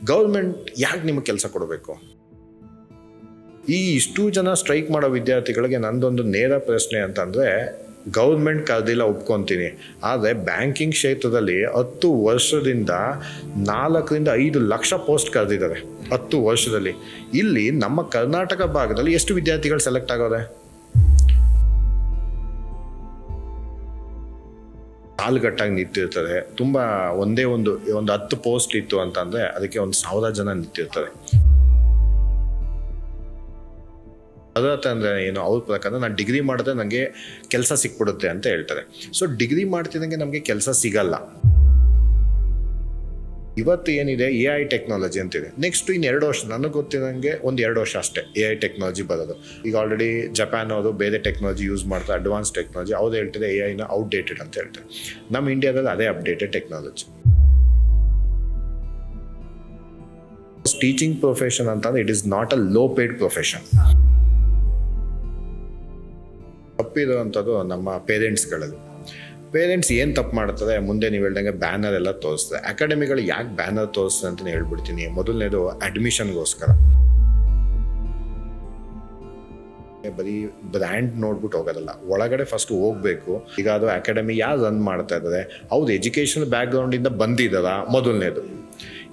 Government ಯಾಕೆ ನಿಮಗೆ ಕೆಲಸ ಕೊಡಬೇಕು? ಇಷ್ಟು ಜನ ಸ್ಟ್ರೈಕ್ ಮಾಡೋ ವಿದ್ಯಾರ್ಥಿಗಳಿಗೆ ನಂದೊಂದು ನೇರ ಪ್ರಶ್ನೆ ಅಂತಂದರೆ, ಗೌರ್ಮೆಂಟ್ ಕರೆದಿಲ್ಲ ಒಪ್ಕೊತೀನಿ, ಆದರೆ ಬ್ಯಾಂಕಿಂಗ್ ಕ್ಷೇತ್ರದಲ್ಲಿ 10 ವರ್ಷದಿಂದ 4-5 ಲಕ್ಷ ಪೋಸ್ಟ್ ಕರೆದಿದ್ದಾರೆ 10 ವರ್ಷದಲ್ಲಿ. ಇಲ್ಲಿ ನಮ್ಮ ಕರ್ನಾಟಕ ಭಾಗದಲ್ಲಿ ಎಷ್ಟು ವಿದ್ಯಾರ್ಥಿಗಳು ಸೆಲೆಕ್ಟ್ ಆಗೋದೆ? ಸಾಲುಗಟ್ಟಾಗಿ ನಿಂತಿರ್ತಾರೆ. ತುಂಬ ಒಂದೇ ಒಂದು 10 ಪೋಸ್ಟ್ ಇತ್ತು ಅಂತಂದರೆ ಅದಕ್ಕೆ 1,000 ಜನ ನಿಂತಿರ್ತಾರೆ. ಅರ್ಹತೆ ಅಂದರೆ ಏನು? ಅವ್ರ ಪ್ರಕಾರ ನಾನು ಡಿಗ್ರಿ ಮಾಡಿದ್ರೆ ನನಗೆ ಕೆಲಸ ಸಿಕ್ಬಿಡುತ್ತೆ ಅಂತ ಹೇಳ್ತಾರೆ. ಸೊ ಡಿಗ್ರಿ ಮಾಡ್ತಿದ್ದಂಗೆ ನಮಗೆ ಕೆಲಸ ಸಿಗಲ್ಲ. ಇವತ್ತು ಏನಿದೆ, AI ಟೆಕ್ನಾಲಜಿ ಅಂತಿದೆ. ನೆಕ್ಸ್ಟ್ ಇನ್ನು 2 ವರ್ಷ, ನನಗೆ ಗೊತ್ತಿರೋಂಗೆ 1-2 ವರ್ಷ ಅಷ್ಟೇ AI ಟೆಕ್ನಾಲಜಿ ಬರೋದು. ಈಗ ಆಲ್ರೆಡಿ ಜಪಾನ್ ಅವರು ಬೇರೆ ಟೆಕ್ನಾಲಜಿ ಯೂಸ್ ಮಾಡ್ತಾರೆ, ಅಡ್ವಾನ್ಸ್ ಟೆಕ್ನಾಲಜಿ. ಅವ್ರು ಹೇಳ್ತಿದೆ AI ಔಟ್ಡೇಟೆಡ್ ಅಂತ ಹೇಳ್ತಾರೆ. ನಮ್ಮ ಇಂಡಿಯಾದಲ್ಲಿ ಅದೇ ಅಪ್ಡೇಟೆಡ್ ಟೆಕ್ನಾಲಜಿ. ಟೀಚಿಂಗ್ ಪ್ರೊಫೆಷನ್ ಅಂತಂದ್ರೆ it is not a low paid profession. ತಪ್ಪಿರುವಂಥದ್ದು ನಮ್ಮ ಪೇರೆಂಟ್ಸ್ಗಳಲ್ಲಿ. ಪೇರೆಂಟ್ಸ್ ಏನು ತಪ್ಪು ಮಾಡ್ತಾರೆ, ಮುಂದೆ ನೀವು ಹೇಳ್ದಂಗೆ ಬ್ಯಾನರ್ ಎಲ್ಲ ತೋರಿಸ್ತದೆ. ಅಕಾಡೆಮಿಗಳು ಯಾಕೆ ಬ್ಯಾನರ್ ತೋರಿಸ್ತದೆ ಅಂತಲೇ ಹೇಳ್ಬಿಡ್ತೀನಿ. ಮೊದಲನೇದು ಅಡ್ಮಿಷನ್ಗೋಸ್ಕರ. ಬರೀ ಬ್ರ್ಯಾಂಡ್ ನೋಡ್ಬಿಟ್ಟು ಹೋಗೋದಲ್ಲ, ಒಳಗಡೆ ಫಸ್ಟ್ ಹೋಗಬೇಕು. ಈಗ ಅದು ಅಕಾಡೆಮಿ ಯಾರು ರನ್ ಮಾಡ್ತಾ ಇದ್ದಾರೆ, ಅವ್ರು ಎಜುಕೇಷನ್ ಬ್ಯಾಕ್ಗ್ರೌಂಡಿಂದ ಬಂದಿದ್ದಾರ ಮೊದಲನೇದು.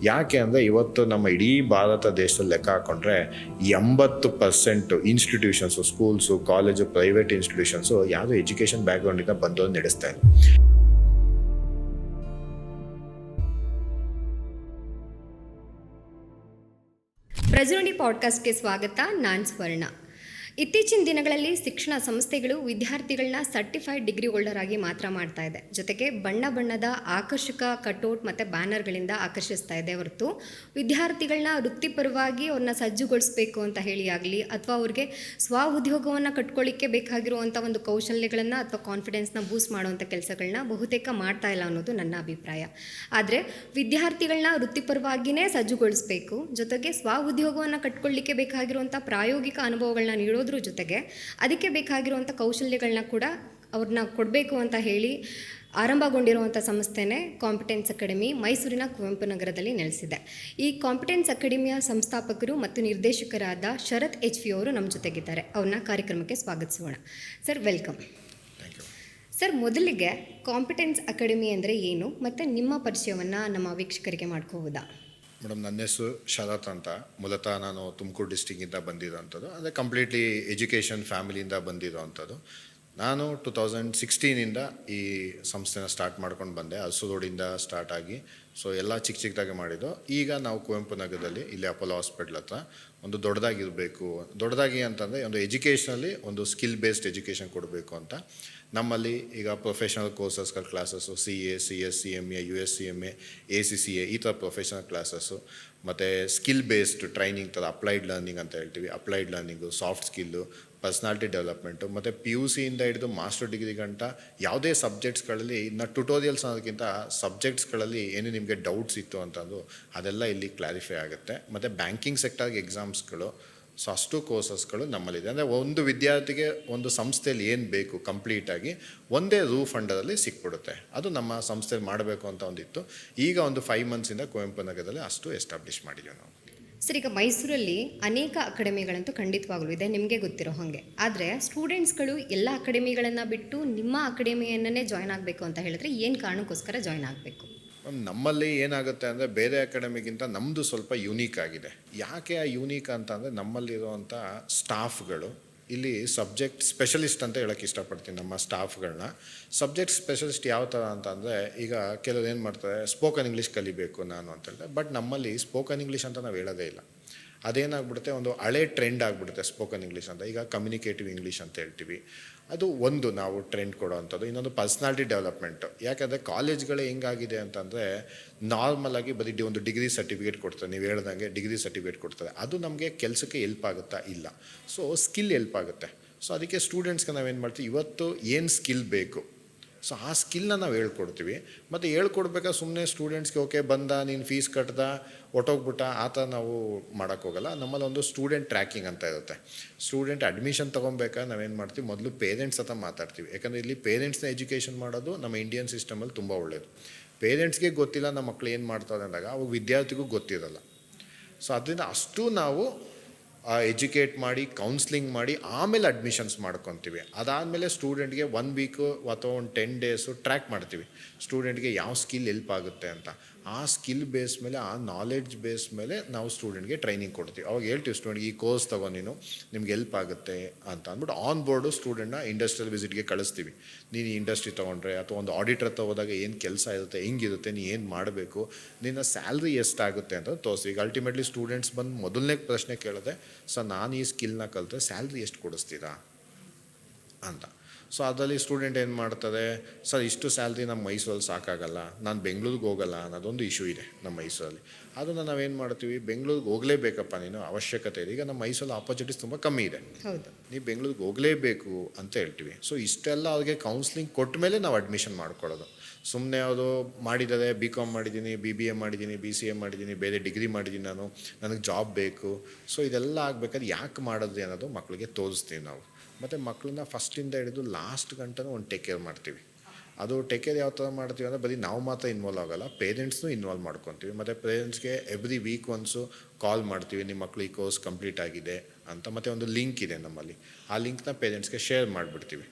ಯಾಕೆ ಅಂದರೆ ಇವತ್ತು ನಮ್ಮ ಇಡೀ ಭಾರತ ದೇಶದಲ್ಲಿ ಲೆಕ್ಕ ಹಾಕೊಂಡ್ರೆ 80% institutions, schools, college, private institutions ಯಾವುದೋ ಎಜುಕೇಷನ್ ಬ್ಯಾಕ್ಗ್ರೌಂಡಿಂದ ಬಂದೋದು ನಡೆಸ್ತಾ ಇಲ್ಲ. ಪ್ರಜಾನುಡಿ ಪಾಡ್ಕಾಸ್ಟ್ಗೆ ಸ್ವಾಗತ. ನಾನು ಸ್ವರ್ಣ. ಇತ್ತೀಚಿನ ದಿನಗಳಲ್ಲಿ ಶಿಕ್ಷಣ ಸಂಸ್ಥೆಗಳು ವಿದ್ಯಾರ್ಥಿಗಳನ್ನ ಸರ್ಟಿಫೈಡ್ ಡಿಗ್ರಿ ಹೋಲ್ಡರ್ ಆಗಿ ಮಾತ್ರ ಮಾಡ್ತಾ ಇದೆ. ಜೊತೆಗೆ ಬಣ್ಣ ಬಣ್ಣದ ಆಕರ್ಷಕ ಕಟ್ಔಟ್ ಮತ್ತು ಬ್ಯಾನರ್ಗಳಿಂದ ಆಕರ್ಷಿಸ್ತಾ ಇದೆ ಹೊರತು ವಿದ್ಯಾರ್ಥಿಗಳನ್ನ ವೃತ್ತಿಪರವಾಗಿ ಅವ್ರನ್ನ ಸಜ್ಜುಗೊಳಿಸಬೇಕು ಅಂತ ಹೇಳಿ ಆಗಲಿ, ಅಥವಾ ಅವ್ರಿಗೆ ಸ್ವ ಉದ್ಯೋಗವನ್ನು ಕಟ್ಕೊಳ್ಳಿಕ್ಕೆ ಬೇಕಾಗಿರುವಂಥ ಒಂದು ಕೌಶಲ್ಯಗಳನ್ನು ಅಥವಾ ಕಾನ್ಫಿಡೆನ್ಸ್ನ ಬೂಸ್ಟ್ ಮಾಡುವಂಥ ಕೆಲಸಗಳನ್ನ ಬಹುತೇಕ ಮಾಡ್ತಾ ಇಲ್ಲ ಅನ್ನೋದು ನನ್ನ ಅಭಿಪ್ರಾಯ. ಆದರೆ ವಿದ್ಯಾರ್ಥಿಗಳನ್ನ ವೃತ್ತಿಪರವಾಗಿಯೇ ಸಜ್ಜುಗೊಳಿಸಬೇಕು, ಜೊತೆಗೆ ಸ್ವ ಉದ್ಯೋಗವನ್ನು ಕಟ್ಕೊಳ್ಳಿಕ್ಕೆ ಬೇಕಾಗಿರುವಂಥ ಪ್ರಾಯೋಗಿಕ ಅನುಭವಗಳನ್ನ ನೀಡೋದ್ರ ಜೊತೆಗೆ ಅದಕ್ಕೆ ಬೇಕಾಗಿರುವಂಥ ಕೌಶಲ್ಯಗಳನ್ನ ಕೂಡ ಅವ್ರನ್ನ ಕೊಡಬೇಕು ಅಂತ ಹೇಳಿ ಆರಂಭಗೊಂಡಿರುವಂಥ ಸಂಸ್ಥೆನೇ ಕಾಂಪಿಟೆನ್ಸ್ ಅಕಾಡೆಮಿ ಮೈಸೂರಿನ ಕುವೆಂಪು ನಗರದಲ್ಲಿ ನೆಲೆಸಿದೆ. ಈ ಕಾಂಪಿಟೆನ್ಸ್ ಅಕಾಡೆಮಿಯ ಸಂಸ್ಥಾಪಕರು ಮತ್ತು ನಿರ್ದೇಶಕರಾದ ಶರತ್ HV ಅವರು ನಮ್ಮ ಜೊತೆಗಿದ್ದಾರೆ. ಅವ್ರನ್ನ ಕಾರ್ಯಕ್ರಮಕ್ಕೆ ಸ್ವಾಗತಿಸೋಣ. Sir, welcome. ಸರ್, ಮೊದಲಿಗೆ ಕಾಂಪಿಟೆನ್ಸ್ ಅಕಾಡೆಮಿ ಅಂದರೆ ಏನು ಮತ್ತು ನಿಮ್ಮ ಪರಿಚಯವನ್ನು ನಮ್ಮ ವೀಕ್ಷಕರಿಗೆ ಮಾಡ್ಕೋಬೋದಾ? ಮೇಡಮ್, ನನ್ನ ಹೆಸರು ಶರತ್ ಅಂತ. ಮೂಲತಃ ನಾನು ತುಮಕೂರು ಡಿಸ್ಟಿಕ್ಕಿಂದ ಬಂದಿರೋವಂಥದ್ದು. ಅಂದರೆ ಕಂಪ್ಲೀಟ್ಲಿ ಎಜುಕೇಷನ್ ಫ್ಯಾಮಿಲಿಯಿಂದ ಬಂದಿರೋವಂಥದ್ದು. ನಾನು 2016 ಈ ಸಂಸ್ಥೆನ ಸ್ಟಾರ್ಟ್ ಮಾಡ್ಕೊಂಡು ಬಂದೆ. ಅರಸು ರೋಡಿಂದ ಸ್ಟಾರ್ಟ್ ಆಗಿ ಎಲ್ಲ ಚಿಕ್ಕದಾಗಿ ಮಾಡಿದ್ದು. ಈಗ ನಾವು ಕುವೆಂಪು ನಗರದಲ್ಲಿ ಇಲ್ಲಿ ಅಪೋಲೋ ಹಾಸ್ಪಿಟ್ಲ್ ಹತ್ರ ಒಂದು ದೊಡ್ಡದಾಗಿ ಅಂತಂದರೆ ಒಂದು ಎಜುಕೇಷನಲ್ಲಿ ಒಂದು ಸ್ಕಿಲ್ ಬೇಸ್ಡ್ ಎಜುಕೇಷನ್ ಕೊಡಬೇಕು ಅಂತ ನಮ್ಮಲ್ಲಿ ಈಗ ಪ್ರೊಫೆಷನಲ್ ಕೋರ್ಸಸ್ಗಳ classes, CA, CS, CMA, USCMA, ACCA ಈ ಥರ ಪ್ರೊಫೆಷನಲ್ ಕ್ಲಾಸಸ್ಸು, ಮತ್ತು ಸ್ಕಿಲ್ ಬೇಸ್ಡ್ ಟ್ರೈನಿಂಗ್ ಥರ ಅಪ್ಲೈಡ್ ಲರ್ನಿಂಗ್ ಅಂತ ಹೇಳ್ತೀವಿ. Applied learning, soft skill, personality development, ಮತ್ತು PUC ಹಿಡಿದು ಮಾಸ್ಟರ್ ಡಿಗ್ರಿ ಗಂಟ ಯಾವುದೇ ಸಬ್ಜೆಕ್ಟ್ಸ್ಗಳಲ್ಲಿ ಇನ್ನು ಟ್ಯುಟೋರಿಯಲ್ಸ್ ಅನ್ನೋದಕ್ಕಿಂತ ಸಬ್ಜೆಕ್ಟ್ಸ್ಗಳಲ್ಲಿ ಏನು ನಿಮಗೆ ಡೌಟ್ಸ್ ಇತ್ತು ಅಂತಂದು ಅದೆಲ್ಲ ಇಲ್ಲಿ ಕ್ಲಾರಿಫೈ ಆಗುತ್ತೆ. ಮತ್ತು ಬ್ಯಾಂಕಿಂಗ್ ಸೆಕ್ಟರ್ಗೆ ಎಕ್ಸಾಮ್ಸ್ಗಳು, ಸೊ ಅಷ್ಟು ಕೋರ್ಸಸ್ಗಳು ನಮ್ಮಲ್ಲಿದೆ. ಅಂದರೆ ಒಂದು ವಿದ್ಯಾರ್ಥಿಗೆ ಒಂದು ಸಂಸ್ಥೆಯಲ್ಲಿ ಏನು ಬೇಕು ಕಂಪ್ಲೀಟಾಗಿ ಒಂದೇ ರೂಫ್ ಅಂಡರಲ್ಲಿ ಸಿಕ್ಬಿಡುತ್ತೆ. ಅದು ನಮ್ಮ ಸಂಸ್ಥೆಯಲ್ಲಿ ಮಾಡಬೇಕು ಅಂತ ಒಂದಿತ್ತು. ಈಗ ಒಂದು 5 ಮಂತ್ಸಿಂದ ಕುವೆಂಪು ನಗರದಲ್ಲಿ ಅಷ್ಟು ಎಸ್ಟಾಬ್ಲಿಷ್ ಮಾಡಿದ್ದೀವಿ ನಾವು. ಸರ್, ಈಗ ಮೈಸೂರಲ್ಲಿ ಅನೇಕ ಅಕಾಡೆಮಿಗಳಂತೂ ಖಂಡಿತವಾಗ್ಲೂ ಇದೆ, ನಿಮಗೆ ಗೊತ್ತಿರೋ ಹಾಗೆ. ಆದರೆ ಸ್ಟೂಡೆಂಟ್ಸ್ಗಳು ಎಲ್ಲ ಅಕಾಡೆಮಿಗಳನ್ನು ಬಿಟ್ಟು ನಿಮ್ಮ ಅಕಾಡೆಮಿಯನ್ನೇ ಜಾಯ್ನ್ ಆಗಬೇಕು ಅಂತ ಹೇಳಿದ್ರೆ ಏನು ಕಾರಣಕ್ಕೋಸ್ಕರ ಜಾಯ್ನ್ ಆಗಬೇಕು? ನಮ್ಮಲ್ಲಿ ಏನಾಗುತ್ತೆ ಅಂದರೆ ಬೇರೆ ಅಕಾಡೆಮಿಗಿಂತ ನಮ್ಮದು ಸ್ವಲ್ಪ ಯೂನೀಕ್ ಆಗಿದೆ. ಯಾಕೆ ಆ ಯೂನೀಕ್ ಅಂತ ಅಂದರೆ ನಮ್ಮಲ್ಲಿರುವಂಥ ಸ್ಟಾಫ್ಗಳು ಇಲ್ಲಿ ಸಬ್ಜೆಕ್ಟ್ ಸ್ಪೆಷಲಿಸ್ಟ್ ಅಂತ ಹೇಳೋಕ್ಕೆ ಇಷ್ಟಪಡ್ತೀನಿ. ನಮ್ಮ ಸ್ಟಾಫ್ಗಳನ್ನ ಸಬ್ಜೆಕ್ಟ್ ಸ್ಪೆಷಲಿಸ್ಟ್ ಯಾವ ಥರ ಅಂತ ಅಂದರೆ, ಈಗ ಕೆಲವರು ಏನು ಮಾಡ್ತಾರೆ, ಸ್ಪೋಕನ್ ಇಂಗ್ಲೀಷ್ ಕಲಿಬೇಕು ನಾನು ಅಂತ ಹೇಳಿದೆ. ಬಟ್ ನಮ್ಮಲ್ಲಿ ಸ್ಪೋಕನ್ ಇಂಗ್ಲೀಷ್ ಅಂತ ನಾವು ಹೇಳೋದೇ ಇಲ್ಲ. ಅದೇನಾಗ್ಬಿಡುತ್ತೆ, ಒಂದು ಹಳೆ ಟ್ರೆಂಡ್ ಆಗಿಬಿಡುತ್ತೆ ಸ್ಪೋಕನ್ ಇಂಗ್ಲೀಷ್ ಅಂತ. ಈಗ ಕಮ್ಯುನಿಕೇಟಿವ್ ಇಂಗ್ಲೀಷ್ ಅಂತ ಹೇಳ್ತೀವಿ, ಅದು ಒಂದು ನಾವು ಟ್ರೆಂಡ್ ಕೊಡೋವಂಥದ್ದು. ಇನ್ನೊಂದು ಪರ್ಸ್ನಾಲಿಟಿ ಡೆವಲಪ್ಮೆಂಟು. ಯಾಕಂದರೆ ಕಾಲೇಜ್ಗಳೇ ಹೆಂಗಾಗಿದೆ ಅಂತಂದರೆ ನಾರ್ಮಲಾಗಿ ಬರೀ ಒಂದು ಡಿಗ್ರಿ ಸರ್ಟಿಫಿಕೇಟ್ ಕೊಡ್ತಾರೆ, ನೀವು ಹೇಳ್ದಂಗೆ ಡಿಗ್ರಿ ಸರ್ಟಿಫಿಕೇಟ್ ಕೊಡ್ತಾರೆ. ಅದು ನಮಗೆ ಕೆಲಸಕ್ಕೆ ಹೆಲ್ಪ್ ಆಗುತ್ತಾ? ಇಲ್ಲ. ಸೊ ಸ್ಕಿಲ್ ಹೆಲ್ಪ್ ಆಗುತ್ತೆ. ಸೊ ಅದಕ್ಕೆ ಸ್ಟೂಡೆಂಟ್ಸ್ಗೆ ನಾವೇನು ಮಾಡ್ತೀವಿ, ಇವತ್ತು ಏನು ಸ್ಕಿಲ್ ಬೇಕು, ಸೊ ಆ ಸ್ಕಿಲ್ನ ನಾವು ಹೇಳ್ಕೊಡ್ತೀವಿ. ಮತ್ತು ಹೇಳ್ಕೊಡ್ಬೇಕಾದ್ರೆ ಸುಮ್ಮನೆ ಸ್ಟೂಡೆಂಟ್ಸ್ಗೆ ಓಕೆ ಬಂದ ನೀನು ಫೀಸ್ ಕಟ್ದ ಹೊಟ್ಟೋಗ್ಬಿಟ್ಟ ಆ ಥರ ನಾವು ಮಾಡೋಕ್ಕೋಗಲ್ಲ. ನಮ್ಮಲ್ಲಿ ಒಂದು ಸ್ಟೂಡೆಂಟ್ ಟ್ರ್ಯಾಕಿಂಗ್ ಅಂತ ಇರುತ್ತೆ. ಸ್ಟೂಡೆಂಟ್ ಅಡ್ಮಿಷನ್ ತೊಗೊಬೇಕಾದ್ರೆ ನಾವೇನು ಮಾಡ್ತೀವಿ, ಮೊದಲು ಪೇರೆಂಟ್ಸ್ ಹತ್ರ ಮಾತಾಡ್ತೀವಿ. ಯಾಕಂದರೆ ಇಲ್ಲಿ ಪೇರೆಂಟ್ಸ್ನ ಎಜುಕೇಷನ್ ಮಾಡೋದು ನಮ್ಮ ಇಂಡಿಯನ್ ಸಿಸ್ಟಮಲ್ಲಿ ತುಂಬ ಒಳ್ಳೆಯದು. ಪೇರೆಂಟ್ಸ್ಗೆ ಗೊತ್ತಿಲ್ಲ ನಮ್ಮ ಮಕ್ಳು ಏನು ಮಾಡ್ತಾರೆ ಅಂದಾಗ ಅವಾಗ ವಿದ್ಯಾರ್ಥಿಗೂ ಗೊತ್ತಿರಲ್ಲ. ಸೊ ಅದರಿಂದ ಅಷ್ಟು ನಾವು ಎಜುಕೇಟ್ ಮಾಡಿ ಕೌನ್ಸ್ಲಿಂಗ್ ಮಾಡಿ ಆಮೇಲೆ ಅಡ್ಮಿಷನ್ಸ್ ಮಾಡ್ಕೊತೀವಿ. ಅದಾದಮೇಲೆ ಸ್ಟೂಡೆಂಟ್ಗೆ 1 ವೀಕು ಅಥವಾ ಒಂದು 10 ಡೇಸು ಟ್ರ್ಯಾಕ್ ಮಾಡ್ತೀವಿ ಸ್ಟೂಡೆಂಟ್ಗೆ ಯಾವ ಸ್ಕಿಲ್ ಹೆಲ್ಪ್ ಆಗುತ್ತೆ ಅಂತ. ಆ ಸ್ಕಿಲ್ ಬೇಸ್ ಮೇಲೆ, ಆ ನಾಲೆಡ್ಜ್ ಬೇಸ್ ಮೇಲೆ ನಾವು ಸ್ಟೂಡೆಂಟ್ಗೆ ಟ್ರೈನಿಂಗ್ ಕೊಡ್ತೀವಿ. ಅವಾಗ ಹೇಳ್ತೀವಿ ಸ್ಟೂಡೆಂಟ್ಗೆ ಈ ಕೋರ್ಸ್ ತಗೋ ನೀನು, ನಿಮ್ಗೆ ಹೆಲ್ಪ್ ಆಗುತ್ತೆ ಅಂತ ಅಂದ್ಬಿಟ್ಟು ಆನ್ ಬೋರ್ಡು ಸ್ಟೂಡೆಂಟ್ನ ಇಂಡಸ್ಟ್ರಿಯಲ್ ವಿಸಿಟ್ಗೆ ಕಳಿಸ್ತೀವಿ. ನೀನು ಇಂಡಸ್ಟ್ರಿ ತೊಗೊಂಡ್ರೆ ಅಥವಾ ಒಂದು ಆಡಿಟರ್ ಹೋದಾಗ ಏನು ಕೆಲಸ ಇರುತ್ತೆ, ಹೆಂಗಿರುತ್ತೆ, ನೀ ಏನು ಮಾಡಬೇಕು, ನಿನ್ನ ಸ್ಯಾಲ್ರಿ ಎಷ್ಟಾಗುತ್ತೆ ಅಂತ ತೋರಿಸ್ತೀವಿ. ಈಗ ಅಲ್ಟಿಮೇಟ್ಲಿ ಸ್ಟೂಡೆಂಟ್ಸ್ ಬಂದು ಮೊದಲನೇ ಪ್ರಶ್ನೆ ಕೇಳೋದೆ, ಸರ್ ನಾನು ಈ ಸ್ಕಿಲ್ನ ಕಲಿತ್ರೆ ಸ್ಯಾಲ್ರಿ ಎಷ್ಟು ಕೊಡಿಸ್ತೀರಾ ಅಂತ. ಸೊ ಅದರಲ್ಲಿ ಸ್ಟೂಡೆಂಟ್ ಏನು ಮಾಡ್ತಾರೆ, ಸರ್ ಇಷ್ಟು ಸ್ಯಾಲ್ರಿ ನಮ್ಮ ಮೈಸೂರಲ್ಲಿ ಸಾಕಾಗಲ್ಲ, ನಾನು ಬೆಂಗಳೂರಿಗೆ ಹೋಗಲ್ಲ ಅನ್ನೋದೊಂದು ಇಶ್ಯೂ ಇದೆ ನಮ್ಮ ಮೈಸೂರಲ್ಲಿ. ಅದನ್ನು ನಾವೇನು ಮಾಡ್ತೀವಿ, ಬೆಂಗಳೂರಿಗೆ ಹೋಗಲೇಬೇಕಪ್ಪ ನೀನು, ಅವಶ್ಯಕತೆ ಇದೆ. ಈಗ ನಮ್ಮ ಮೈಸೂರಲ್ಲಿ ಆಪರ್ಚುನಿಟೀಸ್ ತುಂಬ ಕಮ್ಮಿ ಇದೆ, ನೀವು ಬೆಂಗಳೂರಿಗೆ ಹೋಗಲೇಬೇಕು ಅಂತ ಹೇಳ್ತೀವಿ. ಸೊ ಇಷ್ಟೆಲ್ಲ ಅವ್ರಿಗೆ ಕೌನ್ಸ್ಲಿಂಗ್ ಕೊಟ್ಟ ಮೇಲೆ ನಾವು ಅಡ್ಮಿಷನ್ ಮಾಡ್ಕೊಳ್ಳೋದು. ಸುಮ್ಮನೆ ಅವರು ಮಾಡಿದ್ದಾರೆ, BCom ಮಾಡಿದ್ದೀನಿ, BBA ಮಾಡಿದ್ದೀನಿ, BCA ಮಾಡಿದ್ದೀನಿ, ಬೇರೆ ಡಿಗ್ರಿ ಮಾಡಿದ್ದೀನಿ, ನನಗೆ ಜಾಬ್ ಬೇಕು. ಸೊ ಇದೆಲ್ಲ ಆಗಬೇಕಾದ್ರೆ ಯಾಕೆ ಮಾಡಿದ್ರಿ ಅನ್ನೋದು ಮಕ್ಕಳಿಗೆ ತೋರಿಸ್ತೀವಿ ನಾವು. ಮತ್ತು ಮಕ್ಕಳನ್ನ ಫಸ್ಟಿಂದ ಹಿಡಿದು ಲಾಸ್ಟ್ ಗಂಟನೂ ಒಂದು ಟೇಕ್ ಕೇರ್ ಮಾಡ್ತೀವಿ. ಅದು ಟೇಕ್ ಕೇರ್ ಯಾವ ಥರ ಮಾಡ್ತೀವಿ ಅಂದರೆ ಬರೀ ನಾವು ಮಾತ್ರ ಇನ್ವಾಲ್ವ್ ಆಗೋಲ್ಲ, ಪೇರೆಂಟ್ಸ್ನೂ ಇನ್ವಾಲ್ವ್ ಮಾಡ್ಕೊತೀವಿ. ಮತ್ತು ಪೇರೆಂಟ್ಸ್ಗೆ ಎವ್ರಿ ವೀಕ್ ಒನ್ಸು ಕಾಲ್ ಮಾಡ್ತೀವಿ, ನಿಮ್ಮ ಮಕ್ಕಳು ಈ ಕೋರ್ಸ್ ಕಂಪ್ಲೀಟ್ ಆಗಿದೆ ಅಂತ. ಮತ್ತು ಒಂದು ಲಿಂಕ್ ಇದೆ ನಮ್ಮಲ್ಲಿ, ಆ ಲಿಂಕ್ನ ಪೇರೆಂಟ್ಸ್ಗೆ ಶೇರ್ ಮಾಡಿಬಿಡ್ತೀವಿ.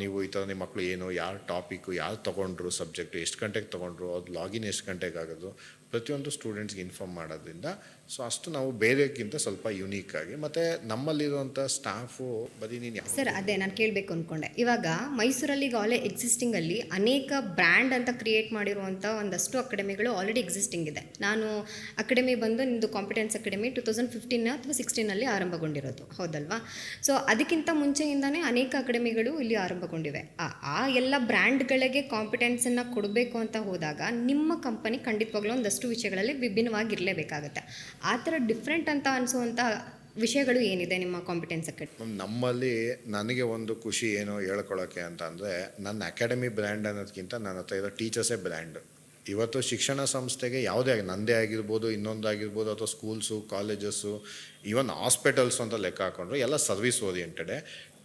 ನೀವು ಈ ಥರ ನಿಮ್ಮ ಮಕ್ಕಳು ಏನು, ಯಾರು ಟಾಪಿಕ್ಕು, ಯಾರು ತೊಗೊಂಡ್ರು ಸಬ್ಜೆಕ್ಟು, ಎಷ್ಟು ಗಂಟೆಗೆ ತೊಗೊಂಡ್ರು, ಅದು ಲಾಗಿನ್ ಎಷ್ಟು ಗಂಟೆಗೆ ಆಗೋದು, ಪ್ರತಿಯೊಂದು ಸ್ಟೂಡೆಂಟ್ಸ್ಗೆ ಇನ್ಫಾರ್ಮ್ ಮಾಡೋದ್ರಿಂದ ಸೊ ಅಷ್ಟು ನಾವು ಬೇರೆಕ್ಕಿಂತ ಸ್ವಲ್ಪ ಯುನೀಕಾಗಿ. ಮತ್ತು ನಮ್ಮಲ್ಲಿರುವಂಥ ಸ್ಟಾಫು ಬರೀ ನೀನು ಸರ್ ಅದೇ ನಾನು ಕೇಳಬೇಕು ಅಂದ್ಕೊಂಡೆ. ಇವಾಗ ಮೈಸೂರಲ್ಲಿ ಈಗ ಎಕ್ಸಿಸ್ಟಿಂಗಲ್ಲಿ ಅನೇಕ ಬ್ರ್ಯಾಂಡ್ ಅಂತ ಕ್ರಿಯೇಟ್ ಮಾಡಿರುವಂಥ ಒಂದಷ್ಟು ಅಕಾಡೆಮಿಗಳು ಆಲ್ರೆಡಿ ಎಕ್ಸಿಸ್ಟಿಂಗ್ ಇದೆ. ನಾನು ಅಕಾಡೆಮಿ ಬಂದು ನಿಮ್ಮದು ಕಾಂಪಿಟೆನ್ಸ್ ಅಕಾಡೆಮಿ 2015 ಅಥವಾ 16 ಆರಂಭಗೊಂಡಿರೋದು, ಹೌದಲ್ವಾ? ಸೊ ಅದಕ್ಕಿಂತ ಮುಂಚೆಯಿಂದನೇ ಅನೇಕ ಅಕಾಡೆಮಿಗಳು ಇಲ್ಲಿ ಆರಂಭಗೊಂಡಿವೆ. ಆ ಎಲ್ಲ ಬ್ರ್ಯಾಂಡ್ಗಳಿಗೆ ಕಾಂಪಿಟೆನ್ಸನ್ನು ಕೊಡಬೇಕು ಅಂತ ಹೋದಾಗ ನಿಮ್ಮ ಕಂಪನಿ ಖಂಡಿತವಾಗ್ಲೂ ಒಂದಷ್ಟು ವಿಷಯಗಳಲ್ಲಿ ವಿಭಿನ್ನವಾಗಿರಲೇಬೇಕಾಗತ್ತೆ. ಆ ಥರ ಡಿಫ್ರೆಂಟ್ ಅಂತ ಅನಿಸುವಂಥ ವಿಷಯಗಳು ಏನಿದೆ ನಿಮ್ಮ ಕಾಂಪಿಟೆನ್ಸ್ ಅಕಾಡೆಮಿ? ನಮ್ಮಲ್ಲಿ ನನಗೆ ಒಂದು ಖುಷಿ ಏನು ಹೇಳ್ಕೊಳ್ಳೋಕ್ಕೆ ಅಂತ ಅಂದರೆ, ನನ್ನ ಅಕಾಡೆಮಿ ಬ್ರ್ಯಾಂಡ್ ಅನ್ನೋದಕ್ಕಿಂತ ನನ್ನ ಹತ್ರ ಇರೋ ಟೀಚರ್ಸೇ ಬ್ರ್ಯಾಂಡು. ಇವತ್ತು ಶಿಕ್ಷಣ ಸಂಸ್ಥೆಗೆ ಯಾವುದೇ ನಂದೇ ಆಗಿರ್ಬೋದು, ಇನ್ನೊಂದಾಗಿರ್ಬೋದು, ಅಥವಾ ಸ್ಕೂಲ್ಸು, ಕಾಲೇಜಸ್ಸು, ಈವನ್ ಹಾಸ್ಪಿಟಲ್ಸು ಅಂತ ಲೆಕ್ಕ ಹಾಕೊಂಡ್ರು ಎಲ್ಲ ಸರ್ವಿಸ್ ಓರಿಯೆಂಟೆಡೆ.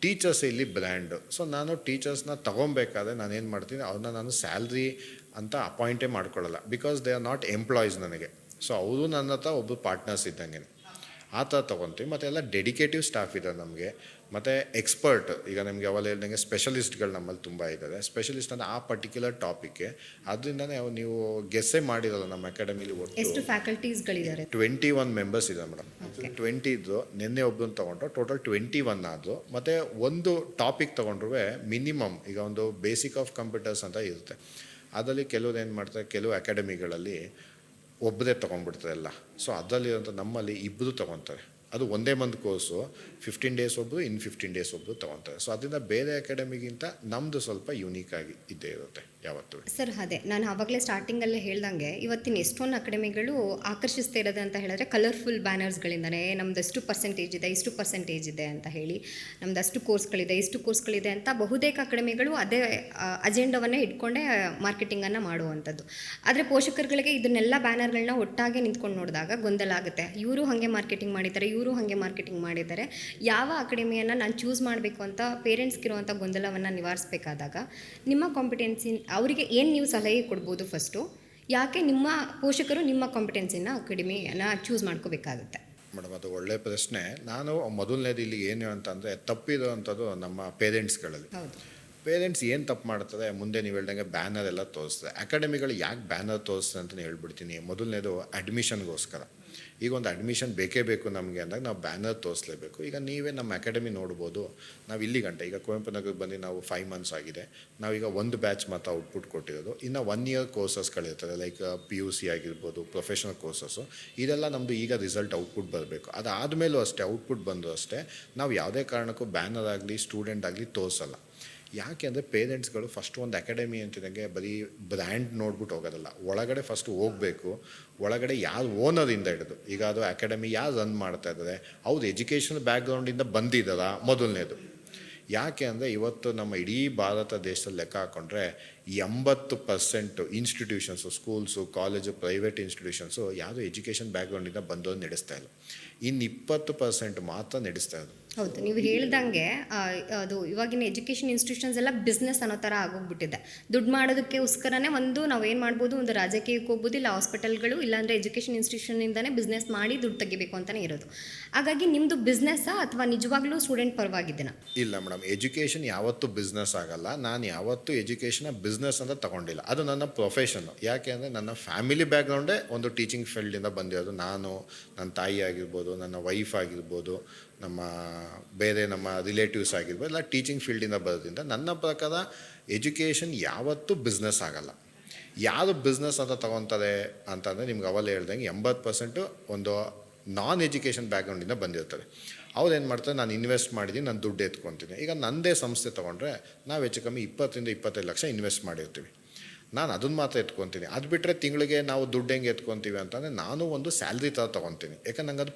ಟೀಚರ್ಸ್ ಇಲ್ಲಿ ಬ್ರ್ಯಾಂಡು. ಸೊ ನಾನು ಟೀಚರ್ಸ್ನ ತೊಗೊಬೇಕಾದ್ರೆ ನಾನು ಏನು ಮಾಡ್ತೀನಿ, ಅವ್ರನ್ನ ನಾನು ಸ್ಯಾಲ್ರಿ ಅಂತ ಅಪಾಯಿಂಟೇ ಮಾಡ್ಕೊಳ್ಳಲ್ಲ, because they are not employees ನನಗೆ. ಸೊ ಅವರು ನನ್ನ ಹತ್ರ ಒಬ್ಬರು ಪಾರ್ಟ್ನರ್ಸ್ ಇದ್ದಂಗೆ ಆ ಥರ ತೊಗೊತೀವಿ. ಮತ್ತು ಎಲ್ಲ ಡೆಡಿಕೇಟಿವ್ ಸ್ಟಾಫ್ ಇದೆ ನಮಗೆ. ಮತ್ತು ಎಕ್ಸ್ಪರ್ಟ್, ಈಗ ನಿಮಗೆ ಅವೆಲ್ಲ ಹೇಳ್ದಂಗೆ ಸ್ಪೆಷಲಿಸ್ಟ್ಗಳು ನಮ್ಮಲ್ಲಿ ತುಂಬ ಇದ್ದಾರೆ. ಸ್ಪೆಷಲಿಸ್ಟ್ ಅಂದರೆ ಆ ಪರ್ಟಿಕ್ಯುಲರ್ ಟಾಪಿಕ್ಗೆ. ಅದರಿಂದನೇ ನೀವು ಗೆಸ್ಸೇ ಮಾಡಿರೋಲ್ಲ ನಮ್ಮ ಅಕಾಡೆಮಿಲಿ ಎಷ್ಟು ಫ್ಯಾಕಲ್ಟೀಸ್ಗಳಿದ್ದಾರೆ? 21 ಮೆಂಬರ್ಸ್ ಇದೆ ಮೇಡಮ್. 20 ಇದ್ದು ನಿನ್ನೆ ಒಬ್ಬರನ್ನ ತೊಗೊಂಡ್ರು, ಟೋಟಲ್ 21 ಆದರು. ಮತ್ತು ಒಂದು ಟಾಪಿಕ್ ತೊಗೊಂಡ್ರೂ ಮಿನಿಮಮ್ ಈಗ ಒಂದು ಬೇಸಿಕ್ ಆಫ್ ಕಂಪ್ಯೂಟರ್ಸ್ ಅಂತ ಇರುತ್ತೆ. ಅದರಲ್ಲಿ ಕೆಲವ್ರು ಏನು ಮಾಡ್ತಾರೆ, ಕೆಲವು ಅಕಾಡೆಮಿಗಳಲ್ಲಿ ಒಬ್ಬರೇ ತೊಗೊಂಡ್ಬಿಡ್ತಾರೆ ಎಲ್ಲ. ಸೊ ಅದರಲ್ಲಿರೋಂಥ ನಮ್ಮಲ್ಲಿ ಇಬ್ಬರು ತೊಗೊತಾರೆ. ಅದು ಒಂದೇ ಮಂತ್ ಕೋರ್ಸು, 15 ಡೇಸ್ ಒಬ್ಬರು, ಇನ್ನು 15 ಡೇಸ್ ಒಬ್ಬರು ತೊಗೊತಾರೆ. ಸೊ ಅದರಿಂದ ಬೇರೆ ಅಕಾಡೆಮಿಗಿಂತ ನಮ್ಮದು ಸ್ವಲ್ಪ ಯೂನಿಕಾಗಿ ಇದ್ದೇ ಇರುತ್ತೆ ಯಾವತ್ತೂ. ಸರ್ ಅದೇ ನಾನು ಆವಾಗಲೇ ಸ್ಟಾರ್ಟಿಂಗಲ್ಲೇ ಹೇಳ್ದಂಗೆ ಇವತ್ತಿನ ಎಷ್ಟೊಂದು ಅಕಾಡೆಮಿಗಳು ಆಕರ್ಷಿಸ್ತಾ ಇರೋದು ಅಂತ ಹೇಳಿದ್ರೆ ಕಲರ್ಫುಲ್ ಬ್ಯಾನರ್ಸ್ಗಳಿಂದನೇ ನಮ್ಮದಷ್ಟು ಪರ್ಸೆಂಟೇಜ್ ಇದೆ, ಇಷ್ಟು ಪರ್ಸೆಂಟೇಜ್ ಇದೆ ಅಂತ ಹೇಳಿ, ನಮ್ಮದಷ್ಟು ಕೋರ್ಸ್ಗಳಿದೆ, ಇಷ್ಟು ಕೋರ್ಸ್ಗಳಿದೆ ಅಂತ ಬಹುತೇಕ ಅಕಾಡೆಮಿಗಳು ಅದೇ ಅಜೆಂಡವನ್ನೇ ಇಟ್ಕೊಂಡೇ ಮಾರ್ಕೆಟಿಂಗನ್ನು ಮಾಡುವಂಥದ್ದು. ಆದರೆ ಪೋಷಕರುಗಳಿಗೆ ಇದನ್ನೆಲ್ಲ ಬ್ಯಾನರ್ಗಳನ್ನ ಒಟ್ಟಾಗೆ ನಿಂತ್ಕೊಂಡು ನೋಡಿದಾಗ ಗೊಂದಲ ಆಗುತ್ತೆ. ಇವರು ಹಾಗೆ ಮಾರ್ಕೆಟಿಂಗ್ ಮಾಡಿದ್ದಾರೆ, ಇವರು ಹಾಗೆ ಮಾರ್ಕೆಟಿಂಗ್ ಮಾಡಿದ್ದಾರೆ, ಯಾವ ಅಕಾಡೆಮಿಯನ್ನು ನಾನು ಚೂಸ್ ಮಾಡಬೇಕು ಅಂತ ಪೇರೆಂಟ್ಸ್ಗಿರುವಂಥ ಗೊಂದಲವನ್ನು ನಿವಾರಿಸಬೇಕಾದಾಗ ನಿಮ್ಮ ಕಾಂಪಿಟೆನ್ಸಿ ಅವರಿಗೆ ಏನು ನೀವು ಸಲಹೆ ಕೊಡ್ಬೋದು? ಫಸ್ಟು ಯಾಕೆ ನಿಮ್ಮ ಪೋಷಕರು ನಿಮ್ಮ ಕಾಂಪಿಟೆನ್ಸಿನ ಅಕಾಡೆಮಿಯನ್ನು ಚೂಸ್ ಮಾಡ್ಕೋಬೇಕಾಗುತ್ತೆ? ಮೇಡಮ್ ಅದು ಒಳ್ಳೆಯ ಪ್ರಶ್ನೆ. ನಾನು ಮೊದಲನೇದು ಇಲ್ಲಿ ಏನು ಅಂತಂದರೆ, ತಪ್ಪಿರೋವಂಥದ್ದು ನಮ್ಮ ಪೇರೆಂಟ್ಸ್ಗಳಲ್ಲಿ. ಪೇರೆಂಟ್ಸ್ ಏನು ತಪ್ಪು ಮಾಡ್ತಾರೆ, ಮುಂದೆ ನೀವು ಹೇಳ್ದಂಗೆ ಬ್ಯಾನರ್ ಎಲ್ಲ ತೋರಿಸ್ತಾರೆ. ಅಕಾಡೆಮಿಗಳು ಯಾಕೆ ಬ್ಯಾನರ್ ತೋರಿಸ್ತಾರೆ ಅಂತಲೇ ಹೇಳ್ಬಿಡ್ತೀನಿ. ಮೊದಲನೇದು ಅಡ್ಮಿಷನ್ಗೋಸ್ಕರ. ಈಗ ಒಂದು ಅಡ್ಮಿಷನ್ ಬೇಕೇ ಬೇಕು ನಮಗೆ ಅಂದಾಗ ನಾವು ಬ್ಯಾನರ್ ತೋರಿಸ್ಲೇಬೇಕು. ಈಗ ನೀವೇ ನಮ್ಮ ಅಕಾಡೆಮಿ ನೋಡ್ಬೋದು, ನಾವು ಇಲ್ಲಿ ಗಂಟೆ ಈಗ ಕುವೆಂಪು ನಗರಕ್ಕೆ ಬಂದು ನಾವು 5 ಮಂತ್ಸ್ ಆಗಿದೆ. ನಾವೀಗ ಒಂದು ಬ್ಯಾಚ್ ಮಾತ್ರ ಔಟ್ಪುಟ್ ಕೊಟ್ಟಿರೋದು. ಇನ್ನು 1 ಇಯರ್ ಕೋರ್ಸಸ್ಗಳಿರ್ತದೆ, ಲೈಕ್ PUC ಆಗಿರ್ಬೋದು, ಪ್ರೊಫೆಷನಲ್ ಕೋರ್ಸಸ್ಸು. ಇದೆಲ್ಲ ನಮ್ಮದು ಈಗ ರಿಸಲ್ಟ್ ಔಟ್ಪುಟ್ ಬರಬೇಕು. ಅದಾದಮೇಲೂ ಅಷ್ಟೇ, ಔಟ್ಪುಟ್ ಬಂದರೂ ಅಷ್ಟೇ ನಾವು ಯಾವುದೇ ಕಾರಣಕ್ಕೂ ಬ್ಯಾನರ್ ಆಗಲಿ ಸ್ಟೂಡೆಂಟ್ ಆಗಲಿ ತೋರಿಸಲ್ಲ. ಯಾಕೆ ಅಂದರೆ ಪೇರೆಂಟ್ಸ್ಗಳು ಫಸ್ಟ್ ಒಂದು ಅಕಾಡೆಮಿ ಅಂತಿದಂಗೆ ಬರೀ ಬ್ರ್ಯಾಂಡ್ ನೋಡ್ಬಿಟ್ಟು ಹೋಗೋದಲ್ಲ, ಒಳಗಡೆ ಫಸ್ಟ್ ಹೋಗಬೇಕು. ಒಳಗಡೆ ಯಾರು ಓನರಿಂದ ಹಿಡಿದು, ಈಗ ಅದು ಅಕಾಡೆಮಿ ಯಾರು ರನ್ ಮಾಡ್ತಾ ಇದ್ದಾರೆ, ಅವ್ರು ಎಜುಕೇಷನ್ ಬ್ಯಾಕ್ಗ್ರೌಂಡಿಂದ ಬಂದಿದ್ದಾರಾ ಮೊದಲನೇದು. ಯಾಕೆ ಅಂದರೆ ಇವತ್ತು ನಮ್ಮ ಇಡೀ ಭಾರತ ದೇಶದಲ್ಲಿ ಲೆಕ್ಕ ಹಾಕ್ಕೊಂಡ್ರೆ 80% institutions, schools, college, private institutions ಯಾವುದು ಎಜುಕೇಷನ್ ಬ್ಯಾಕ್ಗ್ರೌಂಡಿಂದ ಬಂದೋದು ನಡೆಸ್ತಾ ಇಲ್ಲ. ಇನ್ನು 20% ಮಾತ್ರ ನಡೆಸ್ತಾ ಇರೋದು. ಹೌದು, ನೀವು ಹೇಳ್ದಂಗೆ ಅದು ಇವಾಗಿನ ಎಜುಕೇಷನ್ ಇನ್ಸ್ಟಿಟ್ಯೂಷನ್ಸ್ ಎಲ್ಲ ಬಿಸ್ನೆಸ್ ಅನ್ನೋ ಥರ ಆಗೋಗ್ಬಿಟ್ಟಿದೆ. ದುಡ್ಡು ಮಾಡೋದಕ್ಕೋಸ್ಕರನೇ ನಾವು ಏನು ಮಾಡ್ಬೋದು, ಒಂದು ರಾಜಕೀಯಕ್ಕೆ ಹೋಗ್ಬೋದು, ಇಲ್ಲ ಹಾಸ್ಪಿಟಲ್ಗಳು, ಇಲ್ಲಾಂದರೆ ಎಜುಕೇಷನ್ ಇನ್ಸ್ಟಿಟ್ಯೂಷನಿಂದನೇ ಬಿಸ್ನೆಸ್ ಮಾಡಿ ದುಡ್ಡು ತೆಗಿಬೇಕು ಅಂತಲೇ ಇರೋದು. ಹಾಗಾಗಿ ನಿಮ್ಮದು ಬಿಸ್ನೆಸ್ಸಾ ಅಥವಾ ನಿಜವಾಗ್ಲೂ ಸ್ಟೂಡೆಂಟ್ ಪರವಾಗಿದ್ದೀನಾ? ಇಲ್ಲ ಮೇಡಮ್, ಎಜುಕೇಷನ್ ಯಾವತ್ತೂ ಬಿಸ್ನೆಸ್ ಆಗಲ್ಲ. ನಾನು ಯಾವತ್ತೂ ಎಜುಕೇಷನ್ನ ಬಿಸ್ನೆಸ್ ಅಂತ ತೊಗೊಂಡಿಲ್ಲ. ಅದು ನನ್ನ ಪ್ರೊಫೆಷನ್ನು. ಯಾಕೆ ಅಂದರೆ ನನ್ನ ಫ್ಯಾಮಿಲಿ ಬ್ಯಾಕ್ಗ್ರೌಂಡೇ ಒಂದು ಟೀಚಿಂಗ್ ಫೀಲ್ಡಿಂದ ಬಂದಿರೋದು. ನಾನು, ನನ್ನ ತಾಯಿ ಆಗಿರ್ಬೋದು, ನನ್ನ ವೈಫ್ ಆಗಿರ್ಬೋದು, ನಮ್ಮ ರಿಲೇಟಿವ್ಸ್ ಆಗಿರ್ಬೋದು, ಎಲ್ಲ ಟೀಚಿಂಗ್ ಫೀಲ್ಡಿಂದ ಬರೋದ್ರಿಂದ ನನ್ನ ಪ್ರಕಾರ ಎಜುಕೇಷನ್ ಯಾವತ್ತೂ ಬಿಸ್ನೆಸ್ ಆಗಲ್ಲ. ಯಾರು ಬಿಸ್ನೆಸ್ ಅಂತ ತೊಗೊತಾರೆ ಅಂತಂದರೆ ನಿಮ್ಗೆ ಅವಲ್ಲೇ ಹೇಳ್ದಂಗೆ 80% ಒಂದು ನಾನ್ ಎಜುಕೇಷನ್ ಬ್ಯಾಕ್ಗ್ರೌಂಡಿಂದ ಬಂದಿರ್ತಾರೆ. ಅವ್ರು ಏನು ಮಾಡ್ತಾರೆ, ನಾನು ಇನ್ವೆಸ್ಟ್ ಮಾಡಿದ್ದೀನಿ, ನಾನು ದುಡ್ಡು ಎತ್ಕೊತೀನಿ. ಈಗ ನನ್ನದೇ ಸಂಸ್ಥೆ ತೊಗೊಂಡ್ರೆ ನಾವು ಹೆಚ್ಚು ಕಮ್ಮಿ 20-25 ಲಕ್ಷ ಇನ್ವೆಸ್ಟ್ ಮಾಡಿರ್ತೀವಿ. ನಾನು ಅದನ್ನು ಮಾತ್ರ ಎತ್ಕೊತೀನಿ. ಅದು ಬಿಟ್ಟರೆ ತಿಂಗಳಿಗೆ ನಾವು ದುಡ್ಡು ಹೆಂಗೆ ಎತ್ಕೊತೀವಿ ಅಂತಂದರೆ ನಾನು ಒಂದು ಸ್ಯಾಲ್ರಿ ಥರ ತೊಗೊತೀನಿ. ಯಾಕಂದ್ರೆ ನಂಗೆ ಅದು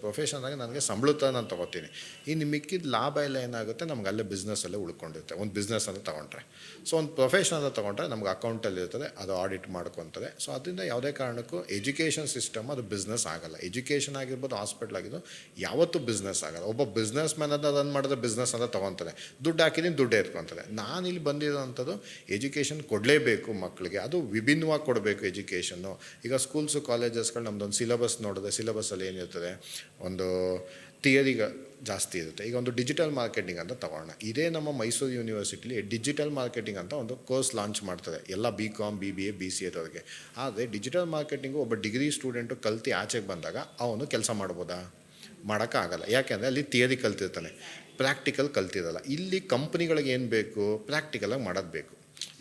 ಪ್ರೊಫೆಷನ್ನಾಗಿ ನನಗೆ ಸಂಬಳ ಥರ ನಾನು ತೊಗೋತೀನಿ. ಇನ್ನು ಮಿಕ್ಕಿದ ಲಾಭ ಎಲ್ಲ ಏನಾಗುತ್ತೆ, ನಮ್ಗೆ ಅಲ್ಲೇ ಬಿಸ್ನೆಸ್ಸಲ್ಲೇ ಉಳ್ಕೊಂಡಿರುತ್ತೆ. ಒಂದು ಬಿಸ್ನೆಸ್ ಅಂತ ತೊಗೊಂಡ್ರೆ, ಸೊ ಒಂದು ಪ್ರೊಫೆಷನ್ ಅಂತ ತೊಗೊಂಡ್ರೆ ನಮ್ಗೆ ಅಕೌಂಟಲ್ಲಿ ಇರ್ತದೆ, ಅದು ಆಡಿಟ್ ಮಾಡ್ಕೊತದೆ. ಸೊ ಅದರಿಂದ ಯಾವುದೇ ಕಾರಣಕ್ಕೂ ಎಜುಕೇಷನ್ ಸಿಸ್ಟಮ್ ಅದು ಬಿಸ್ನೆಸ್ ಆಗಲ್ಲ. ಎಜುಕೇಷನ್ ಆಗಿರ್ಬೋದು, ಹಾಸ್ಪಿಟ್ಲ್ ಆಗಿರ್ಬೋದು, ಯಾವತ್ತೂ ಬಿಸ್ನೆಸ್ ಆಗಲ್ಲ. ಒಬ್ಬ ಬಿಸ್ನೆಸ್ ಮ್ಯಾನ್ ಅಂತ ರನ್ ಮಾಡಿದ್ರೆ ಬಿಸ್ನೆಸ್ ಅಂತ ತೊಗೊತಾರೆ, ದುಡ್ಡು ಹಾಕಿದ್ದೀನಿ, ದುಡ್ಡು ಎತ್ಕೊತಾರೆ. ನಾನು ಇಲ್ಲಿ ಬಂದಿರೋವಂಥದ್ದು ಎಜುಕೇಷನ್ ಕೊಡಲೇಬೇಕು ಮಕ್ಕಳಿಗೆ, ಅದು ವಿಭಿನ್ನವಾಗಿ ಕೊಡಬೇಕು ಎಜುಕೇಷನ್ನು. ಈಗ ಸ್ಕೂಲ್ಸು ಕಾಲೇಜಸ್ಗಳು ನಮ್ಮದೊಂದು ಸಿಲೆಬಸ್ ನೋಡಿದ್ರೆ, ಸಿಲೆಬಸ್ಸಲ್ಲಿ ಏನಿರ್ತದೆ, ಒಂದು ಥಿಯರಿಗೆ ಜಾಸ್ತಿ ಇರುತ್ತೆ. ಈಗ ಒಂದು ಡಿಜಿಟಲ್ ಮಾರ್ಕೆಟಿಂಗ್ ಅಂತ ತಗೊಳ್ಳೋಣ. ಇದೇ ನಮ್ಮ ಮೈಸೂರು ಯೂನಿವರ್ಸಿಟಿಲಿ ಡಿಜಿಟಲ್ ಮಾರ್ಕೆಟಿಂಗ್ ಅಂತ ಒಂದು ಕೋರ್ಸ್ ಲಾಂಚ್ ಮಾಡ್ತಾರೆ, ಎಲ್ಲ BCom, BBA, BCA ದವ್ರಿಗೆ. ಆದರೆ ಡಿಜಿಟಲ್ ಮಾರ್ಕೆಟಿಂಗು ಒಬ್ಬ ಡಿಗ್ರಿ ಸ್ಟೂಡೆಂಟು ಕಲ್ತು ಆಚೆಗೆ ಬಂದಾಗ ಅವನು ಕೆಲಸ ಮಾಡ್ಬೋದಾ? ಮಾಡೋಕ್ಕಾಗಲ್ಲ. ಯಾಕೆಂದರೆ ಅಲ್ಲಿ ಥಿಯರಿ ಕಲ್ತಿರ್ತಾನೆ, ಪ್ರಾಕ್ಟಿಕಲ್ ಕಲ್ತಿರಲ್ಲ. ಇಲ್ಲಿ ಕಂಪ್ನಿಗಳಿಗೆ ಏನು ಬೇಕು, ಪ್ರಾಕ್ಟಿಕಲಾಗಿ ಮಾಡೋದು ಬೇಕು.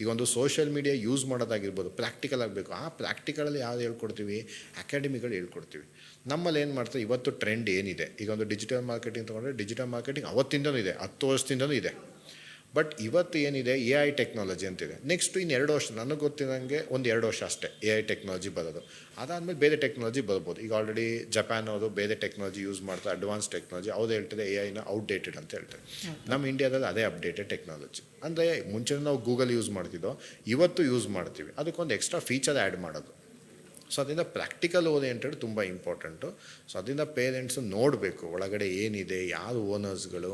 ಈಗ ಒಂದು ಸೋಷಿಯಲ್ ಮೀಡಿಯಾ ಯೂಸ್ ಮಾಡೋದಾಗಿರ್ಬೋದು, ಪ್ರಾಕ್ಟಿಕಲ್ ಆಗಬೇಕು. ಆ ಪ್ರಾಕ್ಟಿಕಲಲ್ಲಿ ಯಾವ್ದು ಹೇಳ್ಕೊಡ್ತೀವಿ, ಅಕಾಡೆಮಿಗಳು ಹೇಳ್ಕೊಡ್ತೀವಿ. ನಮ್ಮಲ್ಲಿ ಏನು ಮಾಡ್ತಾರೆ, ಇವತ್ತು ಟ್ರೆಂಡ್ ಏನಿದೆ, ಈಗ ಒಂದು ಡಿಜಿಟಲ್ ಮಾರ್ಕೆಟಿಂಗ್ ತೊಗೊಂಡ್ರೆ ಡಿಜಿಟಲ್ ಮಾರ್ಕೆಟಿಂಗ್ ಅವತ್ತಿಂದನೂ ಇದೆ, 10 ವರ್ಷದಿಂದನೂ ಇದೆ. ಬಟ್ ಇವತ್ತು ಏನಿದೆ, AI ಟೆಕ್ನಾಲಜಿ ಅಂತಿದೆ. ನೆಕ್ಸ್ಟು ಇನ್ನು 2 ವರ್ಷ, ನನಗೆ ಗೊತ್ತಿರೋಂಗೆ ಒಂದು 2 ವರ್ಷ ಅಷ್ಟೇ AI ಟೆಕ್ನಾಲಜಿ ಬರೋದು. ಅದಾದಮೇಲೆ ಬೇರೆ ಟೆಕ್ನಾಲಜಿ ಬರ್ಬೋದು. ಈಗ ಆಲ್ರೆಡಿ ಜಪಾನ್ ಅವರು ಬೇರೆ ಟೆಕ್ನಾಲಜಿ ಯೂಸ್ ಮಾಡ್ತಾರೆ, ಅಡ್ವಾನ್ಸ್ ಟೆಕ್ನಾಲಜಿ. ಅವ್ರು ಹೇಳ್ತಾರೆ AIನ ಔಟ್ಡೇಟೆಡ್ ಅಂತ ಹೇಳ್ತಾರೆ. ನಮ್ಮ ಇಂಡಿಯಾದಲ್ಲಿ ಅದೇ ಅಪ್ಡೇಟೆಡ್ ಟೆಕ್ನಾಲಜಿ. ಅಂದರೆ ಮುಂಚೆ ನಾವು ಗೂಗಲ್ ಯೂಸ್ ಮಾಡ್ತಿದ್ದೋ, ಇವತ್ತು ಯೂಸ್ ಮಾಡ್ತೀವಿ, ಅದಕ್ಕೊಂದು ಎಕ್ಸ್ಟ್ರಾ ಫೀಚರ್ ಆ್ಯಡ್ ಮಾಡೋದು. ಸೊ ಅದರಿಂದ ಪ್ರಾಕ್ಟಿಕಲ್ ಓರಿಯೆಂಟೆಡ್ ತುಂಬ ಇಂಪಾರ್ಟೆಂಟು. ಸೊ ಅದರಿಂದ ಪೇರೆಂಟ್ಸು ನೋಡಬೇಕು ಒಳಗಡೆ ಏನಿದೆ, ಯಾರು ಓನರ್ಸ್ಗಳು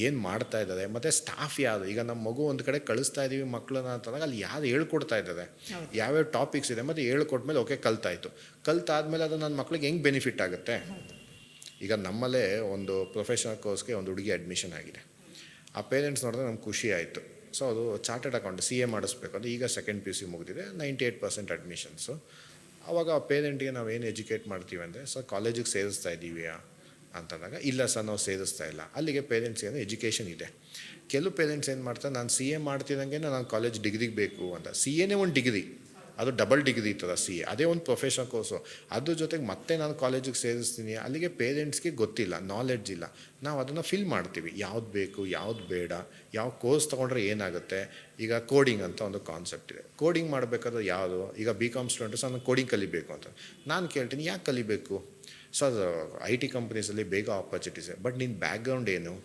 ಏನು ಮಾಡ್ತಾ ಇದ್ದಾರೆ, ಮತ್ತು ಸ್ಟಾಫ್ ಯಾರು. ಈಗ ನಮ್ಮ ಮಗು ಒಂದು ಕಡೆ ಕಳಿಸ್ತಾ ಇದ್ದೀವಿ ಮಕ್ಕಳನ್ನ ಅಂತಂದಾಗ ಅಲ್ಲಿ ಯಾರು ಹೇಳ್ಕೊಡ್ತಾ ಇದ್ದಾರೆ, ಯಾವ್ಯಾವ ಟಾಪಿಕ್ಸ್ ಇದೆ, ಮತ್ತು ಹೇಳ್ಕೊಟ್ಮೇಲೆ ಓಕೆ ಕಲ್ತಾಯಿತು, ಕಲ್ತಾದ್ಮೇಲೆ ಅದು ನನ್ನ ಮಕ್ಳಿಗೆ ಹೆಂಗೆ ಬೆನಿಫಿಟ್ ಆಗುತ್ತೆ. ಈಗ ನಮ್ಮಲ್ಲೇ ಒಂದು ಪ್ರೊಫೆಷನಲ್ ಕೋರ್ಸ್ಗೆ ಒಂದು ಹುಡುಗಿ ಅಡ್ಮಿಷನ್ ಆಗಿದೆ. ಆ ಪೇರೆಂಟ್ಸ್ ನೋಡಿದ್ರೆ ನಮ್ಗೆ ಖುಷಿ ಆಯಿತು. ಸೊ ಅದು ಚಾರ್ಟೆಡ್ ಅಕೌಂಟ್ CA ಮಾಡಿಸ್ಬೇಕು ಅಂದರೆ ಈಗ ಸೆಕೆಂಡ್ PUC ಮುಗಿದಿದೆ, 98% ಅಡ್ಮಿಷನ್ಸು. ಆವಾಗ ಆ ಪೇರೆಂಟಿಗೆ ನಾವು ಏನು ಎಜುಕೇಟ್ ಮಾಡ್ತೀವಿ ಅಂದರೆ, ಸರ್ ಕಾಲೇಜಿಗೆ ಸೇರಿಸ್ತಾ ಇದ್ದೀವಿಯಾ ಅಂತಂದಾಗ, ಇಲ್ಲ ಸರ್ ನಾವು ಸೇರಿಸ್ತಾ ಇಲ್ಲ. ಅಲ್ಲಿಗೆ ಪೇರೆಂಟ್ಸ್ಗೆ ಏನೋ ಎಜುಕೇಷನ್ ಇದೆ. ಕೆಲವು ಪೇರೆಂಟ್ಸ್ ಏನು ಮಾಡ್ತಾರೆ, ನಾನು CA ಮಾಡ್ತಿದ್ದಂಗೆ ನಾನು ಕಾಲೇಜ್ ಡಿಗ್ರಿಗೆ ಬೇಕು ಅಂತ. CAನೇ ಒಂದು ಡಿಗ್ರಿ, ಅದು ಡಬಲ್ ಡಿಗ್ರಿ ಇರ್ತದ CA, ಅದೇ ಒಂದು ಪ್ರೊಫೆಷನಲ್ ಕೋರ್ಸು. ಅದ್ರ ಜೊತೆಗೆ ಮತ್ತೆ ನಾನು ಕಾಲೇಜಿಗೆ ಸೇರಿಸ್ತೀನಿ. ಅಲ್ಲಿಗೆ ಪೇರೆಂಟ್ಸ್ಗೆ ಗೊತ್ತಿಲ್ಲ, ನಾಲೆಡ್ಜ್ ಇಲ್ಲ. ನಾವು ಅದನ್ನು ಫಿಲ್ ಮಾಡ್ತೀವಿ, ಯಾವ್ದು ಬೇಕು, ಯಾವ್ದು ಬೇಡ, ಯಾವ ಕೋರ್ಸ್ ತೊಗೊಂಡ್ರೆ ಏನಾಗುತ್ತೆ. ಈಗ ಕೋಡಿಂಗ್ ಅಂತ ಒಂದು ಕಾನ್ಸೆಪ್ಟ್ ಇದೆ. ಕೋಡಿಂಗ್ ಮಾಡಬೇಕಾದ್ರೆ ಯಾವುದು, ಈಗ BCom ಸ್ಟೂಡೆಂಟ್ಸ್ ನಾನು ಕೋಡಿಂಗ್ ಕಲಿಬೇಕು ಅಂತ ನಾನು ಕೇಳ್ತೀನಿ, ಯಾಕೆ ಕಲಿಬೇಕು ಸರ್? IT ಕಂಪ್ನೀಸಲ್ಲಿ ಬೇಗ ಆಪರ್ಚುನಿಟೀಸ್ ಇದೆ. ಬಟ್ ನಿನ್ನ ಬ್ಯಾಕ್ಗ್ರೌಂಡ್ ಏನು,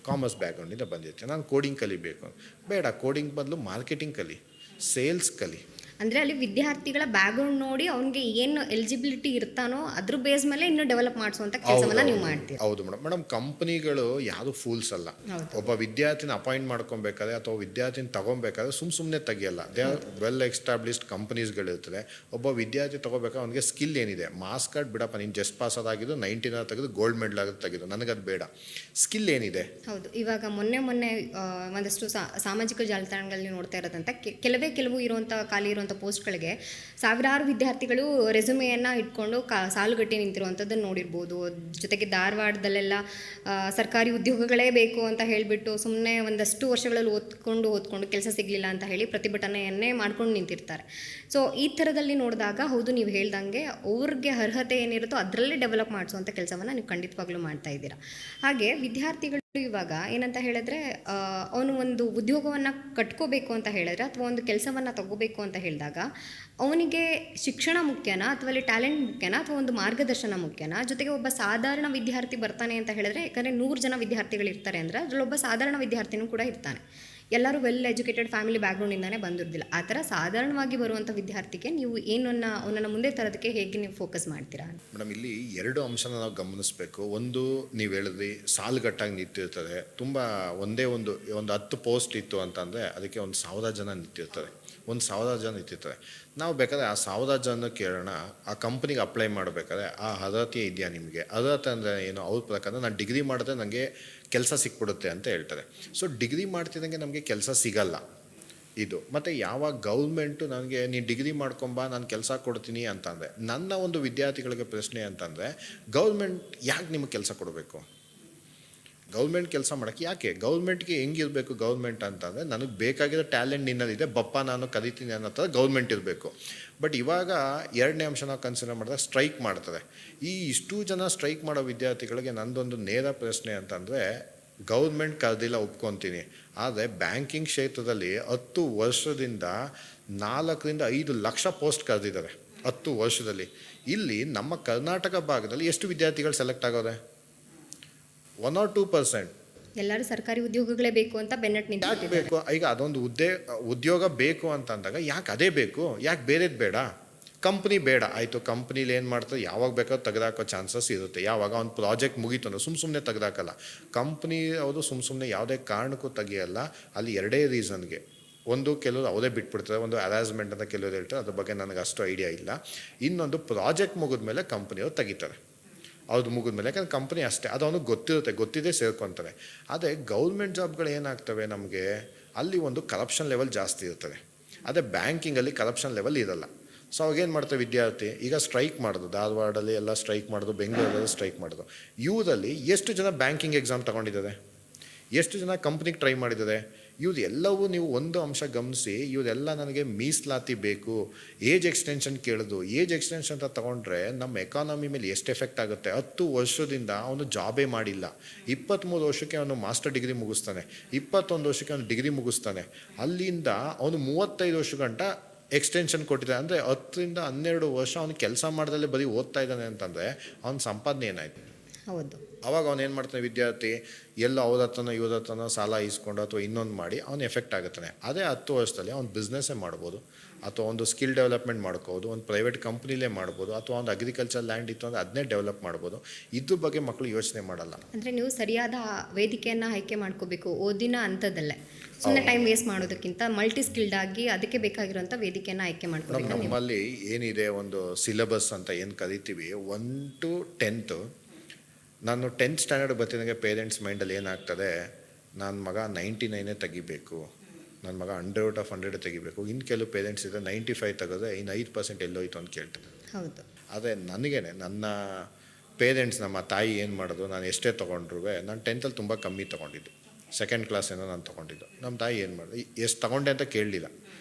ಕಾಮರ್ಸ್ ಬ್ಯಾಕ್ಗ್ರೌಂಡಿಂದ ಬಂದಿರುತ್ತೆ, ನಾನು ಕೋಡಿಂಗ್ ಕಲಿಬೇಕು. ಬೇಡ, ಕೋಡಿಂಗ್ ಬದಲು ಮಾರ್ಕೆಟಿಂಗ್ ಕಲಿ, ಸೇಲ್ಸ್ ಕಲಿ. ಅಂದರೆ ಅಲ್ಲಿ ವಿದ್ಯಾರ್ಥಿಗಳ ಬ್ಯಾಕ್ಗ್ರೌಂಡ್ ನೋಡಿ ಅವ್ನಿಗೆ ಏನು ಎಲಿಜಿಬಿಲಿಟಿ ಇರ್ತಾನೋ ಅದ್ರ ಬೇಸ್ ಮೇಲೆ ಇನ್ನೂ ಡೆವಲಪ್ ಮಾಡಿಸುವಂಥ ಕೆಲಸವನ್ನು ನೀವು ಮಾಡ್ತೀವಿ. ಹೌದು ಮೇಡಮ್, ಕಂಪ್ನಿಗಳು ಯಾವುದು ಫೂಲ್ಸ್ ಅಲ್ಲ. ಒಬ್ಬ ವಿದ್ಯಾರ್ಥಿನ ಅಪಾಯಿಂಟ್ ಮಾಡ್ಕೊಬೇಕಾದ್ರೆ ಅಥವಾ ವಿದ್ಯಾರ್ಥಿನ ತಗೊಬೇಕಾದ್ರೆ ಸುಮ್ಮನೆ ತೆಗಿಯಲ್ಲ. ದೇ ಆರ್ ವೆಲ್ ಎಸ್ಟಾಬ್ಲಿಷ್ಡ್ ಕಂಪ್ನೀಸ್ಗಳಿರ್ತದೆ. ಒಬ್ಬ ವಿದ್ಯಾರ್ಥಿ ತಗೋಬೇಕಾದ್ರೆ ಅವನಿಗೆ ಸ್ಕಿಲ್ ಏನಿದೆ, ಮಾರ್ಕ್ಸ್ ಕಾರ್ಡ್ ಬಿಡಪ್ಪ, ನೀನು ಜಸ್ಟ್ ಪಾಸ್ ಆದಾಗಿದ್ದು 90 ತೆಗೆದು ಗೋಲ್ಡ್ ಮೆಡಲ್ ಆಗೋದು ತೆಗೆದು, ನನಗದು ಬೇಡ. ಸ್ಕಿಲ್ ಏನಿದೆ. ಹೌದು, ಇವಾಗ ಮೊನ್ನೆ ಒಂದಷ್ಟು ಸಾಮಾಜಿಕ ಜಾಲತಾಣಗಳಲ್ಲಿ ನೋಡ್ತಾ ಇರೋದಂತ ಕೆಲವು ಇರುವಂಥ ಖಾಲಿ ಇರುವಂಥ ಪೋಸ್ಟ್ಗಳಿಗೆ ಸಾವಿರಾರು ವಿದ್ಯಾರ್ಥಿಗಳು ರೆಸುಮೆಯನ್ನು ಇಟ್ಕೊಂಡು ಸಾಲುಗಟ್ಟಿ ನಿಂತಿರುವಂಥದ್ದನ್ನು ನೋಡಿರ್ಬೋದು. ಜೊತೆಗೆ ಧಾರವಾಡದಲ್ಲೆಲ್ಲ ಸರ್ಕಾರಿ ಉದ್ಯೋಗಗಳೇ ಬೇಕು ಅಂತ ಹೇಳಿಬಿಟ್ಟು ಸುಮ್ಮನೆ ಒಂದಷ್ಟು ವರ್ಷಗಳಲ್ಲಿ ಓದ್ಕೊಂಡು ಕೆಲಸ ಸಿಗಲಿಲ್ಲ ಅಂತ ಹೇಳಿ ಪ್ರತಿಭಟನೆಯನ್ನೇ ಮಾಡ್ಕೊಂಡು ನಿಂತಿರ್ತಾರೆ. ಸೊ ಈ ಥರದಲ್ಲಿ ನೋಡಿದಾಗ ಹೌದು, ನೀವು ಹೇಳ್ದಂಗೆ ಅವ್ರಿಗೆ ಅರ್ಹತೆ ಏನಿರುತ್ತೋ ಅದರಲ್ಲೇ ಡೆವಲಪ್ ಮಾಡಿಸುವಂಥ ಕೆಲಸವನ್ನು ನೀವು ಖಂಡಿತವಾಗ್ಲೂ ಮಾಡ್ತಾ ಇದ್ದೀರಾ. ಹಾಗೆ ವಿದ್ಯಾರ್ಥಿಗಳು ಇವಾಗ ಏನಂತ ಹೇಳಿದ್ರೆ, ಅವನು ಒಂದು ಉದ್ಯೋಗವನ್ನು ಕಟ್ಕೋಬೇಕು ಅಂತ ಹೇಳಿದ್ರೆ ಅಥವಾ ಒಂದು ಕೆಲಸವನ್ನು ತಗೋಬೇಕು ಅಂತ ಹೇಳಿದಾಗ ಅವನಿಗೆ ಶಿಕ್ಷಣ ಮುಖ್ಯನಾ ಅಥವಾ ಅಲ್ಲಿ ಟ್ಯಾಲೆಂಟ್ ಮುಖ್ಯನಾ ಅಥವಾ ಒಂದು ಮಾರ್ಗದರ್ಶನ ಮುಖ್ಯನಾ? ಜೊತೆಗೆ ಒಬ್ಬ ಸಾಧಾರಣ ವಿದ್ಯಾರ್ಥಿ ಬರ್ತಾನೆ ಅಂತ ಹೇಳಿದ್ರೆ, ಯಾಕಂದರೆ 100 ಜನ ವಿದ್ಯಾರ್ಥಿಗಳಿರ್ತಾರೆ ಅಂದರೆ ಅದರಲ್ಲೊಬ್ಬ ಸಾಧಾರಣ ವಿದ್ಯಾರ್ಥಿನೂ ಕೂಡ ಇರ್ತಾನೆ. ಎಲ್ಲರೂ ವೆಲ್ ಎಜುಕೇಟೆಡ್ ಫ್ಯಾಮಿಲಿ ಬ್ಯಾಕ್ಗ್ರೌಂಡಿಂದನೇ ಬಂದಿರೋದಿಲ್ಲ. ಆ ಥರ ಸಾಧಾರಣವಾಗಿ ಬರುವಂಥ ವಿದ್ಯಾರ್ಥಿಗೆ ನೀವು ಅವನನ್ನು ಮುಂದೆ ತರೋದಕ್ಕೆ ಹೇಗೆ ನೀವು ಫೋಕಸ್ ಮಾಡ್ತೀರಾ? ಮೇಡಮ್, ಇಲ್ಲಿ ಎರಡು ಅಂಶನ ನಾವು ಗಮನಿಸಬೇಕು. ಒಂದು, ನೀವು ಹೇಳಿದ್ರಿ ಸಾಲುಗಟ್ಟಾಗಿ ನಿಂತಿರ್ತದೆ. ತುಂಬ ಒಂದೇ ಒಂದು 10 ಪೋಸ್ಟ್ ಇತ್ತು ಅಂತಂದರೆ ಅದಕ್ಕೆ 1,000 ಜನ ನಿಂತಿರ್ತಾರೆ. 1,000 ಜನ ನಿಂತಿರ್ತಾರೆ. ನಾವು ಬೇಕಾದ್ರೆ ಆ 1,000 ಜನ ಕೇಳೋಣ, ಆ ಕಂಪ್ನಿಗೆ ಅಪ್ಲೈ ಮಾಡಬೇಕಾದ್ರೆ ಆ ಅರ್ಹತೆ ಇದೆಯಾ ನಿಮಗೆ? ಅರ್ಹತೆ ಅಂದರೆ ಏನು? ಅವ್ರ ಪ್ರಕಾರ ನಾನು ಡಿಗ್ರಿ ಮಾಡಿದ್ರೆ ನನಗೆ ಕೆಲಸ ಸಿಕ್ಬಿಡುತ್ತೆ ಅಂತ ಹೇಳ್ತಾರೆ. ಸೊ ಡಿಗ್ರಿ ಮಾಡ್ತಿದ್ದಂಗೆ ನಮಗೆ ಕೆಲಸ ಸಿಗಲ್ಲ ಇದು. ಮತ್ತು ಯಾವಾಗ ಗೌರ್ಮೆಂಟು ನನಗೆ ನೀನು ಡಿಗ್ರಿ ಮಾಡ್ಕೊಂಬ ನಾನು ಕೆಲಸ ಕೊಡ್ತೀನಿ ಅಂತಂದರೆ, ನನ್ನ ಒಂದು ವಿದ್ಯಾರ್ಥಿಗಳಿಗೆ ಪ್ರಶ್ನೆ ಅಂತಂದರೆ, ಗೌರ್ಮೆಂಟ್ ಯಾಕೆ ನಿಮಗೆ ಕೆಲಸ ಕೊಡಬೇಕು? ಗೌರ್ಮೆಂಟ್ ಕೆಲಸ ಮಾಡೋಕ್ಕೆ ಯಾಕೆ? ಗೌರ್ಮೆಂಟ್ಗೆ ಹೆಂಗಿರಬೇಕು ಗೌರ್ಮೆಂಟ್ ಅಂತಂದರೆ, ನನಗೆ ಬೇಕಾಗಿರೋ ಟ್ಯಾಲೆಂಟ್ ನಿನ್ನಲ್ಲಿದೆ, ಬಪ್ಪ ನಾನು ಕಲಿತೀನಿ ಅನ್ನೋ ಥರ ಗೌರ್ಮೆಂಟ್ ಇರಬೇಕು. ಬಟ್ ಇವಾಗ ಎರಡನೇ ಅಂಶ ನಾವು ಕನ್ಸಿಡರ್ ಮಾಡಿದಾಗ ಸ್ಟ್ರೈಕ್ ಮಾಡ್ತಾರೆ. ಇಷ್ಟು ಜನ ಸ್ಟ್ರೈಕ್ ಮಾಡೋ ವಿದ್ಯಾರ್ಥಿಗಳಿಗೆ ನಂದೊಂದು ನೇರ ಪ್ರಶ್ನೆ ಅಂತಂದರೆ, ಗೌರ್ಮೆಂಟ್ ಕರೆದಿಲ್ಲ ಒಪ್ಕೊತೀನಿ, ಆದರೆ ಬ್ಯಾಂಕಿಂಗ್ ಕ್ಷೇತ್ರದಲ್ಲಿ 10 ವರ್ಷದಿಂದ 4 ರಿಂದ 5 ಲಕ್ಷ ಪೋಸ್ಟ್ ಕರೆದಿದ್ದಾರೆ 10 ವರ್ಷದಲ್ಲಿ. ಇಲ್ಲಿ ನಮ್ಮ ಕರ್ನಾಟಕ ಭಾಗದಲ್ಲಿ ಎಷ್ಟು ವಿದ್ಯಾರ್ಥಿಗಳು ಸೆಲೆಕ್ಟ್ ಆಗೋರೆ? 1 or 2%. ಎಲ್ಲರೂ ಸರ್ಕಾರಿ ಉದ್ಯೋಗಗಳೇ ಬೇಕು ಅಂತ ಬೆನ್ನಟ್ಟು ಯಾಕೆ ಬೇಕು? ಈಗ ಅದೊಂದು ಉದ್ಯೋಗ ಬೇಕು ಅಂತಂದಾಗ ಯಾಕೆ ಅದೇ ಬೇಕು? ಯಾಕೆ ಬೇರೆದು ಬೇಡ? ಕಂಪ್ನಿ ಬೇಡ ಆಯಿತು, ಕಂಪ್ನಿಲಿ ಏನು ಮಾಡ್ತಾರೆ, ಯಾವಾಗ ಬೇಕಾದ್ರೂ ತೆಗೆದಾಕೋ ಚಾನ್ಸಸ್ ಇರುತ್ತೆ. ಯಾವಾಗ ಒಂದು ಪ್ರಾಜೆಕ್ಟ್ ಮುಗೀತು ಅಂದ್ರೆ ಸುಮ್ಮನೆ ತೆಗೆದಾಕಲ್ಲ ಕಂಪ್ನಿ. ಅವರು ಸುಮ್ಮನೆ ಯಾವುದೇ ಕಾರಣಕ್ಕೂ ತೆಗಿಯಲ್ಲ. ಅಲ್ಲಿ ಎರಡೇ ರೀಸನ್ಗೆ. ಒಂದು, ಕೆಲವರು ಅವರೇ ಬಿಟ್ಬಿಡ್ತಾರೆ. ಒಂದು ಹರಾಸ್ಮೆಂಟ್ ಅಂತ ಕೆಲವರು ಹೇಳ್ತಾರೆ, ಅದ್ರ ಬಗ್ಗೆ ನನಗೆ ಅಷ್ಟು ಐಡಿಯಾ ಇಲ್ಲ. ಇನ್ನೊಂದು, ಪ್ರಾಜೆಕ್ಟ್ ಮುಗಿದ್ಮೇಲೆ ಕಂಪ್ನಿಯವ್ರು ತೆಗಿತಾರೆ. ಅವ್ರದ್ದು ಮುಗಿದ್ಮೇಲೆ, ಯಾಕಂದ್ರೆ ಕಂಪ್ನಿ ಅಷ್ಟೇ, ಅದು ಅವನಿಗೆ ಗೊತ್ತಿದೆ ಸೇರ್ಕೊತಾರೆ. ಆದರೆ ಗೌರ್ಮೆಂಟ್ ಜಾಬ್ಗಳು ಏನಾಗ್ತವೆ ನಮಗೆ, ಅಲ್ಲಿ ಒಂದು ಕರಪ್ಷನ್ ಲೆವೆಲ್ ಜಾಸ್ತಿ ಇರ್ತದೆ. ಅದೇ ಬ್ಯಾಂಕಿಂಗಲ್ಲಿ ಕರಪ್ಷನ್ ಲೆವೆಲ್ ಇರಲ್ಲ. ಸೊ ಅವಾಗೇನು ಮಾಡ್ತಾರೆ ವಿದ್ಯಾರ್ಥಿ, ಈಗ ಸ್ಟ್ರೈಕ್ ಮಾಡೋದು, ಧಾರವಾಡಲ್ಲಿ ಎಲ್ಲ ಸ್ಟ್ರೈಕ್ ಮಾಡೋದು, ಬೆಂಗಳೂರಲ್ಲಿ ಸ್ಟ್ರೈಕ್ ಮಾಡೋದು. ಇವರಲ್ಲಿ ಎಷ್ಟು ಜನ ಬ್ಯಾಂಕಿಂಗ್ ಎಕ್ಸಾಮ್ ತೊಗೊಂಡಿದ್ದಾರೆ? ಎಷ್ಟು ಜನ ಕಂಪ್ನಿಗೆ ಟ್ರೈ ಮಾಡಿದ್ದಾರೆ? ಇವ್ರು ಎಲ್ಲವೂ ನೀವು ಒಂದು ಅಂಶ ಗಮನಿಸಿ, ಇವರೆಲ್ಲ ನನಗೆ ಮೀಸಲಾತಿ ಬೇಕು, ಏಜ್ ಎಕ್ಸ್ಟೆನ್ಷನ್ ಕೇಳೋದು. ಏಜ್ ಎಕ್ಸ್ಟೆನ್ಷನ್ ಅಂತ ತೊಗೊಂಡ್ರೆ ನಮ್ಮ ಎಕಾನಮಿ ಮೇಲೆ ಎಷ್ಟು ಎಫೆಕ್ಟ್ ಆಗುತ್ತೆ? 10 ವರ್ಷದಿಂದ ಅವನು ಜಾಬೇ ಮಾಡಿಲ್ಲ, 23 ವರ್ಷಕ್ಕೆ ಅವನು ಮಾಸ್ಟರ್ ಡಿಗ್ರಿ ಮುಗಿಸ್ತಾನೆ, 21 ವರ್ಷಕ್ಕೆ ಅವನು ಡಿಗ್ರಿ ಮುಗಿಸ್ತಾನೆ. ಅಲ್ಲಿಂದ ಅವನು 35 ವರ್ಷ ಗಂಟ ಎಕ್ಸ್ಟೆನ್ಷನ್ ಕೊಟ್ಟಿದ್ದಾರೆ. ಅಂದರೆ 10 ರಿಂದ 12 ವರ್ಷ ಅವನು ಕೆಲಸ ಮಾಡ್ದಲ್ಲೇ ಬರೀ ಓದ್ತಾ ಇದ್ದಾನೆ ಅಂತಂದರೆ ಅವನ ಸಂಪಾದನೆ ಏನಾಯಿತು? ಹೌದು. ಅವಾಗ ಅವನು ಏನು ಮಾಡ್ತಾನೆ ವಿದ್ಯಾರ್ಥಿ, ಎಲ್ಲ ಅವ್ರ ಹತ್ರನೋ ಇವ್ರ ಹತ್ರನೋ ಸಾಲ ಇಸ್ಕೊಂಡು ಅಥವಾ ಇನ್ನೊಂದು ಮಾಡಿ ಅವನು ಎಫೆಕ್ಟ್ ಆಗುತ್ತಾನೆ. ಅದೇ 10 ವರ್ಷದಲ್ಲಿ ಅವ್ನು ಬಿಸ್ನೆಸ್ಸೇ ಮಾಡ್ಬೋದು, ಅಥವಾ ಒಂದು ಸ್ಕಿಲ್ ಡೆವಲಪ್ಮೆಂಟ್ ಮಾಡ್ಕೋಬೋದು, ಒಂದು ಪ್ರೈವೇಟ್ ಕಂಪ್ನಿಲೇ ಮಾಡ್ಬೋದು, ಅಥವಾ ಒಂದು ಅಗ್ರಿಕಲ್ಚರ್ ಲ್ಯಾಂಡ್ ಇತ್ತು ಅಂದರೆ ಅದನ್ನೇ ಡೆವಲಪ್ ಮಾಡ್ಬೋದು. ಇದ್ರ ಬಗ್ಗೆ ಮಕ್ಕಳು ಯೋಚನೆ ಮಾಡಲ್ಲ. ಅಂದರೆ ನೀವು ಸರಿಯಾದ ವೇದಿಕೆಯನ್ನು ಆಯ್ಕೆ ಮಾಡ್ಕೋಬೇಕು ಓದಿನ ಹಂತದಲ್ಲೇ. ಸುಮ್ಮನೆ ಟೈಮ್ ವೇಸ್ಟ್ ಮಾಡೋದಕ್ಕಿಂತ ಮಲ್ಟಿ ಸ್ಕಿಲ್ಡ್ ಆಗಿ ಅದಕ್ಕೆ ಬೇಕಾಗಿರುವಂಥ ವೇದಿಕೆಯನ್ನು ಆಯ್ಕೆ ಮಾಡ್ಕೋಬೇಕು. ನಮ್ಮಲ್ಲಿ ಏನಿದೆ, ಒಂದು ಸಿಲೆಬಸ್ ಅಂತ ಏನು ಕರಿತೀವಿ, 1 to 10th. ನಾನು 10th ಸ್ಟ್ಯಾಂಡರ್ಡ್ ಬರ್ತಿದ್ದಂಗೆ ಪೇರೆಂಟ್ಸ್ ಮೈಂಡಲ್ಲಿ ಏನಾಗ್ತದೆ, ನನ್ನ ಮಗ 99 ತೆಗಿಬೇಕು, ನನ್ನ ಮಗ 100/100 ತೆಗಿಬೇಕು. ಇನ್ನು ಕೆಲವು ಪೇರೆಂಟ್ಸ್ ಇದ್ದರೆ 95 ತೆಗೆದ್ರೆ ಇನ್ನು 5% ಎಲ್ಲೋಯ್ತು ಅಂತ ಕೇಳ್ತಾರೆ. ಹೌದು. ಆದರೆ ನನಗೇನೆ ನನ್ನ ಪೇರೆಂಟ್ಸ್, ನಮ್ಮ ತಾಯಿ ಏನು ಮಾಡೋದು, ನಾನು ಎಷ್ಟೇ ತೊಗೊಂಡ್ರು, ನಾನು 10th ತುಂಬ ಕಮ್ಮಿ ತೊಗೊಂಡಿದ್ದು, 2nd ಕ್ಲಾಸ್ ಏನೋ ನಾನು ತೊಗೊಂಡಿದ್ದು. ನಮ್ಮ ತಾಯಿ ಏನು ಮಾಡೋದು, ಎಷ್ಟು ತೊಗೊಂಡೆ ಅಂತ ಕೇಳಲಿಲ್ಲ,